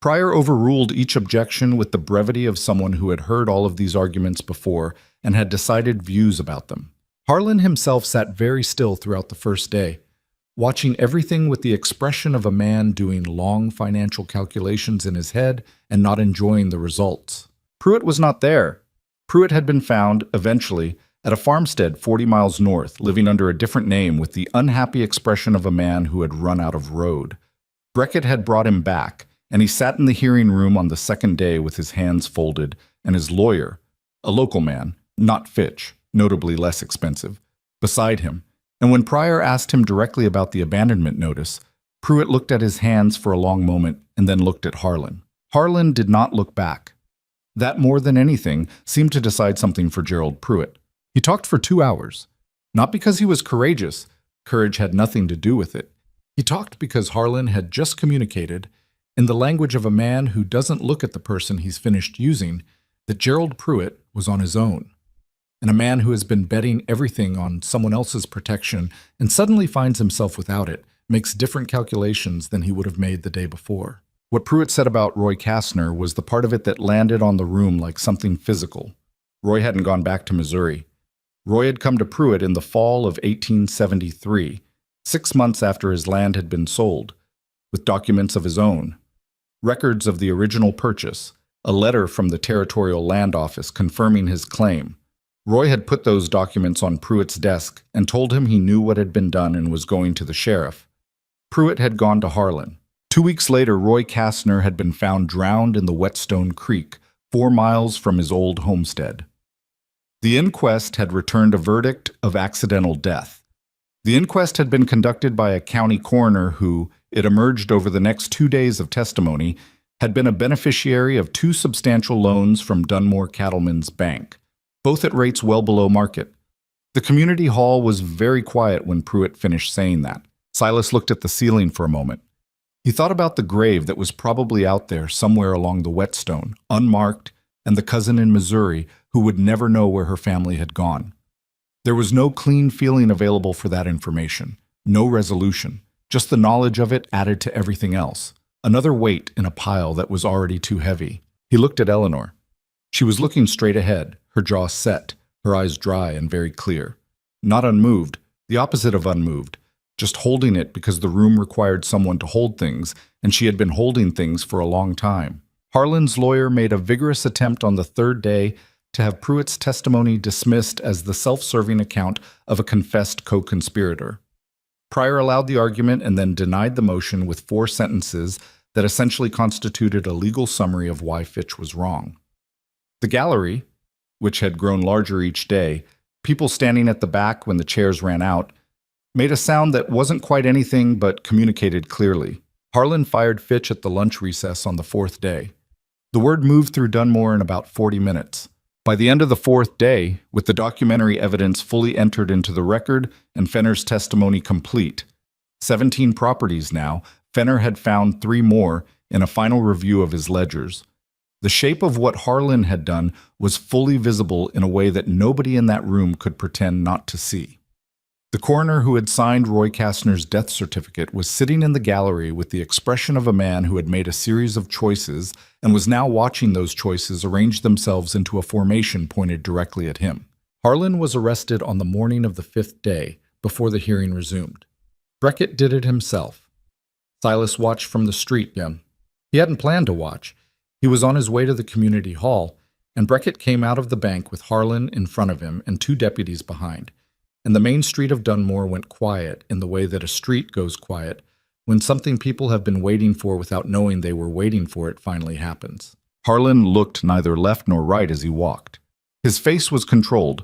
Speaker 1: Pryor overruled each objection with the brevity of someone who had heard all of these arguments before and had decided views about them. Harlan himself sat very still throughout the first day, watching everything with the expression of a man doing long financial calculations in his head and not enjoying the results. Pruitt was not there. Pruitt had been found, eventually, at a farmstead 40 miles north, living under a different name with the unhappy expression of a man who had run out of road. Breckett had brought him back, and he sat in the hearing room on the second day with his hands folded, and his lawyer, a local man, not Fitch, notably less expensive, beside him. And when Pryor asked him directly about the abandonment notice, Pruitt looked at his hands for a long moment and then looked at Harlan. Harlan did not look back. That, more than anything, seemed to decide something for Gerald Pruitt. He talked for 2 hours, not because he was courageous. Courage had nothing to do with it. He talked because Harlan had just communicated, in the language of a man who doesn't look at the person he's finished using, that Gerald Pruitt was on his own. And a man who has been betting everything on someone else's protection and suddenly finds himself without it makes different calculations than he would have made the day before. What Pruitt said about Roy Kastner was the part of it that landed on the room like something physical. Roy hadn't gone back to Missouri. Roy had come to Pruitt in the fall of 1873, 6 months after his land had been sold, with documents of his own, records of the original purchase, a letter from the Territorial Land Office confirming his claim. Roy had put those documents on Pruitt's desk and told him he knew what had been done and was going to the sheriff. Pruitt had gone to Harlan. 2 weeks later, Roy Kastner had been found drowned in the Whetstone Creek, 4 miles from his old homestead. The inquest had returned a verdict of accidental death. The inquest had been conducted by a county coroner who, it emerged over the next 2 days of testimony, had been a beneficiary of 2 substantial loans from Dunmore Cattlemen's Bank, both at rates well below market. The community hall was very quiet when Pruitt finished saying that. Silas looked at the ceiling for a moment. He thought about the grave that was probably out there somewhere along the Whetstone, unmarked, and the cousin in Missouri who would never know where her family had gone. There was no clean feeling available for that information, no resolution, just the knowledge of it added to everything else, another weight in a pile that was already too heavy. He looked at Eleanor. She was looking straight ahead, her jaw set, her eyes dry and very clear. Not unmoved, the opposite of unmoved, just holding it because the room required someone to hold things, and she had been holding things for a long time. Harlan's lawyer made a vigorous attempt on the third day to have Pruitt's testimony dismissed as the self-serving account of a confessed co-conspirator. Pryor allowed the argument and then denied the motion with 4 sentences that essentially constituted a legal summary of why Fitch was wrong. The gallery, which had grown larger each day, people standing at the back when the chairs ran out, made a sound that wasn't quite anything but communicated clearly. Harlan fired Fitch at the lunch recess on the fourth day. The word moved through Dunmore in about 40 minutes. By the end of the fourth day, with the documentary evidence fully entered into the record and Fenner's testimony complete, 17 properties now, Fenner had found 3 more in a final review of his ledgers. The shape of what Harlan had done was fully visible in a way that nobody in that room could pretend not to see. The coroner who had signed Roy Kastner's death certificate was sitting in the gallery with the expression of a man who had made a series of choices and was now watching those choices arrange themselves into a formation pointed directly at him. Harlan was arrested on the morning of the 5th day, before the hearing resumed. Breckett did it himself. Silas watched from the street again. He hadn't planned to watch. He was on his way to the community hall, and Breckett came out of the bank with Harlan in front of him and 2 deputies behind. And the main street of Dunmore went quiet in the way that a street goes quiet when something people have been waiting for without knowing they were waiting for it finally happens. Harlan looked neither left nor right as he walked. His face was controlled.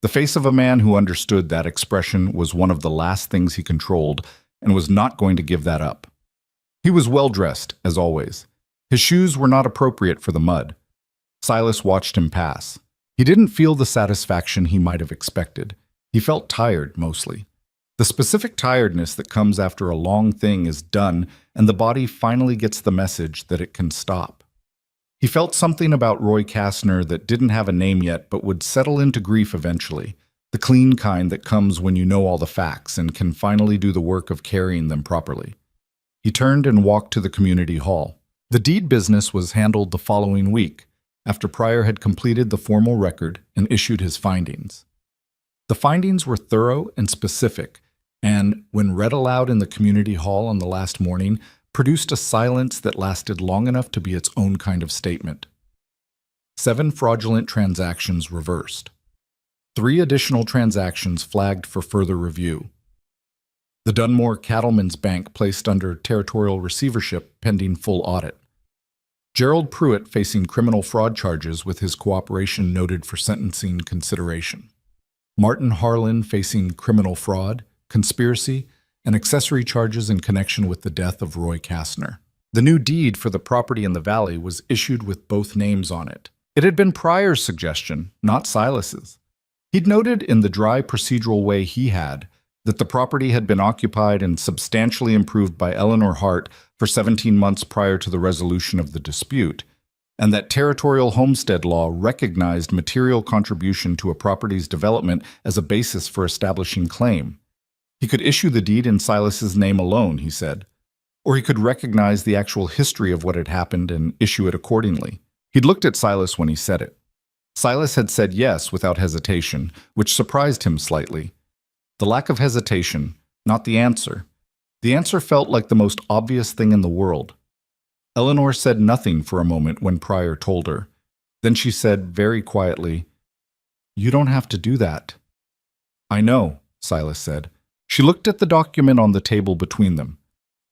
Speaker 1: The face of a man who understood that expression was one of the last things he controlled and was not going to give that up. He was well-dressed, as always. His shoes were not appropriate for the mud. Silas watched him pass. He didn't feel the satisfaction he might have expected. He felt tired, mostly. The specific tiredness that comes after a long thing is done and the body finally gets the message that it can stop. He felt something about Roy Kastner that didn't have a name yet but would settle into grief eventually, the clean kind that comes when you know all the facts and can finally do the work of carrying them properly. He turned and walked to the community hall. The deed business was handled the following week, after Prairie had completed the formal record and issued his findings. The findings were thorough and specific, and, when read aloud in the community hall on the last morning, produced a silence that lasted long enough to be its own kind of statement. 7 fraudulent transactions reversed. 3 additional transactions flagged for further review. The Dunmore Cattlemen's Bank placed under territorial receivership pending full audit. Gerald Pruitt facing criminal fraud charges with his cooperation noted for sentencing consideration. Martin Harlan facing criminal fraud, conspiracy, and accessory charges in connection with the death of Roy Kastner. The new deed for the property in the valley was issued with both names on it. It had been Pryor's suggestion, not Silas's. He'd noted in the dry procedural way he had that the property had been occupied and substantially improved by Eleanor Hart for 17 months prior to the resolution of the dispute, and that territorial homestead law recognized material contribution to a property's development as a basis for establishing claim. He could issue the deed in Silas's name alone, he said, or he could recognize the actual history of what had happened and issue it accordingly. He'd looked at Silas when he said it. Silas had said yes without hesitation, which surprised him slightly. The lack of hesitation, not the answer. The answer felt like the most obvious thing in the world. Eleanor said nothing for a moment when Pryor told her. Then she said very quietly, "You don't have to do that." "I know," Silas said. She looked at the document on the table between them.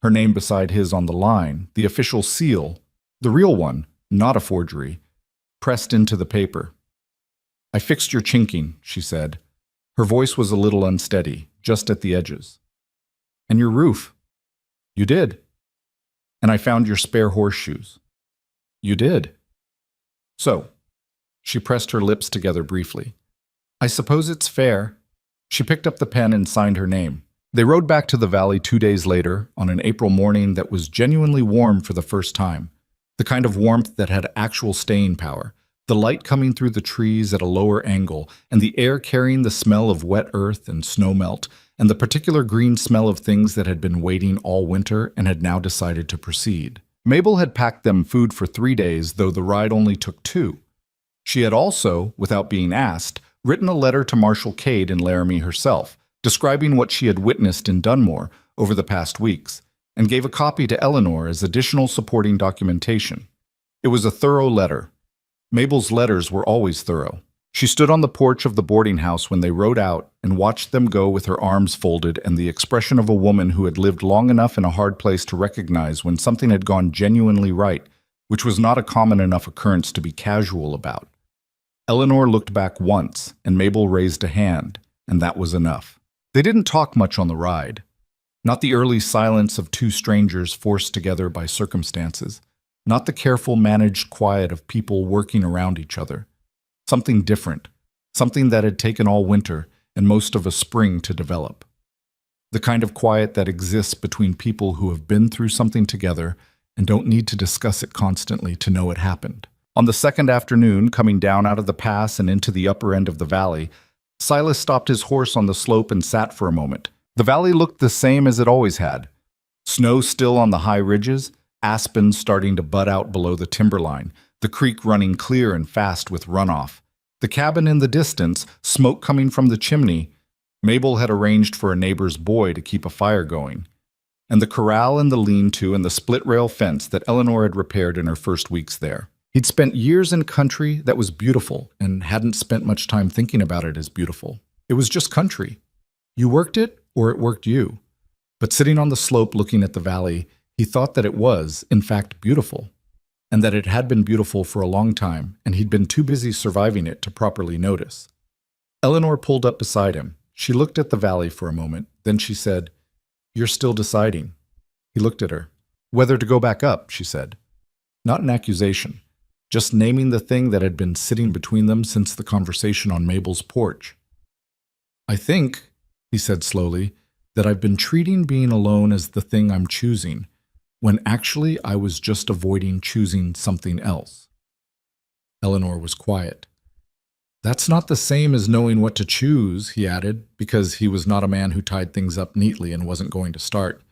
Speaker 1: Her name beside his on the line, the official seal, the real one, not a forgery, pressed into the paper. "I fixed your chinking," she said. Her voice was a little unsteady, just at the edges. "And your roof." "You did." "And I found your spare horseshoes." "You did." "So," she pressed her lips together briefly, "I suppose it's fair." She picked up the pen and signed her name. They rode back to the valley 2 days later on an April morning that was genuinely warm for the first time, the kind of warmth that had actual staying power, the light coming through the trees at a lower angle, and the air carrying the smell of wet earth and snowmelt, and the particular green smell of things that had been waiting all winter and had now decided to proceed. Mabel had packed them food for 3 days, though the ride only took 2. She had also, without being asked, written a letter to Marshal Cade in Laramie herself, describing what she had witnessed in Dunmore over the past weeks, and gave a copy to Eleanor as additional supporting documentation. It was a thorough letter. Mabel's letters were always thorough. She stood on the porch of the boarding house when they rode out and watched them go with her arms folded and the expression of a woman who had lived long enough in a hard place to recognize when something had gone genuinely right, which was not a common enough occurrence to be casual about. Eleanor looked back once, and Mabel raised a hand, and that was enough. They didn't talk much on the ride. Not the early silence of two strangers forced together by circumstances. Not the careful, managed quiet of people working around each other. Something different. Something that had taken all winter and most of a spring to develop. The kind of quiet that exists between people who have been through something together and don't need to discuss it constantly to know it happened. On the second afternoon, coming down out of the pass and into the upper end of the valley, Silas stopped his horse on the slope and sat for a moment. The valley looked the same as it always had. Snow still on the high ridges, aspens starting to bud out below the timberline, the creek running clear and fast with runoff. The cabin in the distance, smoke coming from the chimney. Mabel had arranged for a neighbor's boy to keep a fire going. And the corral and the lean-to and the split-rail fence that Eleanor had repaired in her first weeks there. He'd spent years in country that was beautiful and hadn't spent much time thinking about it as beautiful. It was just country. You worked it or it worked you. But sitting on the slope looking at the valley, he thought that it was, in fact, beautiful. And that it had been beautiful for a long time, and he'd been too busy surviving it to properly notice. Eleanor pulled up beside him. She looked at the valley for a moment. Then she said, "You're still deciding." He looked at her. "Whether to go back up," she said. Not an accusation. Just naming the thing that had been sitting between them since the conversation on Mabel's porch. "I think," he said slowly, "that I've been treating being alone as the thing I'm choosing, when actually I was just avoiding choosing something else." Eleanor was quiet. "That's not the same as knowing what to choose," he added, because he was not a man who tied things up neatly and wasn't going to start.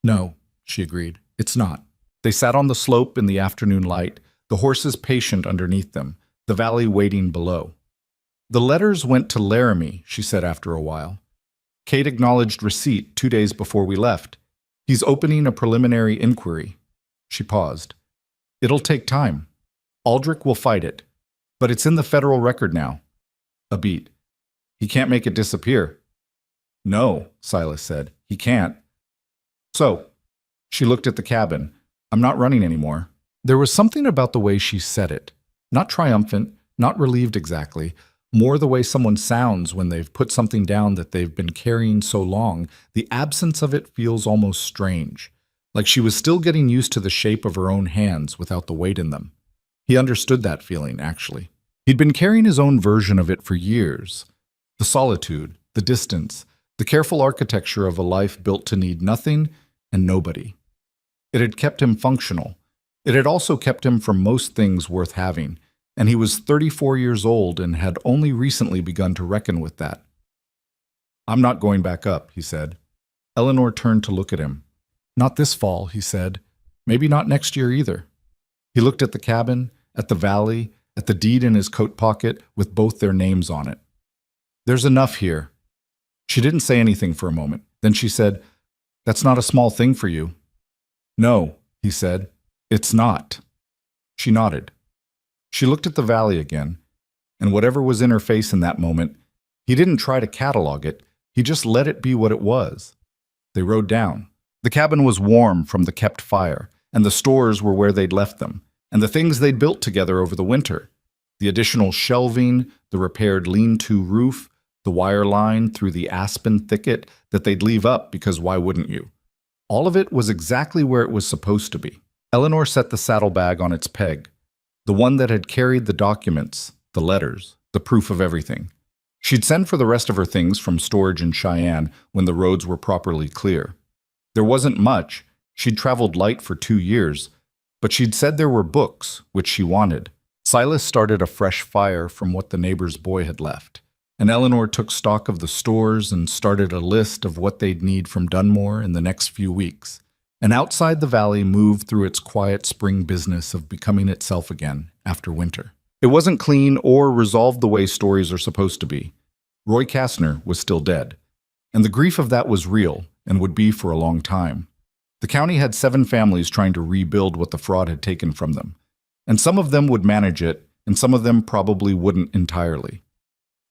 Speaker 1: "No," she agreed, "it's not." They sat on the slope in the afternoon light, the horses patient underneath them, the valley waiting below. "The letters went to Laramie," she said after a while. "Kate acknowledged receipt 2 days before we left. He's opening a preliminary inquiry." She paused. "It'll take time. Aldrich will fight it. But it's in the federal record now." A beat. "He can't make it disappear." "No," Silas said. "He can't." "So," she looked at the cabin, "I'm not running anymore." There was something about the way she said it. Not triumphant, not relieved exactly, more the way someone sounds when they've put something down that they've been carrying so long. The absence of it feels almost strange, like she was still getting used to the shape of her own hands without the weight in them. He understood that feeling, actually. He'd been carrying his own version of it for years. The solitude, the distance, the careful architecture of a life built to need nothing and nobody. It had kept him functional. It had also kept him from most things worth having, and he was 34 years old and had only recently begun to reckon with that. "I'm not going back up," he said. Eleanor turned to look at him. "Not this fall," he said. "Maybe not next year either." He looked at the cabin, at the valley, at the deed in his coat pocket with both their names on it. "There's enough here." She didn't say anything for a moment. Then she said, "That's not a small thing for you." "No," he said. "It's not." She nodded. She looked at the valley again, and whatever was in her face in that moment, he didn't try to catalog it, he just let it be what it was. They rode down. The cabin was warm from the kept fire, and the stores were where they'd left them, and the things they'd built together over the winter. The additional shelving, the repaired lean-to roof, the wire line through the aspen thicket that they'd leave up because why wouldn't you? All of it was exactly where it was supposed to be. Eleanor set the saddlebag on its peg, the one that had carried the documents, the letters, the proof of everything. She'd send for the rest of her things from storage in Cheyenne when the roads were properly clear. There wasn't much. She'd traveled light for 2 years, but she'd said there were books, which she wanted. Silas started a fresh fire from what the neighbor's boy had left, and Eleanor took stock of the stores and started a list of what they'd need from Dunmore in the next few weeks. And outside the valley moved through its quiet spring business of becoming itself again after winter. It wasn't clean or resolved the way stories are supposed to be. Roy Kastner was still dead, and the grief of that was real and would be for a long time. The county had 7 families trying to rebuild what the fraud had taken from them, and some of them would manage it, and some of them probably wouldn't entirely.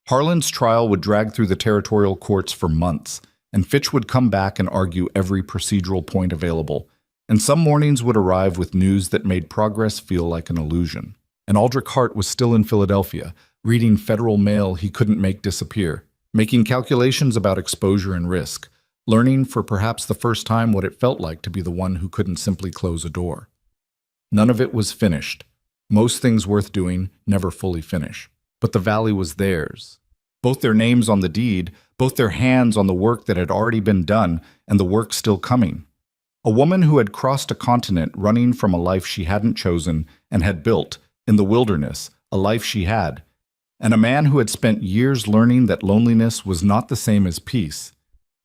Speaker 1: Harlan's trial would drag through the territorial courts for months, and Fitch would come back and argue every procedural point available, and some mornings would arrive with news that made progress feel like an illusion. And Aldrich Hart was still in Philadelphia, reading federal mail he couldn't make disappear, making calculations about exposure and risk, learning for perhaps the first time what it felt like to be the one who couldn't simply close a door. None of it was finished. Most things worth doing never fully finish. But the valley was theirs. Both their names on the deed, both their hands on the work that had already been done and the work still coming. A woman who had crossed a continent running from a life she hadn't chosen and had built, in the wilderness, a life she had. And a man who had spent years learning that loneliness was not the same as peace,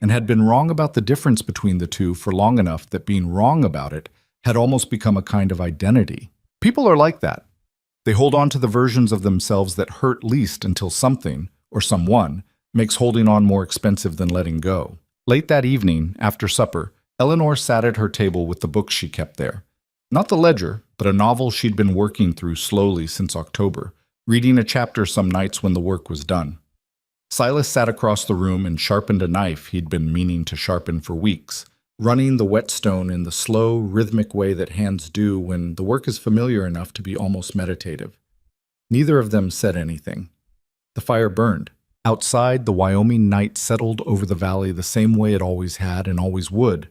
Speaker 1: and had been wrong about the difference between the two for long enough that being wrong about it had almost become a kind of identity. People are like that. They hold on to the versions of themselves that hurt least until something, or someone, makes holding on more expensive than letting go. Late that evening, after supper, Eleanor sat at her table with the books she kept there. Not the ledger, but a novel she'd been working through slowly since October, reading a chapter some nights when the work was done. Silas sat across the room and sharpened a knife he'd been meaning to sharpen for weeks, running the whetstone in the slow, rhythmic way that hands do when the work is familiar enough to be almost meditative. Neither of them said anything. The fire burned. Outside, the Wyoming night settled over the valley the same way it always had and always would.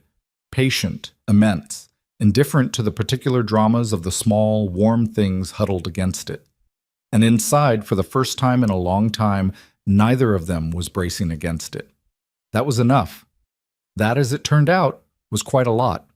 Speaker 1: Patient, immense, indifferent to the particular dramas of the small, warm things huddled against it. And inside, for the first time in a long time, neither of them was bracing against it. That was enough. That, as it turned out, was quite a lot.